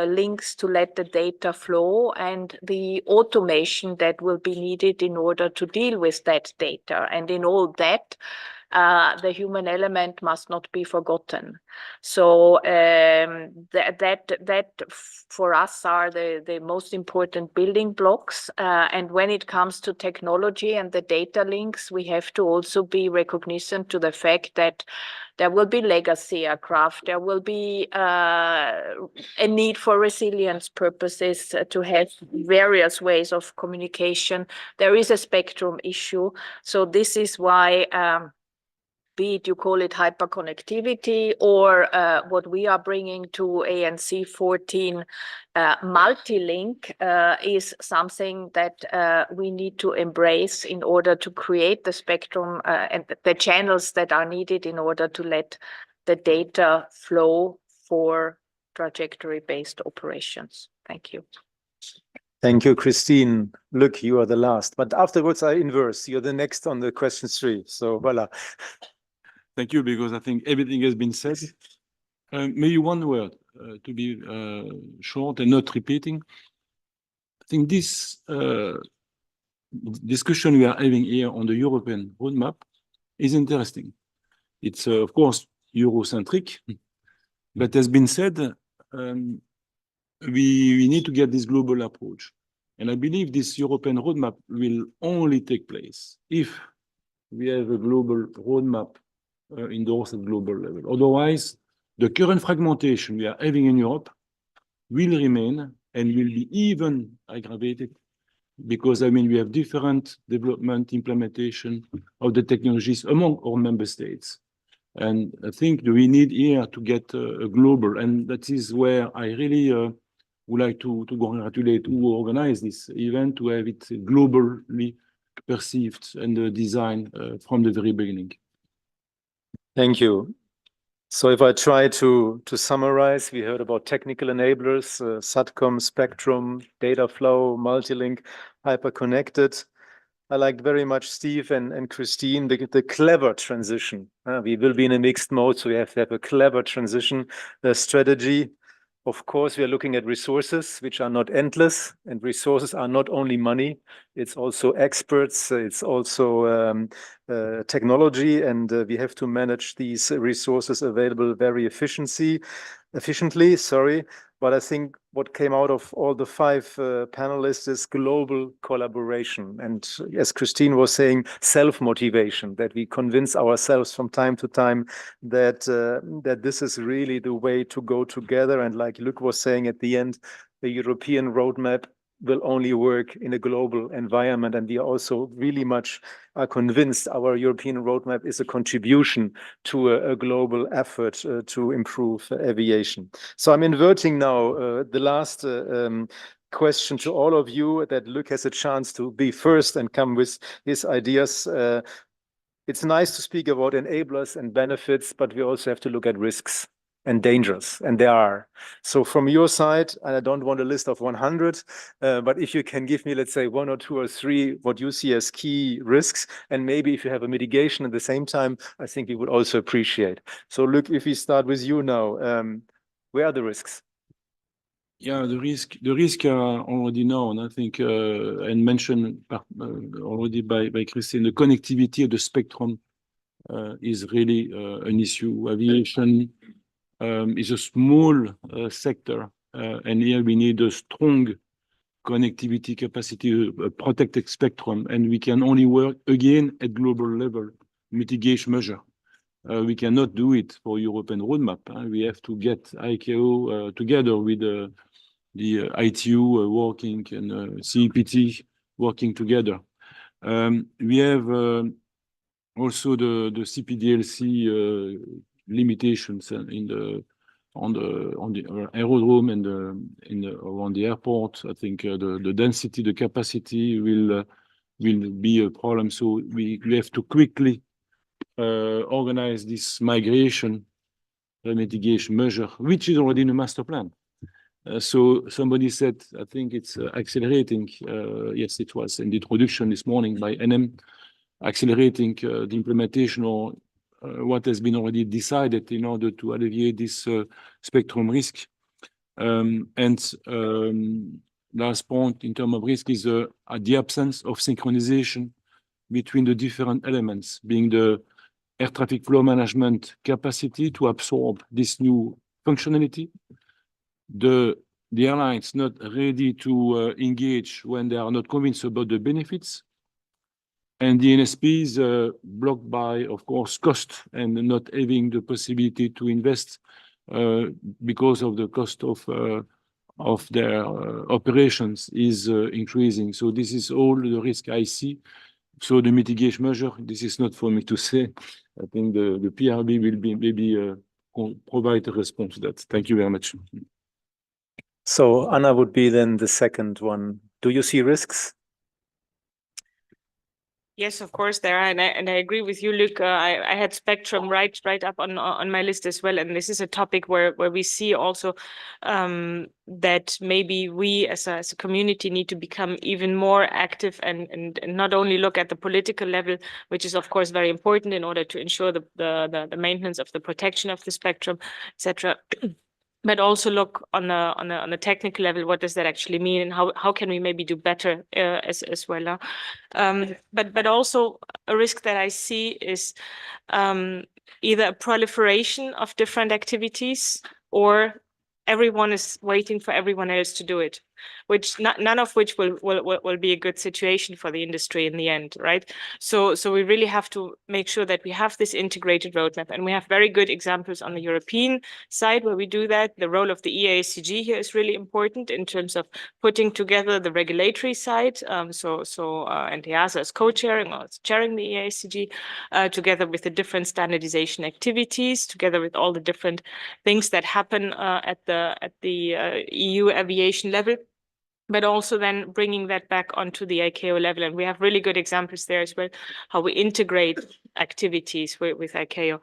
links to let the data flow, and the automation that will be needed in order to deal with that data. And in all that, the human element must not be forgotten. So that for us are the most important building blocks. And when it comes to technology and the data links, we have to also be recognizant to the fact that there will be legacy aircraft. There will be a need for resilience purposes to have various ways of communication. There is a spectrum issue. So this is why be it you call it hyperconnectivity or what we are bringing to ANC 14 multi-link is something that we need to embrace in order to create the spectrum and the channels that are needed in order to let the data flow for trajectory-based operations. Thank you. Thank you, Christine. Look, you are the last, but afterwards I inverse. You're the next on the question 3. So voila. Thank you, because I think everything has been said. Maybe one word to be short and not repeating. I think this discussion we are having here on the European roadmap is interesting. It's of course Eurocentric, but has been said, we need to get this global approach. And I believe this European roadmap will only take place if we have a global roadmap endorsed at global level. Otherwise, the current fragmentation we are having in Europe will remain and will be even aggravated because, I mean, we have different development, implementation of the technologies among our member states. And I think we need here to get a global, and that is where I really would like to congratulate who organized this event, to have it globally perceived and designed from the very beginning. Thank you. So if I try to summarize, we heard about technical enablers, SATCOM, spectrum, data flow, multi-link, hyper-connected. I liked very much Steve and Christine, the clever transition. We will be in a mixed mode, so we have to have a clever transition strategy. Of course, we are looking at resources, which are not endless, and resources are not only money, it's also experts, it's also technology, and we have to manage these resources available very efficiently. But I think what came out of all the 5 panelists is global collaboration. And as Christine was saying, self-motivation, that we convince ourselves from time to time that, that this is really the way to go together. And like Luc was saying at the end, the European roadmap will only work in a global environment. And we also really much are convinced our European roadmap is a contribution to a global effort to improve aviation. So I'm inverting now the last question to all of you, that Luc has a chance to be first and come with his ideas. It's nice to speak about enablers and benefits, but we also have to look at risks and dangers, and there are. So from your side, and I don't want a list of 100, but if you can give me, let's say, 1 or 2 or 3, what you see as key risks, and maybe if you have a mitigation at the same time, I think we would also appreciate. So Luc, if we start with you now, where are the risks? Yeah, the risk are already known, I think, and mentioned already by Christine. The connectivity of the spectrum is really an issue. Aviation is a small sector, and here we need a strong connectivity capacity, protected spectrum, and we can only work again at global level, mitigation measure. We cannot do it for European roadmap. We have to get ICAO together with the ITU working and CEPT working together. We have also the CPDLC limitations on the aerodrome and around the airport. I think the density, the capacity will be a problem. So we have to quickly organize this migration mitigation measure, which is already in the master plan. So somebody said, I think it's accelerating. Yes, it was in the introduction this morning by NM, accelerating the implementation or what has been already decided in order to alleviate this spectrum risk. Last point in terms of risk is the absence of synchronization between the different elements, being the air traffic flow management capacity to absorb this new functionality, the airlines not ready to engage when they are not convinced about the benefits, and the NSPs blocked by, of course, cost and not having the possibility to invest because of the cost of their operations is increasing. So this is all the risk I see. So the mitigation measure, this is not for me to say. I think the PRB will be maybe provide a response to that. Thank you very much. So Anna would be then the second one. Do you see risks? Yes, of course there are, and I agree with you, Luc. I had spectrum right up on my list as well, and this is a topic where we see also that maybe we as a community need to become even more active and not only look at the political level, which is of course very important in order to ensure the maintenance of the protection of the spectrum, etc. But also look on a technical level, what does that actually mean, and how can we maybe do better as well. But also a risk that I see is either a proliferation of different activities, or everyone is waiting for everyone else to do it, which none of which will be a good situation for the industry in the end, right? So we really have to make sure that we have this integrated roadmap, and we have very good examples on the European side where we do that. The role of the EASG here is really important in terms of putting together the regulatory side. And the EASA is co-chairing or chairing the EASG, together with the different standardization activities, together with all the different things that happen at the EU aviation level, but also then bringing that back onto the ICAO level. And we have really good examples there as well, how we integrate activities with ICAO.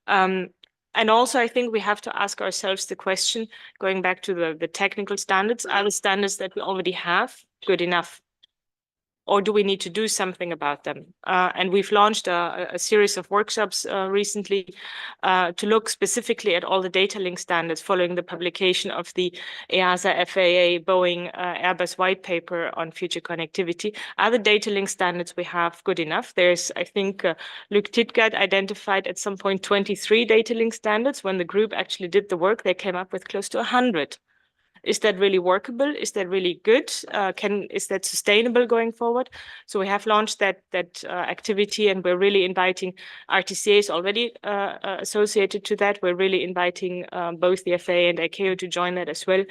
And also, I think we have to ask ourselves the question, going back to the technical standards, are the standards that we already have good enough? Or do we need to do something about them? And we've launched a series of workshops recently to look specifically at all the data link standards following the publication of the EASA, FAA, Boeing, Airbus white paper on future connectivity. Are the data link standards we have good enough? There's, I think, Luc Titgard identified at some point 23 data link standards. When the group actually did the work, they came up with close to 100. Is that really workable? Is that really good? Is that sustainable going forward? So we have launched that activity, and we're really inviting RTCAs already associated to that. We're really inviting both the FAA and ICAO to join that as well,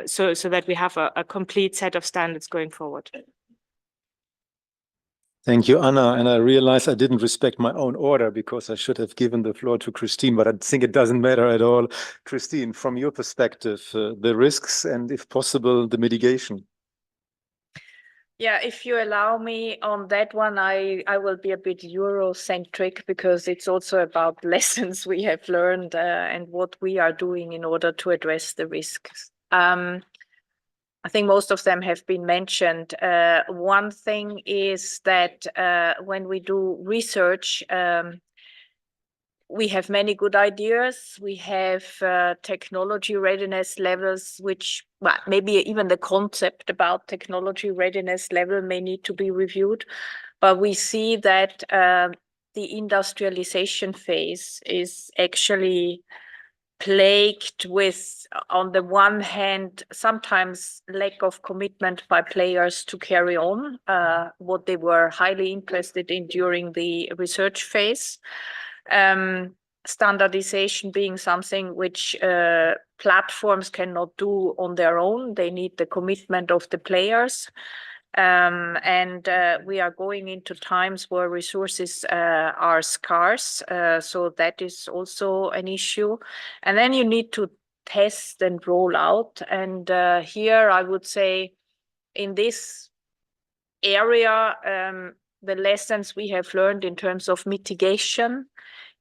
so that we have a complete set of standards going forward. Thank you, Anna. And I realize I didn't respect my own order because I should have given the floor to Christine, but I think it doesn't matter at all. Christine, from your perspective, the risks and, if possible, the mitigation. Yeah, if you allow me on that one, I will be a bit Eurocentric, because it's also about lessons we have learned and what we are doing in order to address the risks. I think most of them have been mentioned. One thing is that when we do research, we have many good ideas. We have technology readiness levels, which, well, maybe even the concept about technology readiness level may need to be reviewed. But we see that the industrialization phase is actually plagued with, on the one hand, sometimes lack of commitment by players to carry on what they were highly interested in during the research phase. Standardization being something which platforms cannot do on their own. They need the commitment of the players. And we are going into times where resources are scarce, so that is also an issue. And then you need to test and roll out. And here I would say, in this area, the lessons we have learned in terms of mitigation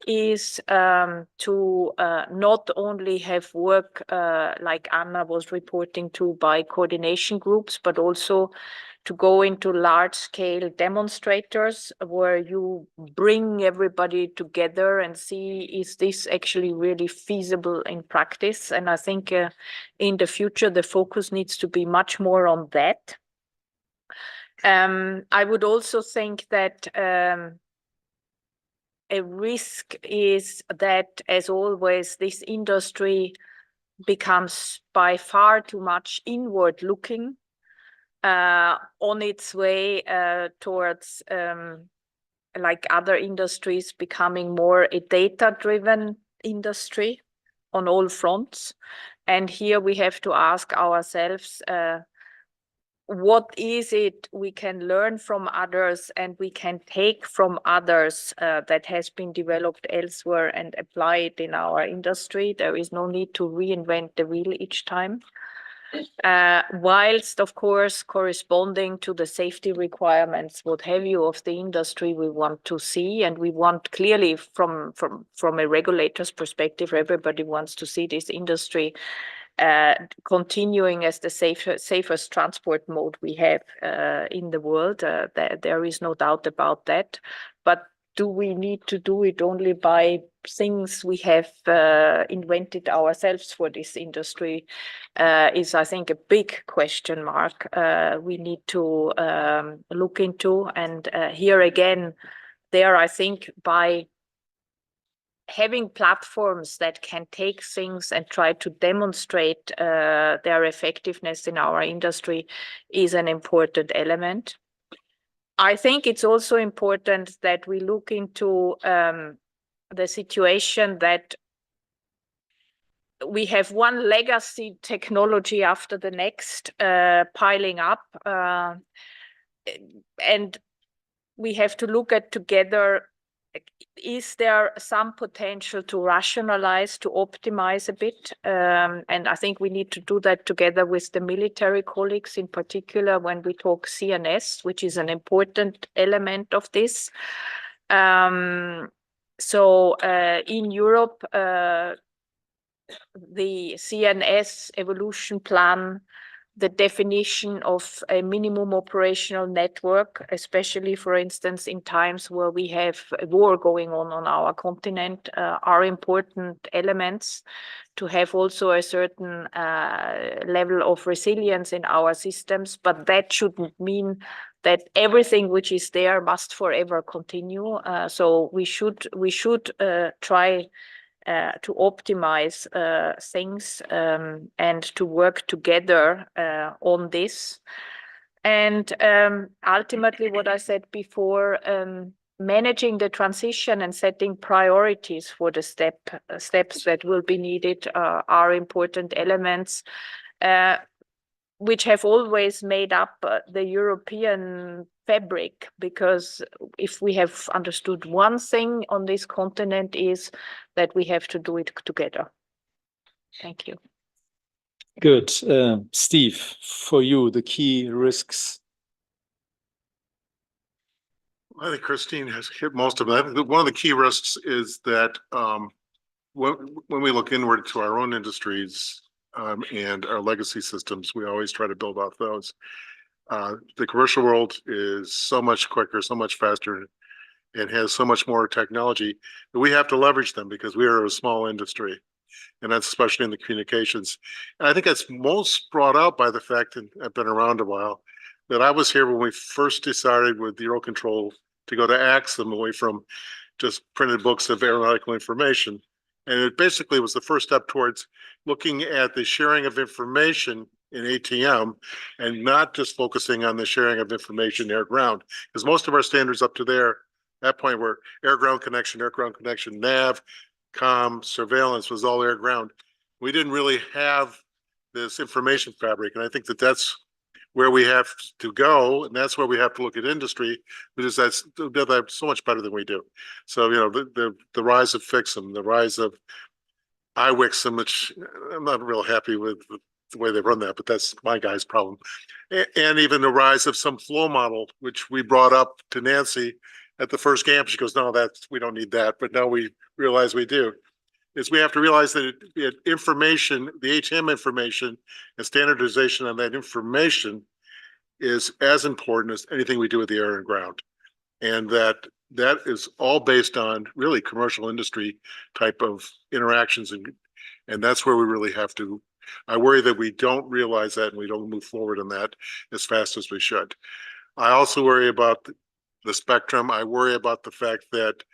is to not only have work like Anna was reporting to by coordination groups, but also to go into large-scale demonstrators where you bring everybody together and see, is this actually really feasible in practice? And I think in the future, the focus needs to be much more on that. I would also think that a risk is that, as always, this industry becomes by far too much inward looking, on its way towards, like other industries, becoming more a data-driven industry on all fronts. And here we have to ask ourselves, what is it we can learn from others and we can take from others that has been developed elsewhere and apply it in our industry. There is no need to reinvent the wheel each time. Whilst, of course, corresponding to the safety requirements, what have you, of the industry we want to see, and we want clearly from a regulator's perspective, everybody wants to see this industry continuing as the safest transport mode we have in the world. There is no doubt about that. But do we need to do it only by things we have invented ourselves for this industry? Is, I think, a big question mark we need to look into. And here again, I think by having platforms that can take things and try to demonstrate their effectiveness in our industry is an important element. I think it's also important that we look into the situation that we have one legacy technology after the next piling up, and we have to look at together, is there some potential to rationalize, to optimize a bit? And I think we need to do that together with the military colleagues, in particular when we talk CNS, which is an important element of this. So in Europe, the CNS evolution plan, the definition of a minimum operational network, especially, for instance, in times where we have a war going on our continent, are important elements to have also a certain level of resilience in our systems. But that shouldn't mean that everything which is there must forever continue. So we should try to optimize things and to work together on this. And ultimately, what I said before, managing the transition and setting priorities for the steps that will be needed are important elements, which have always made up the European fabric, because if we have understood one thing on this continent is that we have to do it together. Thank you. Good. Steve, for you, the key risks. I think Christine has hit most of that. One of the key risks is that when we look inward to our own industries and our legacy systems, we always try to build off those. The commercial world is so much quicker, so much faster, and has so much more technology that we have to leverage them because we are a small industry, and that's especially in the communications. And I think that's most brought out by the fact, and I've been around a while, that I was here when we first decided with the EUROCONTROL to go to Axim, away from just printed books of aeronautical information. And it basically was the first step towards looking at the sharing of information in ATM and not just focusing on the sharing of information air-ground. Because most of our standards up to that point were air-ground connection, nav, comm, surveillance was all air-ground. We didn't really have this information fabric. And I think that that's where we have to go, and that's where we have to look at industry, because they're so much better than we do. So, you know, the rise of FIXM, the rise of IWIXM, which I'm not real happy with the way they run that, but that's my guy's problem. And even the rise of some flow model, which we brought up to Nancy at the first camp. She goes, no, we don't need that. But now we realize we do. Is we have to realize that information, the ATM information and standardization on that information is as important as anything we do with the air and ground. And that is all based on really commercial industry type of interactions. And that's where we really have to, I worry that we don't realize that and we don't move forward on that as fast as we should. I also worry about the spectrum. I worry about the fact that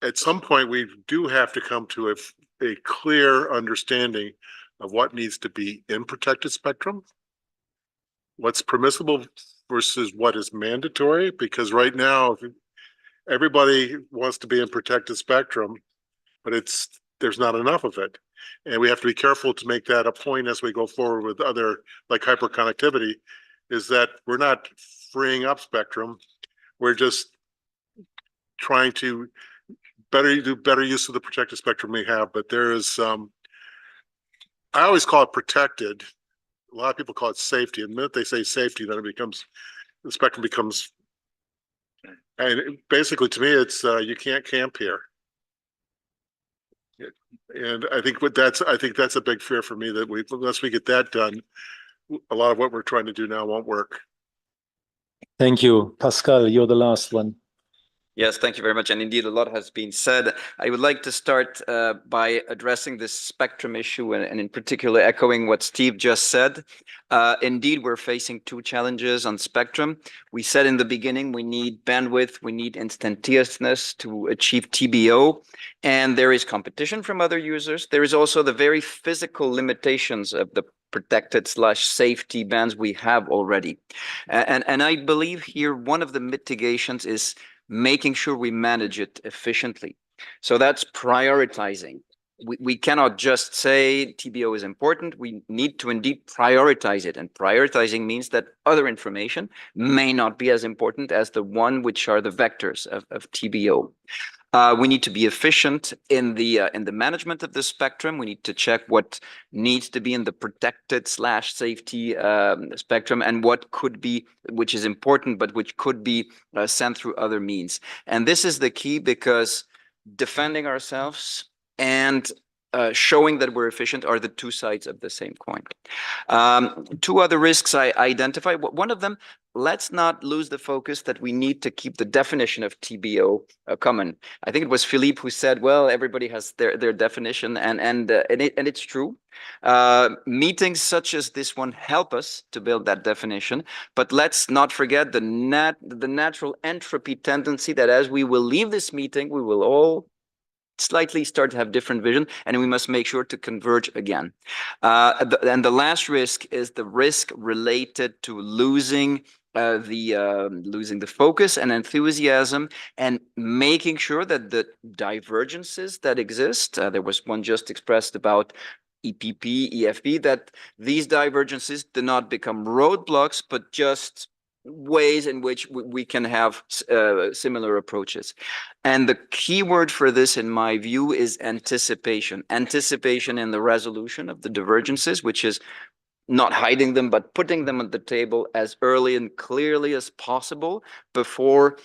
at some point we do have to come to a clear understanding of what needs to be in protected spectrum, what's permissible versus what is mandatory, because right now everybody wants to be in protected spectrum, but there's not enough of it. And we have to be careful to make that a point as we go forward with other, like hyperconnectivity, is that we're not freeing up spectrum. We're just trying to do better use of the protected spectrum we have. But there is, I always call it protected. A lot of people call it safety. And the minute they say safety, then it becomes, the spectrum becomes, and basically to me, it's you can't camp here. And I think that's a big fear for me, that unless we get that done, a lot of what we're trying to do now won't work. Thank you. Pascal, you're the last one. Yes, thank you very much. And indeed, a lot has been said. I would like to start by addressing this spectrum issue and in particular echoing what Steve just said. Indeed, we're facing two challenges on spectrum. We said in the beginning, we need bandwidth, we need instantaneousness to achieve TBO, and there is competition from other users. There is also the very physical limitations of the protected/safety bands we have already. And I believe here one of the mitigations is making sure we manage it efficiently. So that's prioritizing. We cannot just say TBO is important. We need to indeed prioritize it. And prioritizing means that other information may not be as important as the one which are the vectors of TBO. We need to be efficient in the management of the spectrum. We need to check what needs to be in the protected/safety spectrum and what could be, which is important, but which could be sent through other means. And this is the key, because defending ourselves and showing that we're efficient are the two sides of the same coin. Two other risks I identify. One of them, let's not lose the focus that we need to keep the definition of TBO common. I think it was Philippe who said, well, everybody has their definition, and it's true. Meetings such as this one help us to build that definition, but let's not forget the natural entropy tendency that as we will leave this meeting, we will all slightly start to have different vision, and we must make sure to converge again. And the last risk is the risk related to losing the focus and enthusiasm, and making sure that the divergences that exist, there was one just expressed about EPP, EFP, that these divergences do not become roadblocks, but just ways in which we can have similar approaches. And the key word for this, in my view, is anticipation. Anticipation in the resolution of the divergences, which is not hiding them, but putting them on the table as early and clearly as possible before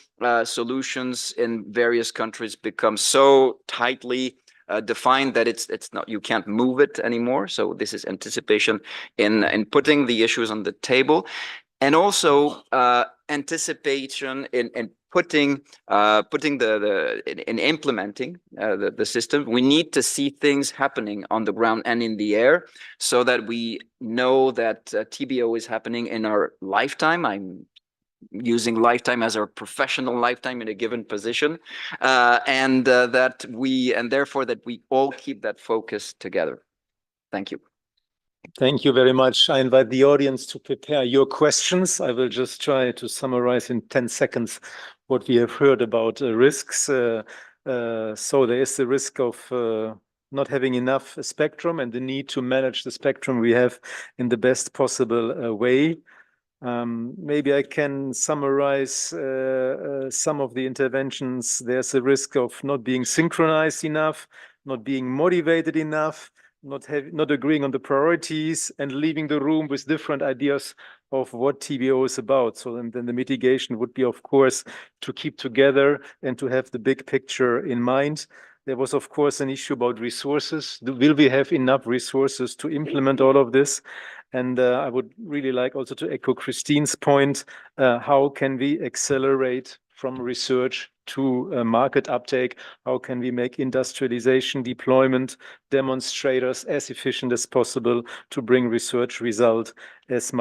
solutions in various countries become so tightly defined that it's not, you can't move it anymore. So this is anticipation in putting the issues on the table. And also anticipation in implementing the system. We need to see things happening on the ground and in the air, so that we know that TBO is happening in our lifetime. I'm using lifetime as our professional lifetime in a given position, and therefore that we all keep that focus together. Thank you. Thank you very much. I invite the audience to prepare your questions. I will just try to summarize in 10 seconds what we have heard about risks. So there is the risk of not having enough spectrum and the need to manage the spectrum we have in the best possible way. Maybe I can summarize some of the interventions. There's a risk of not being synchronized enough, not being motivated enough, not agreeing on the priorities, and leaving the room with different ideas of what TBO is about. So then the mitigation would be, of course, to keep together and to have the big picture in mind. There was, of course, an issue about resources. Will we have enough resources to implement all of this? And I would really like also to echo Christine's point. How can we accelerate from research to market uptake? How can we make industrialization, deployment, demonstrators as efficient as possible to bring research result as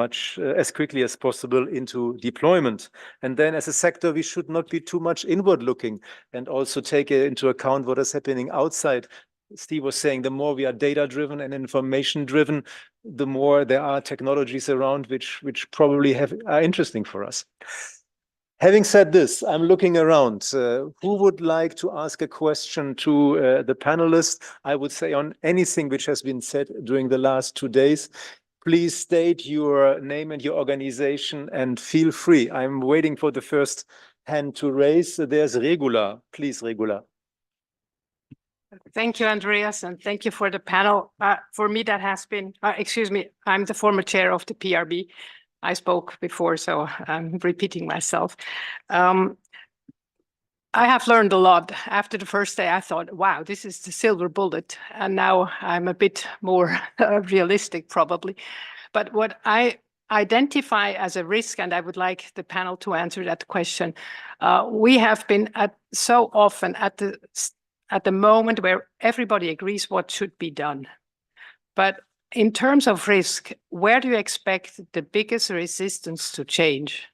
quickly as possible into deployment? And then as a sector, we should not be too much inward looking, and also take into account what is happening outside. Steve was saying the more we are data driven and information driven, the more there are technologies around which probably are interesting for us. Having said this, I'm looking around. Who would like to ask a question to the panelists? I would say on anything which has been said during the last 2 days. Please state your name and your organization and feel free. I'm waiting for the first hand to raise. There's Regula. Please, Regula. Thank you, Andreas, and thank you for the panel. For me, that has been, excuse me, I'm the former chair of the PRB. I spoke before, so I'm repeating myself. I have learned a lot. After the first day, I thought, wow, this is the silver bullet. And now I'm a bit more realistic, probably. But what I identify as a risk, and I would like the panel to answer that question, we have been so often at the moment where everybody agrees what should be done. But in terms of risk, where do you expect the biggest resistance to change?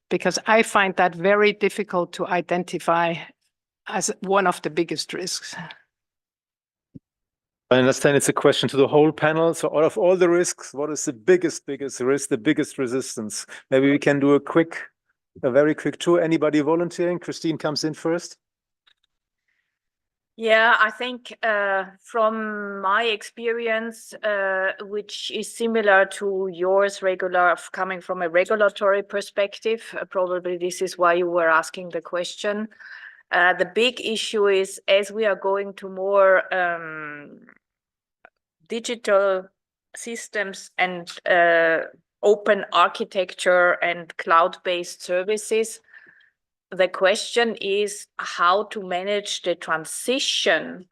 Because I find that very difficult to identify as one of the biggest risks. I understand it's a question to the whole panel. So out of all the risks, what is the biggest risk, the biggest resistance? Maybe we can do a very quick tour. Anybody volunteering? Christine comes in first. Yeah, I think from my experience, which is similar to yours, coming from a regulatory perspective, probably this is why you were asking the question. The big issue is, as we are going to more digital systems and open architecture and cloud-based services, the question is how to manage the transition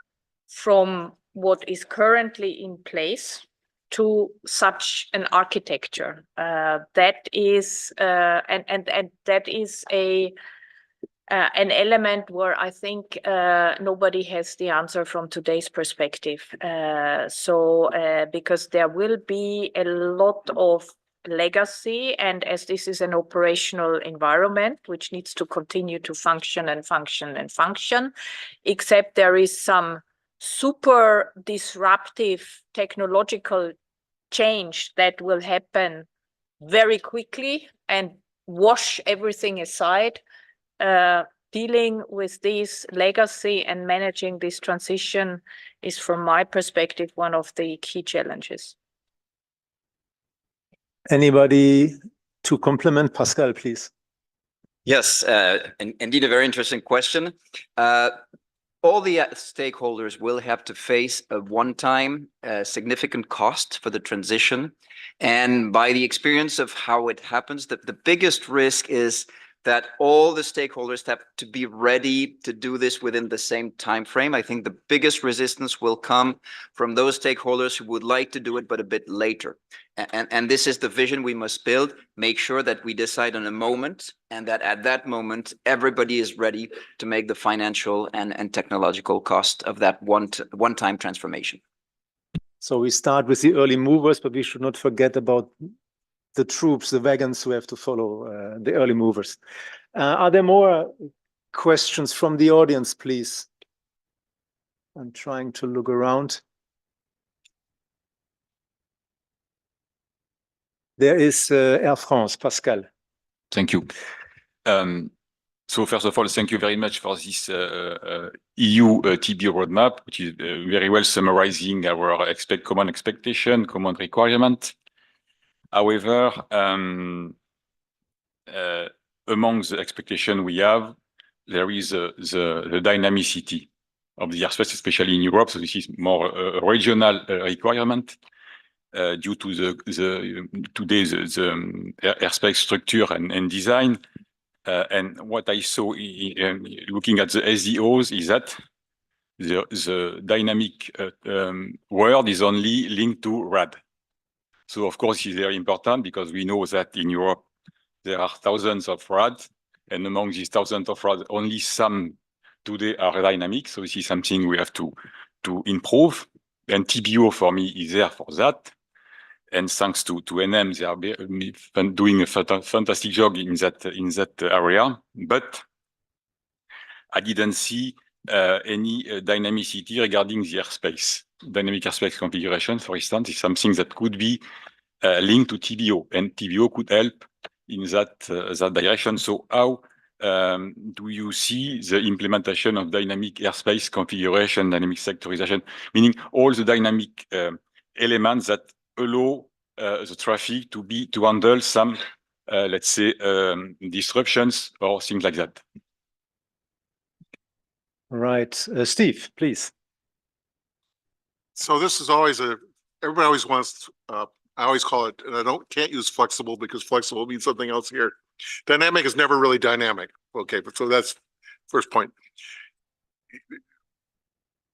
from what is currently in place to such an architecture. That is and that is an element where I think nobody has the answer from today's perspective. Because there will be a lot of legacy, and as this is an operational environment which needs to continue to function and function and function, except there is some super disruptive technological change that will happen very quickly and wash everything aside. Dealing with this legacy and managing this transition is, from my perspective, one of the key challenges. Anybody to complement? Pascal, please. Yes, indeed, a very interesting question. All the stakeholders will have to face a one-time significant cost for the transition. And by the experience of how it happens, the biggest risk is that all the stakeholders have to be ready to do this within the same time frame. I think the biggest resistance will come from those stakeholders who would like to do it, but a bit later. And this is the vision we must build, make sure that we decide on a moment, and that at that moment, everybody is ready to make the financial and technological cost of that one-time transformation. So we start with the early movers, but we should not forget about the troops, the wagons who have to follow the early movers. Are there more questions from the audience, please? I'm trying to look around. There is Air France, Pascal. Thank you. So first of all, thank you very much for this EU TBO roadmap, which is very well summarizing our common expectation, common requirement. However, among the expectation we have, there is the dynamicity of the airspace, especially in Europe. So this is more a regional requirement due to today's airspace structure and design. And what I saw looking at the SDOs is that the dynamic world is only linked to RAD. So of course, it's very important because we know that in Europe, there are thousands of RAD, and among these thousands of RAD, only some today are dynamic. So this is something we have to improve. And TBO for me is there for that. And thanks to NM, they are doing a fantastic job in that area. But I didn't see any dynamicity regarding the airspace. Dynamic airspace configuration, for instance, is something that could be linked to TBO, and TBO could help in that direction. So how do you see the implementation of dynamic airspace configuration, dynamic sectorization, meaning all the dynamic elements that allow the traffic to handle some, let's say, disruptions or things like that? Right. Steve, please. So this is always everybody always wants, I always call it, and can't use flexible because flexible means something else here. Dynamic is never really dynamic. Okay, but so that's first point.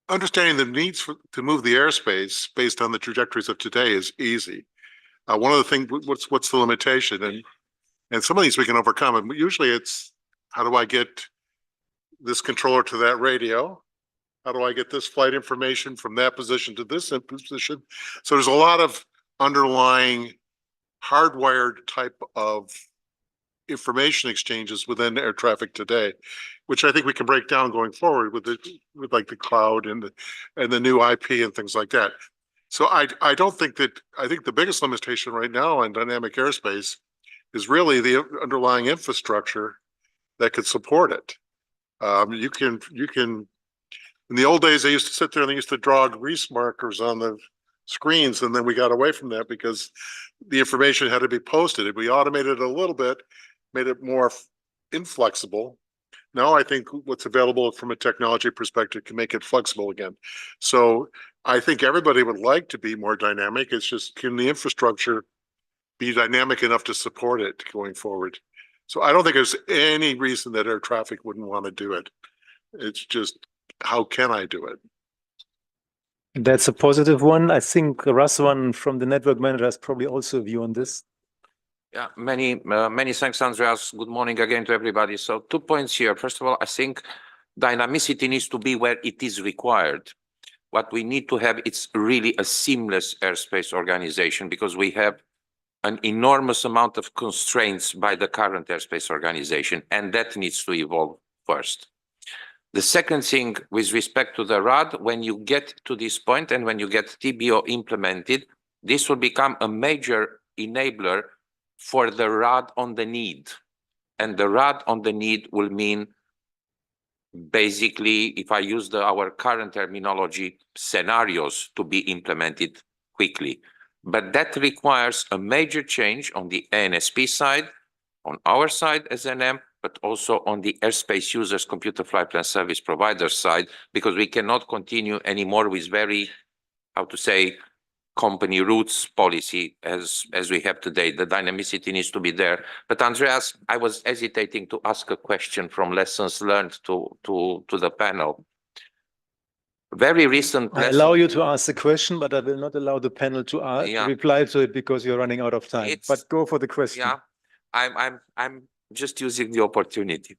Understanding the needs to move the airspace based on the trajectories of today is easy. One of the things, what's the limitation? And some of these we can overcome. And usually it's, how do I get this controller to that radio? How do I get this flight information from that position to this position? So there's a lot of underlying hardwired type of information exchanges within air traffic today, which I think we can break down going forward with like the cloud and the new IP and things like that. So I don't think that, I think the biggest limitation right now in dynamic airspace is really the underlying infrastructure that could support it. You can in the old days, they used to sit there and they used to draw grease markers on the screens, and then we got away from that because the information had to be posted. We automated it a little bit, made it more inflexible. Now I think what's available from a technology perspective can make it flexible again. So I think everybody would like to be more dynamic. It's just, can the infrastructure be dynamic enough to support it going forward? So I don't think there's any reason that air traffic wouldn't want to do it. It's just, how can I do it? That's a positive one. I think Razvan from the network manager has probably also a view on this. Yeah, many thanks, Andreas. Good morning again to everybody. So 2 points here. First of all, I think dynamicity needs to be where it is required. What we need to have, it's really a seamless airspace organization, because we have an enormous amount of constraints by the current airspace organization, and that needs to evolve first. The second thing, with respect to the RAD, when you get to this point and when you get TBO implemented, this will become a major enabler for the RAD on the need. And the RAD on the need will mean, basically, if I use our current terminology, scenarios to be implemented quickly. But that requires a major change on the ANSP side, on our side as NM, but also on the airspace users, computer flight plan service provider side, because we cannot continue anymore with very, how to say, company roots policy as we have today. The dynamicity needs to be there. But Andreas, I was hesitating to ask a question from lessons learned to the panel. Very recent. I allow you to ask the question, but I will not allow the panel to reply to it because you're running out of time. But go for the question. Yeah, I'm just using the opportunity.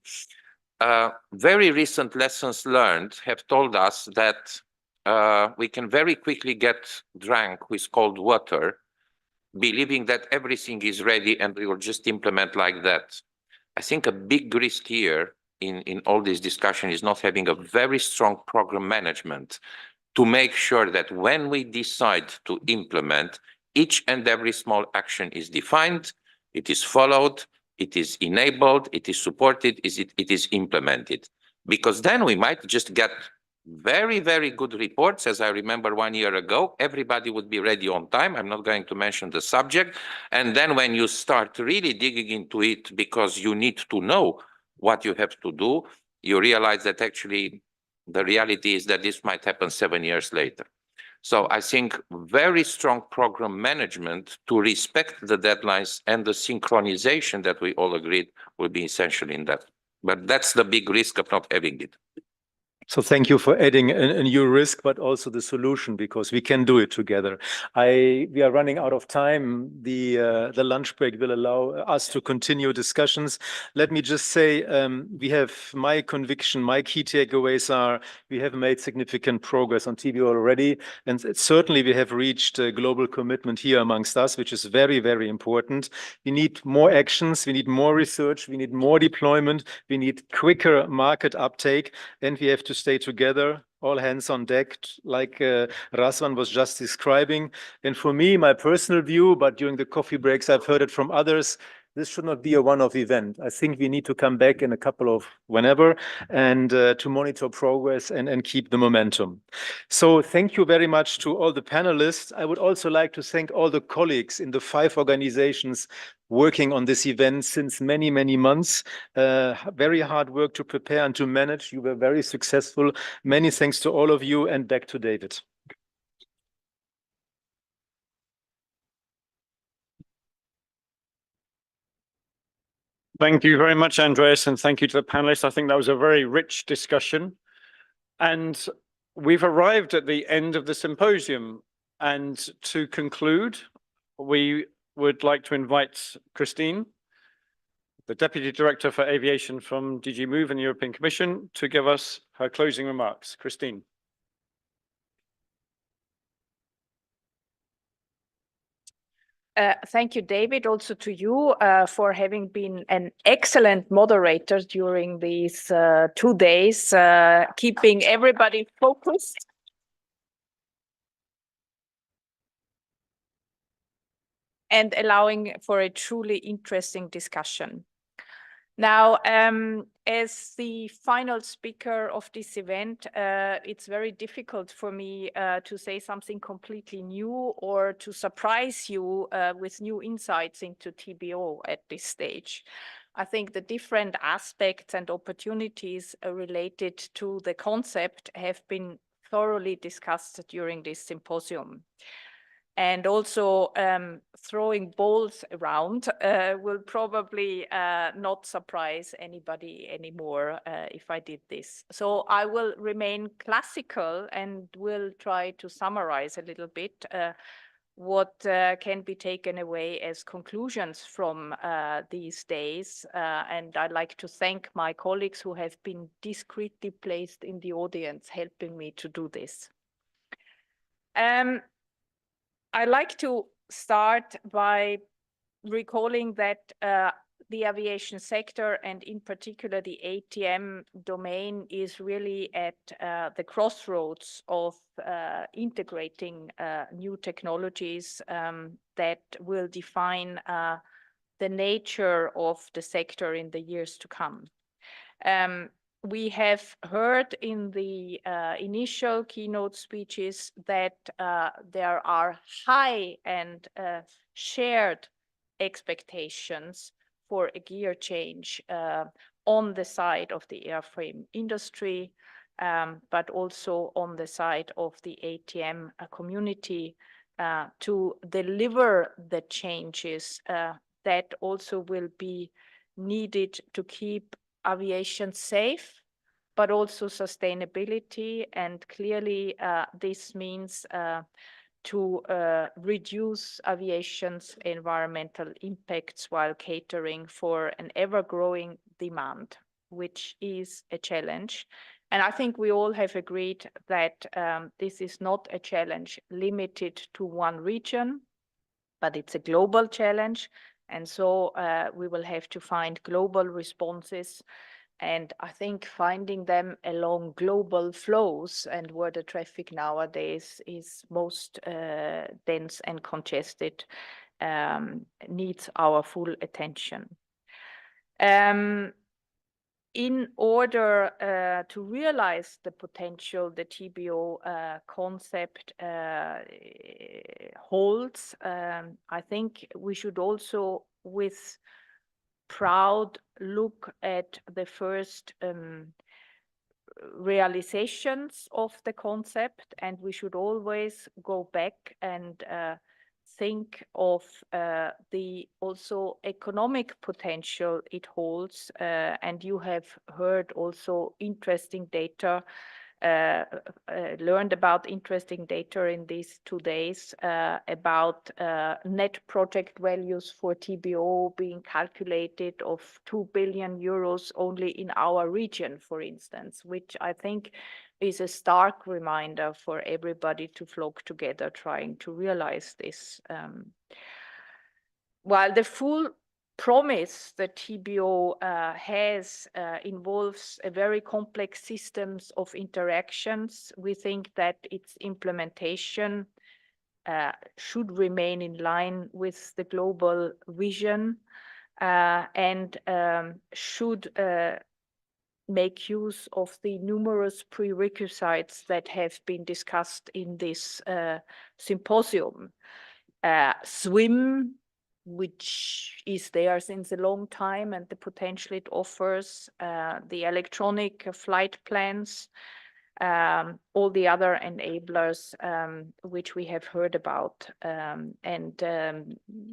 Very recent lessons learned have told us that we can very quickly get drunk with cold water, believing that everything is ready and we will just implement like that. I think a big risk here in all this discussion is not having a very strong program management to make sure that when we decide to implement, each and every small action is defined, it is followed, it is enabled, it is supported, it is implemented. Because then we might just get very, very good reports. As I remember 1 year ago, everybody would be ready on time. I'm not going to mention the subject. And then when you start really digging into it, because you need to know what you have to do, you realize that actually the reality is that this might happen 7 years later. So I think very strong program management to respect the deadlines and the synchronization that we all agreed will be essential in that. But that's the big risk of not having it. So thank you for adding a new risk, but also the solution, because we can do it together. We are running out of time. The lunch break will allow us to continue discussions. Let me just say, we have my conviction, my key takeaways are we have made significant progress on TBO already. And certainly we have reached a global commitment here amongst us, which is very, very important. We need more actions. We need more research. We need more deployment. We need quicker market uptake. And we have to stay together, all hands on deck, like Razvan was just describing. And for me, my personal view, but during the coffee breaks, I've heard it from others, this should not be a one-off event. I think we need to come back in a couple of whenever and to monitor progress and keep the momentum. So thank you very much to all the panelists. I would also like to thank all the colleagues in the 5 organizations working on this event since many, many months. Very hard work to prepare and to manage. You were very successful. Many thanks to all of you, and back to David. Thank you very much, Andreas, and thank you to the panelists. I think that was a very rich discussion. And we've arrived at the end of the symposium. And to conclude, we would like to invite Christine, the Deputy Director for Aviation from DG Move and the European Commission, to give us her closing remarks. Christine. Thank you, David, also to you for having been an excellent moderator during these 2 days, keeping everybody focused. And allowing for a truly interesting discussion. Now, as the final speaker of this event, it's very difficult for me to say something completely new or to surprise you with new insights into TBO at this stage. I think the different aspects and opportunities related to the concept have been thoroughly discussed during this symposium. And also throwing balls around will probably not surprise anybody anymore if I did this. So I will remain classical and will try to summarize a little bit what can be taken away as conclusions from these days. And I'd like to thank my colleagues who have been discreetly placed in the audience, helping me to do this. I'd like to start by recalling that the aviation sector, and in particular the ATM domain, is really at the crossroads of integrating new technologies that will define the nature of the sector in the years to come. We have heard in the initial keynote speeches that there are high and shared expectations for a gear change on the side of the airframe industry, but also on the side of the ATM community to deliver the changes that also will be needed to keep aviation safe, but also sustainability. And clearly, this means to reduce aviation's environmental impacts while catering for an ever-growing demand, which is a challenge. And I think we all have agreed that this is not a challenge limited to one region, but it's a global challenge. And so we will have to find global responses. And I think finding them along global flows and where the traffic nowadays is most dense and congested needs our full attention. In order to realize the potential the TBO concept holds, I think we should also, with proud, look at the first realizations of the concept, and we should always go back and think of the also economic potential it holds. And you have heard also interesting data, learned about interesting data in these 2 days about net project values for TBO being calculated of 2 billion euros only in our region, for instance, which I think is a stark reminder for everybody to flock together trying to realize this. While the full promise that TBO has involves a very complex systems of interactions, we think that its implementation should remain in line with the global vision and should make use of the numerous prerequisites that have been discussed in this symposium. SWIM, which is there since a long time, and the potential it offers, the electronic flight plans, all the other enablers which we have heard about.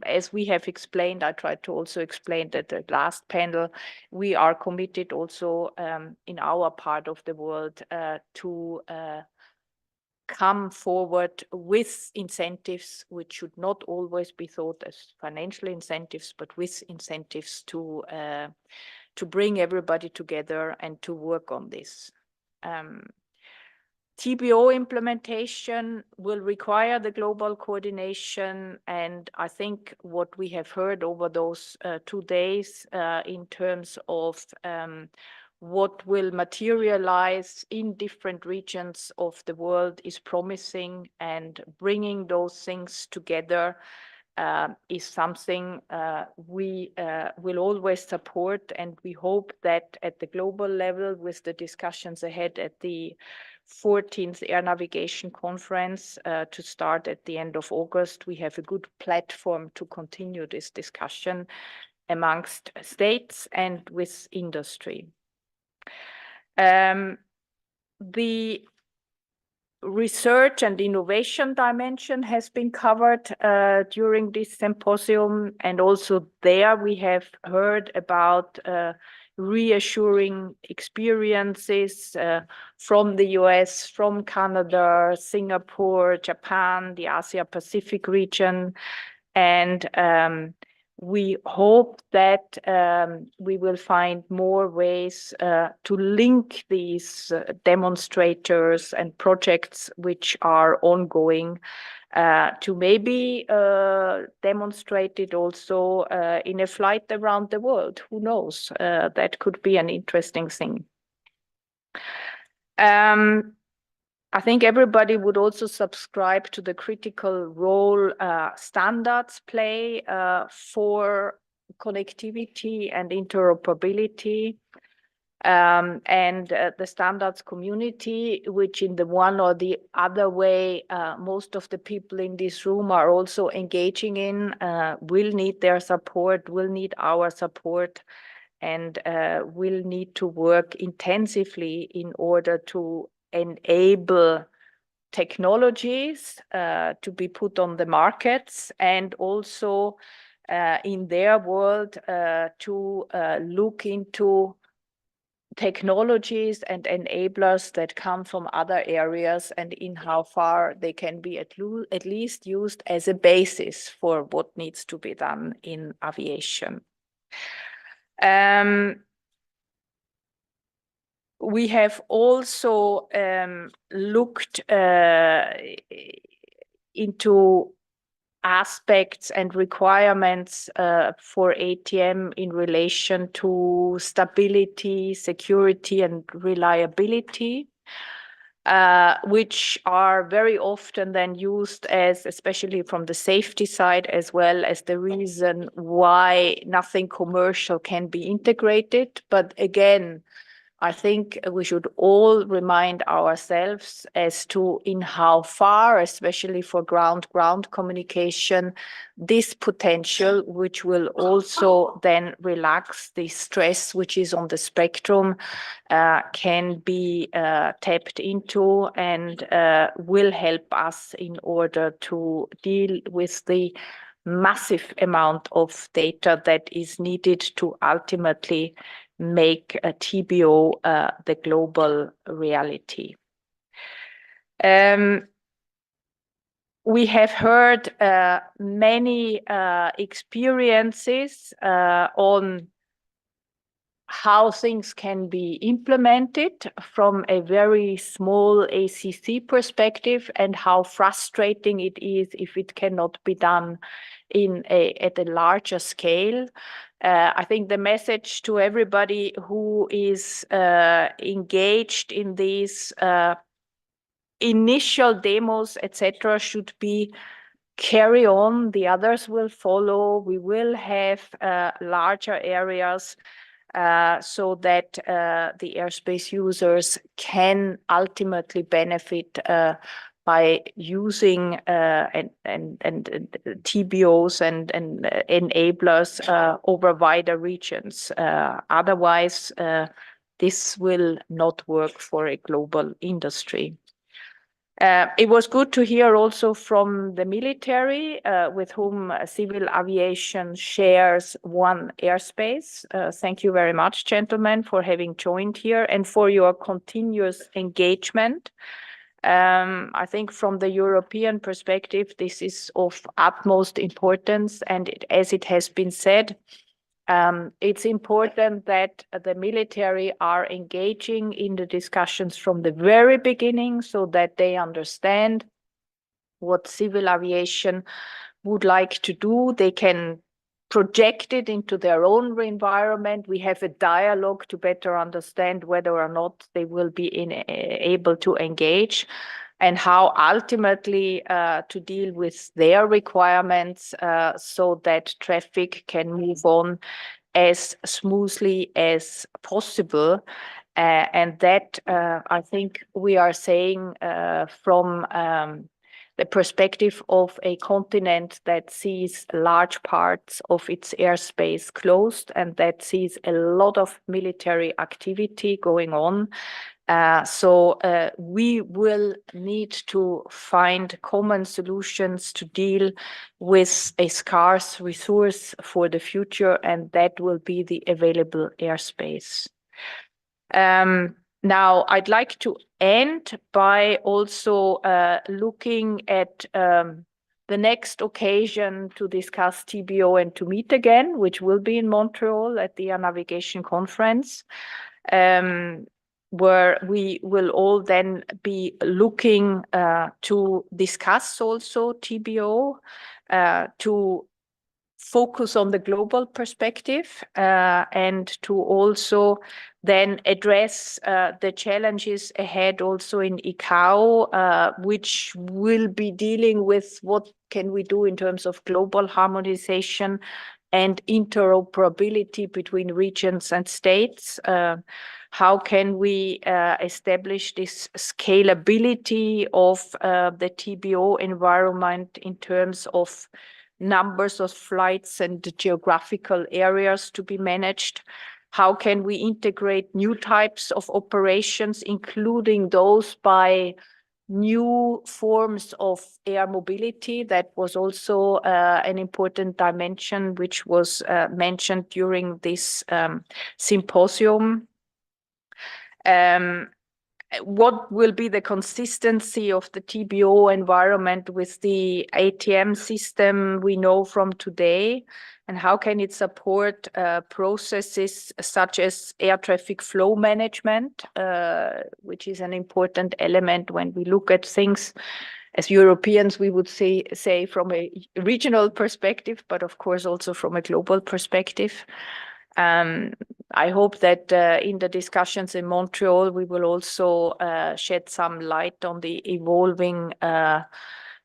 As we have explained, I tried to also explain that the last panel, we are committed also in our part of the world to come forward with incentives which should not always be thought as financial incentives, but with incentives to bring everybody together and to work on this. TBO implementation will require the global coordination, and I think what we have heard over those 2 days in terms of what will materialize in different regions of the world is promising, and bringing those things together is something we will always support, and we hope that at the global level, with the discussions ahead at the 14th Air Navigation Conference to start at the end of August, we have a good platform to continue this discussion amongst states and with industry. The research and innovation dimension has been covered during this symposium, and also there we have heard about reassuring experiences from the US, from Canada, Singapore, Japan, the Asia Pacific region, and we hope that we will find more ways to link these demonstrators and projects which are ongoing to maybe demonstrate it also in a flight around the world. Who knows? That could be an interesting thing. I think everybody would also subscribe to the critical role standards play for connectivity and interoperability, and the standards community, which in the one or the other way, most of the people in this room are also engaging in, will need their support, will need our support, and will need to work intensively in order to enable technologies to be put on the markets, and also in their world to look into technologies and enablers that come from other areas, and in how far they can be at least used as a basis for what needs to be done in aviation. We have also looked into aspects and requirements for ATM in relation to stability, security, and reliability, which are very often then used as, especially from the safety side, as well as the reason why nothing commercial can be integrated. But again, I think we should all remind ourselves as to in how far, especially for ground-ground communication, this potential, which will also then relax the stress which is on the spectrum, can be tapped into, and will help us in order to deal with the massive amount of data that is needed to ultimately make a TBO the global reality. We have heard many experiences on how things can be implemented from a very small ACC perspective, and how frustrating it is if it cannot be done at a larger scale. I think the message to everybody who is engaged in these initial demos, etc., should be carry on. The others will follow. We will have larger areas so that the airspace users can ultimately benefit by using TBOs and enablers over wider regions. Otherwise, this will not work for a global industry. It was good to hear also from the military, with whom civil aviation shares one airspace. Thank you very much, gentlemen, for having joined here and for your continuous engagement. I think from the European perspective, this is of utmost importance, and as it has been said, it's important that the military are engaging in the discussions from the very beginning so that they understand what civil aviation would like to do. They can project it into their own environment. We have a dialogue to better understand whether or not they will be able to engage, and how ultimately to deal with their requirements so that traffic can move on as smoothly as possible. And that I think we are saying from the perspective of a continent that sees large parts of its airspace closed and that sees a lot of military activity going on. So we will need to find common solutions to deal with a scarce resource for the future, and that will be the available airspace. Now, I'd like to end by also looking at the next occasion to discuss TBO and to meet again, which will be in Montreal at the Navigation Conference. Where we will all then be looking to discuss also TBO, to focus on the global perspective, and to also then address the challenges ahead also in ICAO, which will be dealing with what can we do in terms of global harmonization and interoperability between regions and states. How can we establish this scalability of the TBO environment in terms of numbers of flights and geographical areas to be managed? How can we integrate new types of operations, including those by new forms of air mobility? That was also an important dimension which was mentioned during this symposium. What will be the consistency of the TBO environment with the ATM system we know from today, and how can it support processes such as air traffic flow management, which is an important element when we look at things as Europeans, we would say from a regional perspective, but of course also from a global perspective. I hope that in the discussions in Montreal, we will also shed some light on the evolving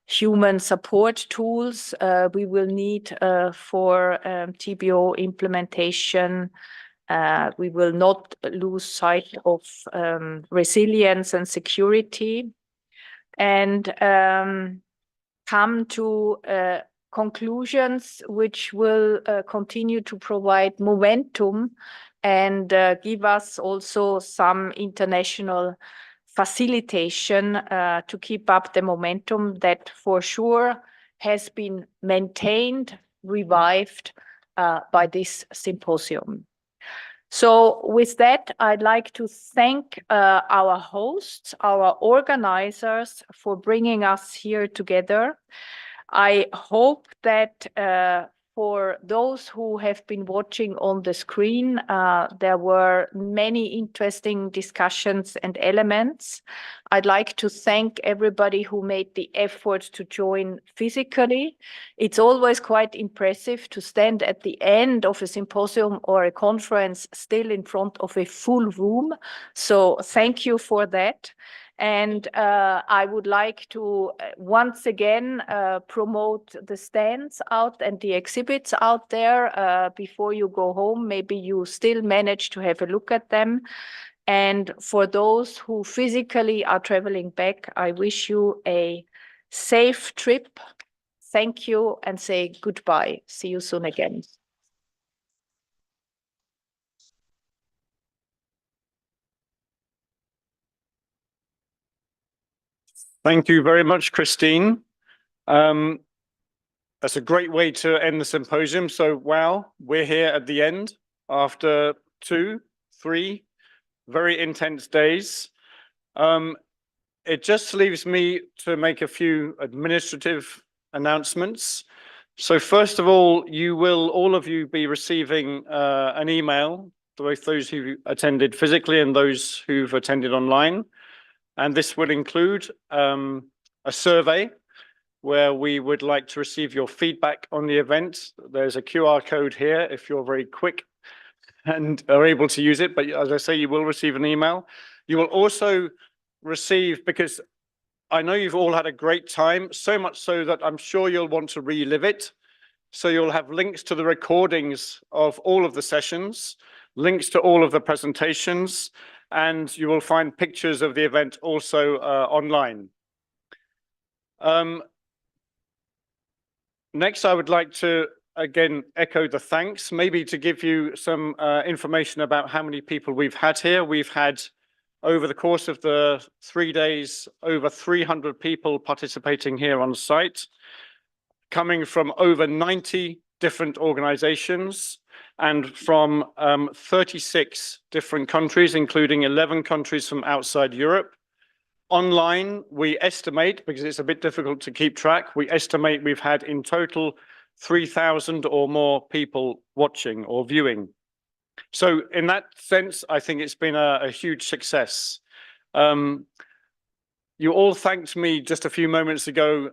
human support tools we will need for TBO implementation. We will not lose sight of resilience and security, and come to conclusions which will continue to provide momentum and give us also some international facilitation to keep up the momentum that for sure has been maintained, revived by this symposium. So with that, I'd like to thank our hosts, our organizers for bringing us here together. I hope that for those who have been watching on the screen, there were many interesting discussions and elements. I'd like to thank everybody who made the effort to join physically. It's always quite impressive to stand at the end of a symposium or a conference still in front of a full room. So thank you for that. And I would like to once again promote the stands out and the exhibits out there before you go home. Maybe you still manage to have a look at them. And for those who physically are traveling back, I wish you a safe trip. Thank you and say goodbye. See you soon again. Thank you very much, Christine. That's a great way to end the symposium. So, wow, we're here at the end after 2, 3 very intense days. It just leaves me to make a few administrative announcements. So first of all of you be receiving an email, both those who attended physically and those who've attended online. And this will include a survey where we would like to receive your feedback on the event. There's a QR code here if you're very quick and are able to use it. But as I say, you will receive an email. You will also receive, because I know you've all had a great time, so much so that I'm sure you'll want to relive it. So you'll have links to the recordings of all of the sessions, links to all of the presentations, and you will find pictures of the event also online. Next, I would like to again echo the thanks, maybe to give you some information about how many people we've had here. We've had, over the course of the 3 days, over 300 people participating here on site, coming from over 90 different organizations and from 36 different countries, including 11 countries from outside Europe. Online, we estimate, because it's a bit difficult to keep track, we estimate we've had in total 3,000 or more people watching or viewing. So in that sense, I think it's been a huge success. You all thanked me just a few moments ago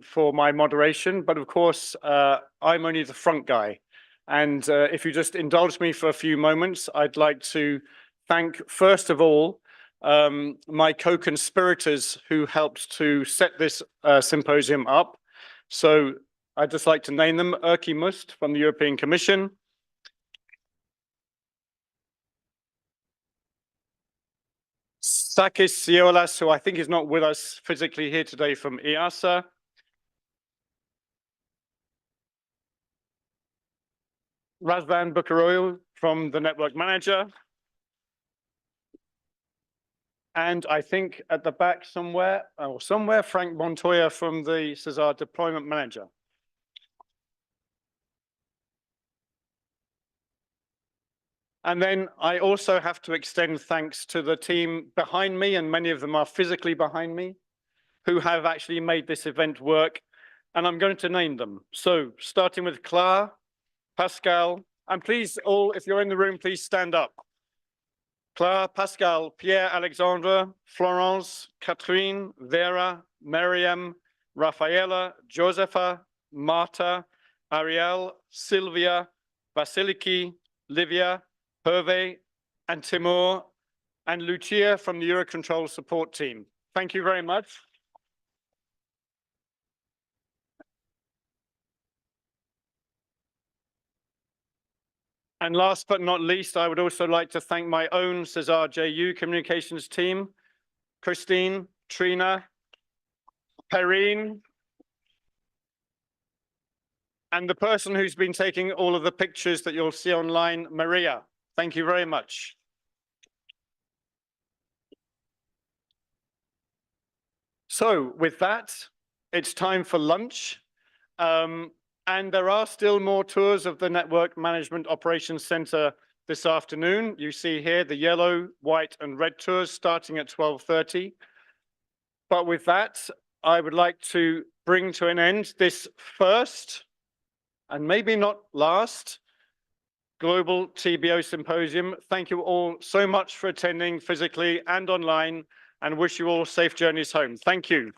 for my moderation, but of course, I'm only the front guy. And if you just indulge me for a few moments, I'd like to thank, first of all, my co-conspirators who helped to set this symposium up. So I'd just like to name them: Erkki Must from the European Commission, Sakis Siolas, who I think is not with us physically here today, from EASA, Razvan Bukaroyu from the Network Manager, and I think at the back somewhere, Frank Montoya from the SESAR Deployment Manager. And then I also have to extend thanks to the team behind me, and many of them are physically behind me, who have actually made this event work. And I'm going to name them. So starting with Claire, Pascal, and please all, if you're in the room, please stand up. Claire, Pascal, Pierre, Alexandre, Florence, Catherine, Vera, Miriam, Rafaela, Josefa, Marta, Ariel, Sylvia, Vasiliki, Livia, Hervé, and Timur, and Lucia from the EUROCONTROL support team. Thank you very much. And last but not least, I would also like to thank my own SESAR JU communications team, Christine, Trina, Perrine, and the person who's been taking all of the pictures that you'll see online, Maria. Thank you very much. So with that, it's time for lunch. And there are still more tours of the Network Management Operations Center this afternoon. You see here the yellow, white, and red tours starting at 12:30. But with that, I would like to bring to an end this first, and maybe not last, Global TBO Symposium. Thank you all so much for attending physically and online, and wish you all safe journeys home. Thank you.